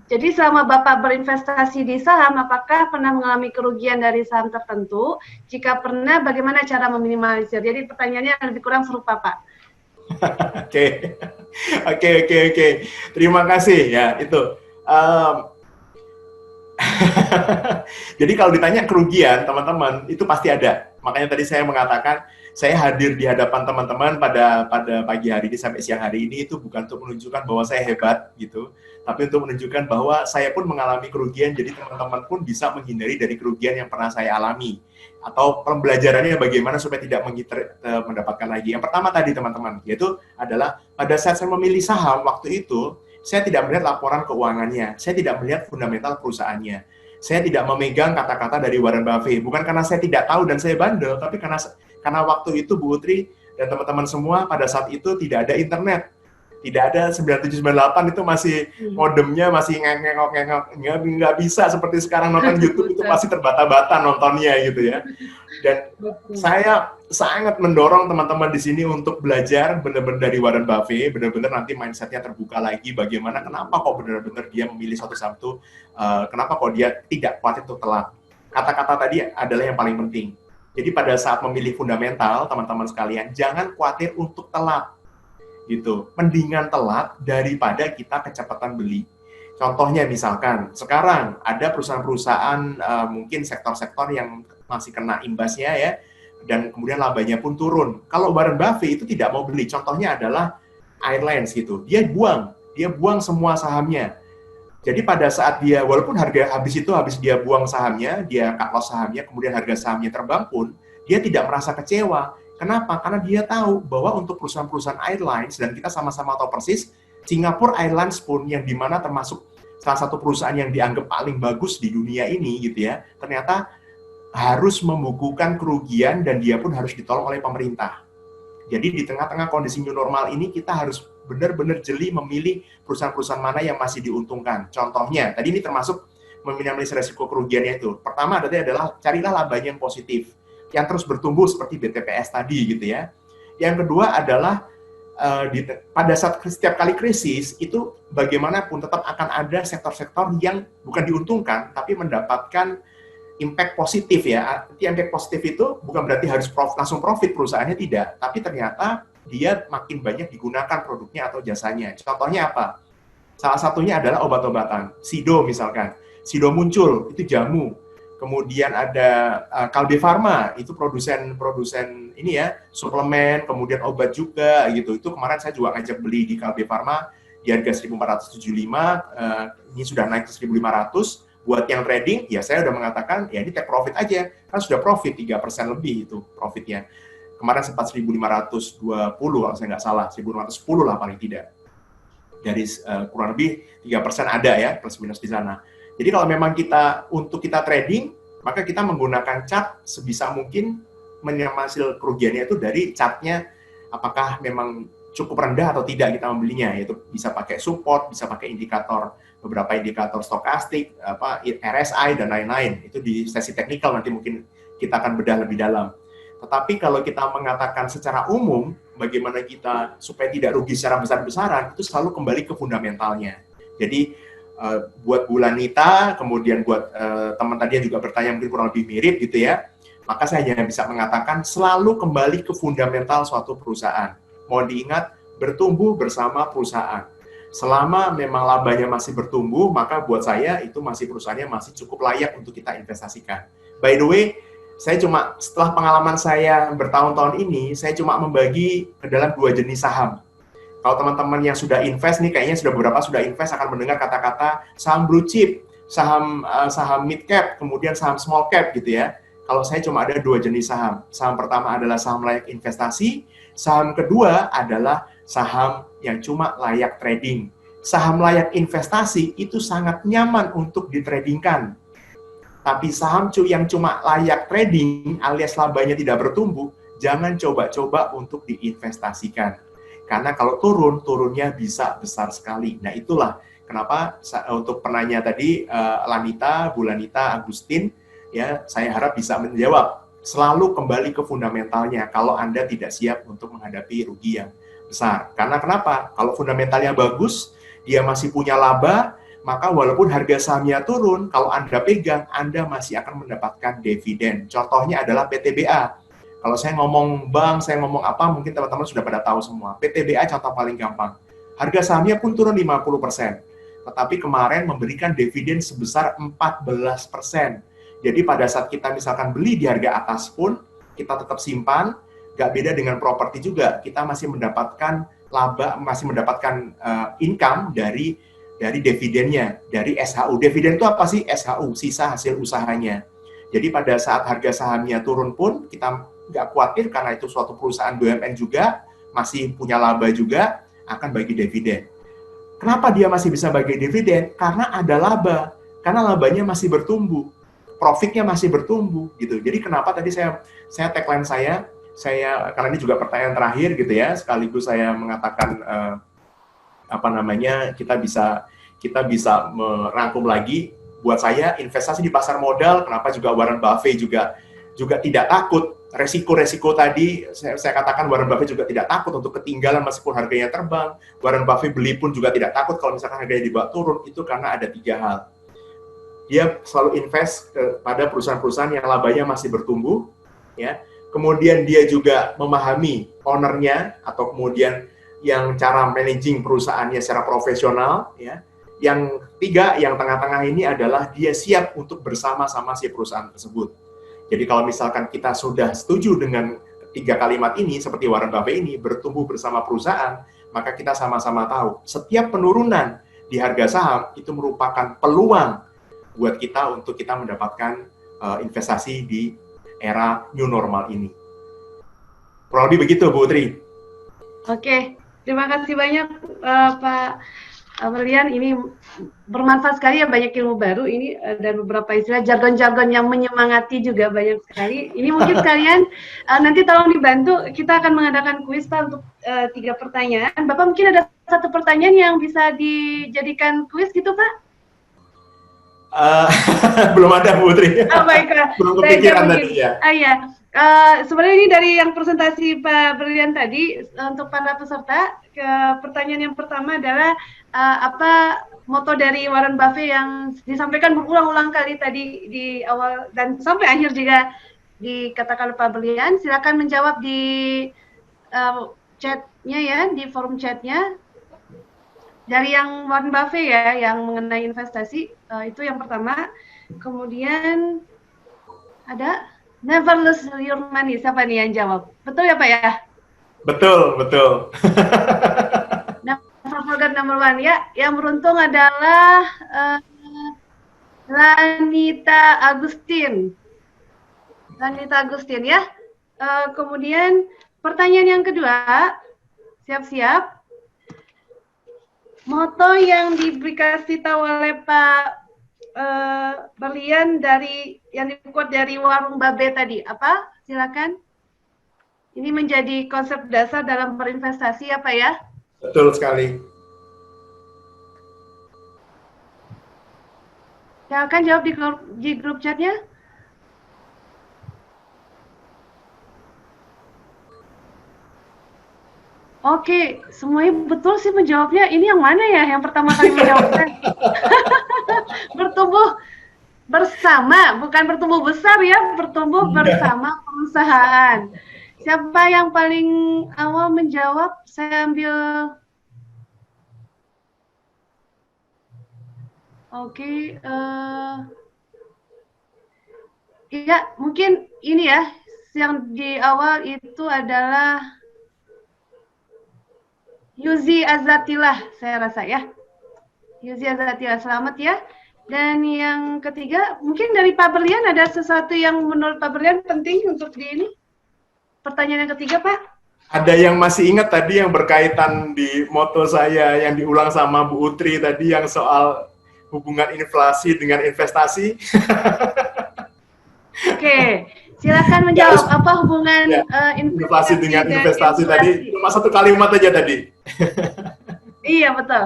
Jadi selama Bapak berinvestasi di saham, apakah pernah mengalami kerugian dari saham tertentu? Jika pernah, bagaimana cara meminimalisir? Jadi pertanyaannya lebih kurang serupa, Pak. Oke. Terima kasih ya itu. Jadi kalau ditanya kerugian, teman-teman, itu pasti ada. Makanya tadi saya mengatakan, saya hadir di hadapan teman-teman pada pagi hari ini sampai siang hari ini itu bukan untuk menunjukkan bahwa saya hebat gitu, tapi untuk menunjukkan bahwa saya pun mengalami kerugian, jadi teman-teman pun bisa menghindari dari kerugian yang pernah saya alami. Atau pembelajarannya bagaimana supaya tidak mendapatkan lagi. Yang pertama tadi teman-teman, yaitu adalah pada saat saya memilih saham waktu itu, saya tidak melihat laporan keuangannya, saya tidak melihat fundamental perusahaannya. Saya tidak memegang kata-kata dari Warren Buffett, bukan karena saya tidak tahu dan saya bandel, tapi karena waktu itu Bu Utri dan teman-teman semua pada saat itu tidak ada internet. Tidak ada 9798 itu masih modemnya masih ngengok nggak bisa seperti sekarang nonton YouTube itu pasti terbata-bata nontonnya gitu ya. Dan saya sangat mendorong teman-teman di sini untuk belajar benar-benar dari Warren Buffett, benar-benar nanti mindset-nya terbuka lagi bagaimana kenapa kok benar-benar dia memilih suatu saham itu, kenapa kok dia tidak khawatir untuk telat. Kata-kata tadi adalah yang paling penting. Jadi pada saat memilih fundamental, teman-teman sekalian, jangan khawatir untuk telat. Gitu. Mendingan telat daripada kita kecepatan beli. Contohnya misalkan, sekarang ada perusahaan-perusahaan mungkin sektor-sektor yang masih kena imbasnya ya, dan kemudian labanya pun turun. Kalau Warren Buffett itu tidak mau beli, contohnya adalah Airlines gitu. Dia buang semua sahamnya. Jadi pada saat dia, walaupun habis dia buang sahamnya, dia cut loss sahamnya, kemudian harga sahamnya terbang pun, dia tidak merasa kecewa. Kenapa? Karena dia tahu bahwa untuk perusahaan-perusahaan airlines, dan kita sama-sama tahu persis, Singapore Airlines pun yang dimana termasuk salah satu perusahaan yang dianggap paling bagus di dunia ini, gitu ya, ternyata harus membukukan kerugian dan dia pun harus ditolong oleh pemerintah. Jadi di tengah-tengah kondisi new normal ini, kita harus benar-benar jeli memilih perusahaan-perusahaan mana yang masih diuntungkan. Contohnya, tadi ini termasuk meminimalisir resiko kerugiannya itu. Pertama adalah carilah labanya yang positif, yang terus bertumbuh seperti BTPS tadi gitu ya. Yang kedua adalah pada saat setiap kali krisis itu bagaimanapun tetap akan ada sektor-sektor yang bukan diuntungkan tapi mendapatkan impact positif ya. Impact positif itu bukan berarti harus langsung profit perusahaannya, tidak, tapi ternyata dia makin banyak digunakan produknya atau jasanya. Contohnya apa? Salah satunya adalah obat-obatan. Sido misalkan. Sido muncul, itu jamu. Kemudian ada Kalbe Farma, itu produsen ini ya, suplemen, kemudian obat juga gitu. Itu kemarin saya juga ngajak beli di Kalbe Farma di harga 1.475, ini sudah naik ke 1.500. Buat yang trading, ya saya udah mengatakan, ya ini take profit aja, kan sudah profit 3% lebih itu profitnya. Kemarin sempat 1.520 kalau saya nggak salah, 1.510 lah paling tidak. Dari kurang lebih 3% ada ya, plus minus di sana. Jadi kalau memang untuk kita trading, maka kita menggunakan chart sebisa mungkin menyamasil kerugiannya itu dari chartnya apakah memang cukup rendah atau tidak kita membelinya, yaitu bisa pakai support, bisa pakai beberapa indikator stokastik, RSI dan lain-lain. Itu di sesi teknikal nanti mungkin kita akan bedah lebih dalam. Tetapi kalau kita mengatakan secara umum, bagaimana kita supaya tidak rugi secara besar-besaran, itu selalu kembali ke fundamentalnya. Jadi buat Bu Lanita, kemudian buat teman tadi yang juga bertanya mungkin kurang lebih mirip gitu ya, maka saya hanya bisa mengatakan selalu kembali ke fundamental suatu perusahaan. Mohon diingat, bertumbuh bersama perusahaan. Selama memang labanya masih bertumbuh, maka buat saya itu perusahaannya masih cukup layak untuk kita investasikan. By the way, setelah pengalaman saya bertahun-tahun ini, saya cuma membagi ke dalam 2 jenis saham. Kalau teman-teman yang sudah invest nih, kayaknya beberapa sudah invest akan mendengar kata-kata saham blue chip, saham mid cap, kemudian saham small cap gitu ya. Kalau saya cuma ada 2 jenis saham. Saham pertama adalah saham layak investasi, saham kedua adalah saham yang cuma layak trading. Saham layak investasi itu sangat nyaman untuk ditradingkan. Tapi saham yang cuma layak trading alias labanya tidak bertumbuh, jangan coba-coba untuk diinvestasikan. Karena kalau turunnya bisa besar sekali. Nah itulah kenapa untuk penanya tadi, Bu Lanita Agustin, ya saya harap bisa menjawab. Selalu kembali ke fundamentalnya kalau Anda tidak siap untuk menghadapi rugi yang besar. Karena kenapa? Kalau fundamentalnya bagus, dia masih punya laba, maka walaupun harga sahamnya turun, kalau Anda pegang, Anda masih akan mendapatkan dividen. Contohnya adalah PTBA. Kalau saya ngomong bank, saya ngomong apa, mungkin teman-teman sudah pada tahu semua. PTBA contoh paling gampang. Harga sahamnya pun turun 50%. Tetapi kemarin memberikan dividen sebesar 14%. Jadi pada saat kita misalkan beli di harga atas pun, kita tetap simpan, nggak beda dengan properti juga. Kita masih mendapatkan laba, masih mendapatkan income dari dividennya, dari SHU. Dividen itu apa sih? SHU, sisa hasil usahanya. Jadi pada saat harga sahamnya turun pun, kita nggak khawatir karena itu suatu perusahaan BUMN juga, masih punya laba juga, akan bagi dividen. Kenapa dia masih bisa bagi dividen? Karena ada laba. Karena labanya masih bertumbuh. Profitnya masih bertumbuh, gitu. Jadi kenapa tadi saya tagline saya, karena ini juga pertanyaan terakhir gitu ya, sekaligus saya mengatakan kita bisa merangkum lagi. Buat saya investasi di pasar modal, kenapa juga Warren Buffett juga tidak takut resiko-resiko tadi. Saya katakan Warren Buffett juga tidak takut untuk ketinggalan meskipun harganya terbang. Warren Buffett beli pun juga tidak takut kalau misalkan harganya dibawa turun. Itu karena ada 3 hal. Dia selalu invest pada perusahaan-perusahaan yang labanya masih bertumbuh, ya. Kemudian dia juga memahami ownernya atau kemudian yang cara managing perusahaannya secara profesional, ya. Yang 3, yang tengah-tengah ini adalah dia siap untuk bersama-sama si perusahaan tersebut. Jadi kalau misalkan kita sudah setuju dengan 3 kalimat ini, seperti Warren Buffett ini, bertumbuh bersama perusahaan, maka kita sama-sama tahu, setiap penurunan di harga saham itu merupakan peluang buat kita untuk kita mendapatkan investasi di era new normal ini. Kurang lebih begitu, Bu Tri. Oke, terima kasih banyak Pak Berlian. Ini bermanfaat sekali ya, banyak ilmu baru ini dan beberapa istilah jargon-jargon yang menyemangati juga banyak sekali. Ini mungkin sekalian nanti tolong dibantu, kita akan mengadakan kuis Pak untuk 3 pertanyaan. Bapak mungkin ada 1 pertanyaan yang bisa dijadikan kuis gitu Pak? Belum ada Bu Tri. Baiklah. Belum kepikiran tadi ya. Iya. Sebenarnya ini dari yang presentasi Pak Berlian tadi, untuk para peserta, pertanyaan yang pertama adalah apa moto dari Warren Buffett yang disampaikan berulang-ulang kali tadi di awal dan sampai akhir juga dikatakan Pak Berlian. Silakan menjawab di chatnya ya, di forum chatnya. Dari yang Warren Buffett ya, yang mengenai investasi, itu yang pertama. Kemudian ada never lose your money. Siapa nih yang jawab? Betul ya Pak ya? Betul. Never forget number 1 ya. Yang beruntung adalah Lanita Agustin. Lanita Agustin ya. Kemudian pertanyaan yang kedua, siap-siap. Moto yang dikasih tahu oleh Pak Berlian dari yang di-quote dari warung Babe tadi. Apa? Silakan. Ini menjadi konsep dasar dalam berinvestasi apa ya? Betul sekali. Silakan jawab di grup chatnya. Oke, semuanya betul sih menjawabnya. Ini yang mana ya yang pertama kali menjawabnya? Bertumbuh bersama, bukan bertumbuh besar ya, bertumbuh bersama perusahaan. Siapa yang paling awal menjawab? Saya ambil. Oke, ya mungkin ini ya, yang di awal itu adalah Yuzi Azatilah, saya rasa ya. Yuzi Azatilah, selamat ya. Dan yang ketiga, mungkin dari Pak Berlian ada sesuatu yang menurut Pak Berlian penting untuk di ini? Pertanyaan yang ketiga, Pak. Ada yang masih ingat tadi yang berkaitan di moto saya yang diulang sama Bu Utri tadi yang soal hubungan inflasi dengan investasi? Oke, silakan menjawab apa hubungan inflasi dengan investasi tadi. Cuma satu kalimat aja tadi. Iya, betul.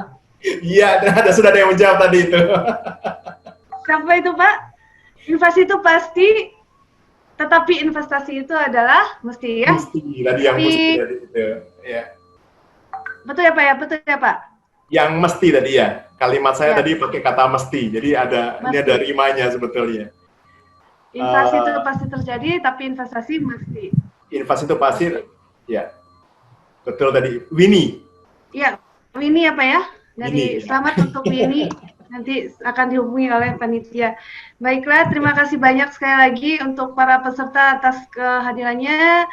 Iya, sudah ada yang menjawab tadi itu. Siapa itu, Pak? Inflasi itu pasti, tetapi investasi itu adalah mesti ya. Mesti, tadi yang mesti tadi itu. Ya. Betul ya, Pak ya? Betul ya, Pak? Yang mesti tadi ya. Kalimat saya tadi pakai kata mesti. Jadi ini ada rimanya sebetulnya. Inflasi itu pasti terjadi, tapi investasi mesti. Investasi itu pasti, ya. Betul tadi. Winnie. Iya, Winnie apa ya? Winnie. Jadi selamat untuk Winnie. Nanti akan dihubungi oleh panitia. Baiklah, terima kasih banyak sekali lagi untuk para peserta atas kehadirannya.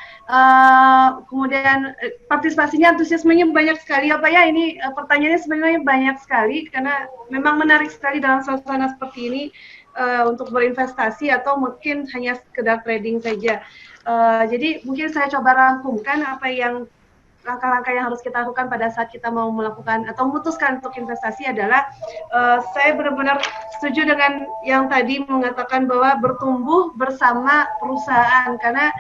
Kemudian partisipasinya, antusiasmenya banyak sekali. Apa ya? Ini pertanyaannya sebenarnya banyak sekali karena memang menarik sekali dalam suasana seperti ini untuk berinvestasi atau mungkin hanya sekedar trading saja. Jadi mungkin saya coba rangkumkan apa yang langkah-langkah yang harus kita lakukan pada saat kita mau melakukan atau memutuskan untuk investasi adalah saya benar-benar setuju dengan yang tadi mengatakan bahwa bertumbuh bersama perusahaan karena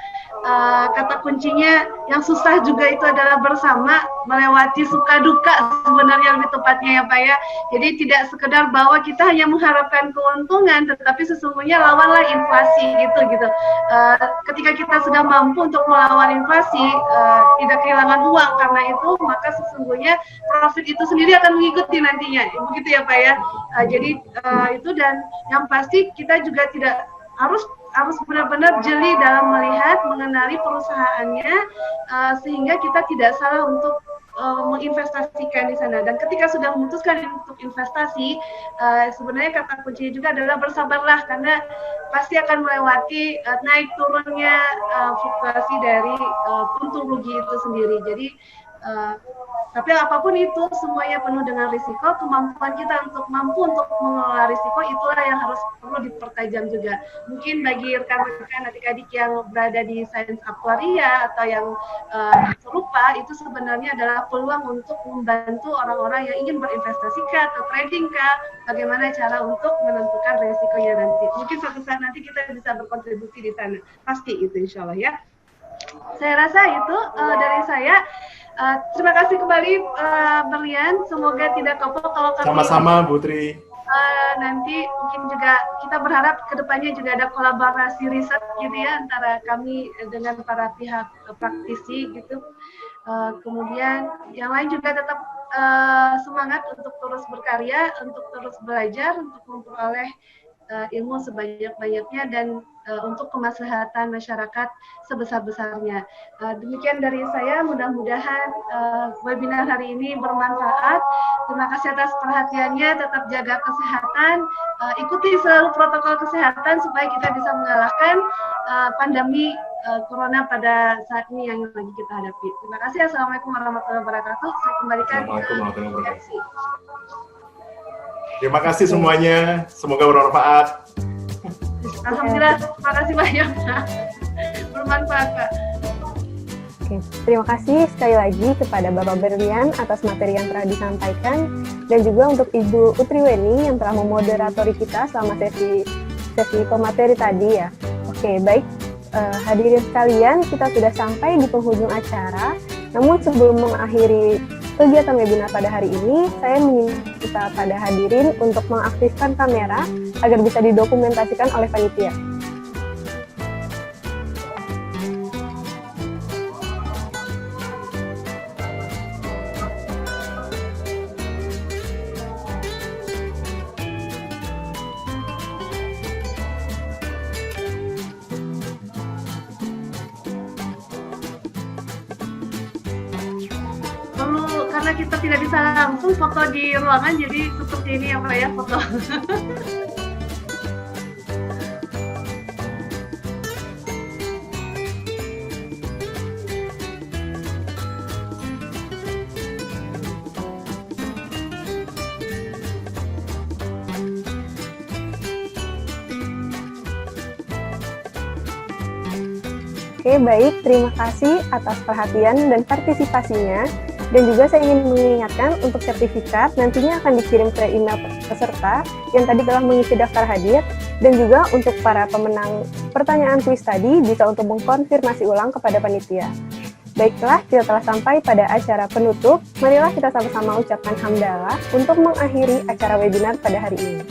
kata kuncinya yang susah juga itu adalah bersama melewati suka duka sebenarnya lebih tepatnya ya Pak ya. Jadi tidak sekedar bahwa kita hanya mengharapkan keuntungan tetapi sesungguhnya lawanlah inflasi gitu. Ketika kita sudah mampu untuk melawan inflasi tidak kehilangan uang karena itu maka sesungguhnya profit itu sendiri akan mengikuti nantinya begitu ya Pak ya. Jadi itu dan yang pasti kita juga tidak harus benar-benar jeli dalam melihat mengenali perusahaannya sehingga kita tidak salah untuk menginvestasikan di sana. Dan ketika sudah memutuskan untuk investasi sebenarnya kata kuncinya juga adalah bersabarlah karena pasti akan melewati naik turunnya fluktuasi dari untung rugi itu sendiri. Jadi tapi apapun itu semuanya penuh dengan risiko. Kemampuan kita untuk mampu untuk mengelola risiko itulah yang harus perlu dipertajam juga. Mungkin bagi rekan-rekan adik-adik yang berada di sains aktuaria atau yang serupa itu sebenarnya adalah peluang untuk membantu orang-orang yang ingin berinvestasi kah atau trading kah, bagaimana cara untuk menentukan risikonya nanti. Mungkin suatu saat nanti kita bisa berkontribusi di sana. Pasti itu insya Allah ya. Saya rasa itu dari saya. Terima kasih kembali Berlian. Semoga tidak kapok kalau kami sama-sama Bu Tri. Nanti mungkin juga kita berharap kedepannya juga ada kolaborasi riset gitu ya antara kami dengan para pihak praktisi gitu. Kemudian yang lain juga tetap semangat untuk terus berkarya, untuk terus belajar, untuk memperoleh ilmu sebanyak-banyaknya dan untuk kemaslahatan masyarakat sebesar-besarnya. Demikian dari saya, mudah-mudahan webinar hari ini bermanfaat. Terima kasih atas perhatiannya, tetap jaga kesehatan, ikuti selalu protokol kesehatan supaya kita bisa mengalahkan pandemi corona pada saat ini yang lagi kita hadapi. Terima kasih. Assalamualaikum warahmatullahi wabarakatuh. Saya kembalikan ke MC. Terima kasih semuanya, semoga bermanfaat. Alhamdulillah, terima kasih banyak Pak. Bermanfaat Pak. Oke, terima kasih sekali lagi kepada Bapak Berlian atas materi yang telah disampaikan dan juga untuk Ibu Utriweni yang telah memoderatori kita selama sesi pemateri tadi ya. Oke, baik. Hadirin sekalian, kita sudah sampai di penghujung acara. Namun sebelum mengakhiri kegiatan webinar pada hari ini, saya meminta pada hadirin untuk mengaktifkan kamera agar bisa didokumentasikan oleh panitia. Karena kita tidak bisa langsung foto di ruangan, jadi seperti ini ya Pak ya, foto. Oke, baik. Terima kasih atas perhatian dan partisipasinya. Dan juga saya ingin mengingatkan untuk sertifikat nantinya akan dikirim ke email peserta yang tadi telah mengisi daftar hadir. Dan juga untuk para pemenang pertanyaan kuis tadi bisa untuk mengkonfirmasi ulang kepada panitia. Baiklah, kita telah sampai pada acara penutup. Marilah kita sama-sama ucapkan hamdalah untuk mengakhiri acara webinar pada hari ini.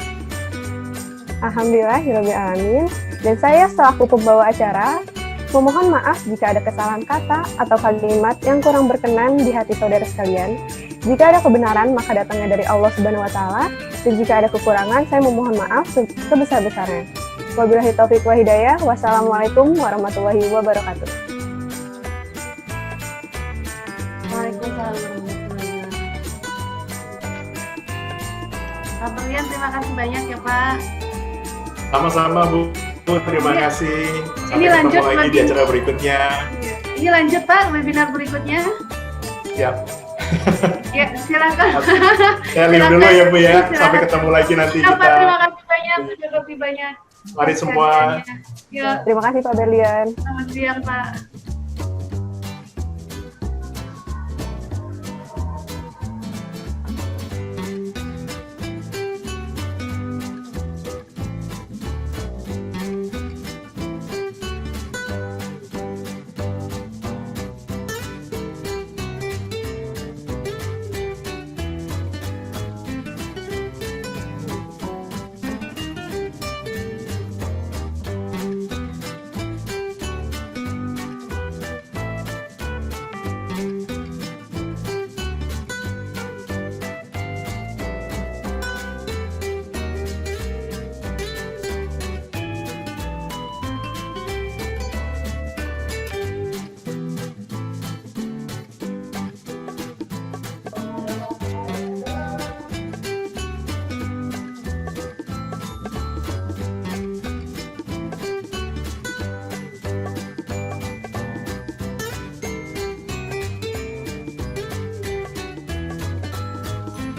Alhamdulillahirabbil alamin. Dan saya selaku pembawa acara memohon maaf jika ada kesalahan kata atau kalimat yang kurang berkenan di hati saudara sekalian. Jika ada kebenaran, maka datangnya dari Allah Subhanahu wa Ta'ala, dan jika ada kekurangan, saya memohon maaf sebesar-besarnya. Wabillahi taufiq wa hidayah. Wassalamualaikum warahmatullahi wabarakatuh. Waalaikumsalam warahmatullahi wabarakatuh. Pak Berlian, terima kasih banyak ya Pak. Sama-sama Bu. Terima kasih. Sampai Ini lanjut ketemu lagi di acara berikutnya. Ini lanjut Pak, webinar berikutnya. Siap. Ya, silakan. Saya live dulu ya Bu ya. Sampai ketemu lagi nanti Pak, kita. terima kasih banyak, sudah lebih banyak. Mari semua. Ya, Terima kasih Pak Berlian. selamat siang Pak.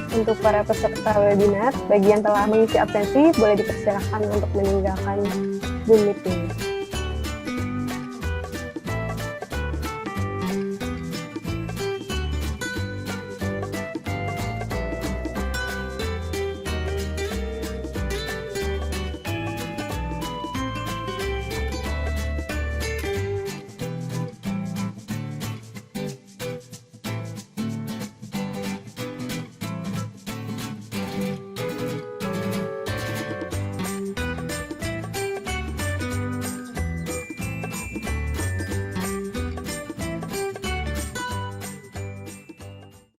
Untuk para peserta webinar, bagi yang telah mengisi absensi, boleh dipersilakan untuk meninggalkan Zoom meeting.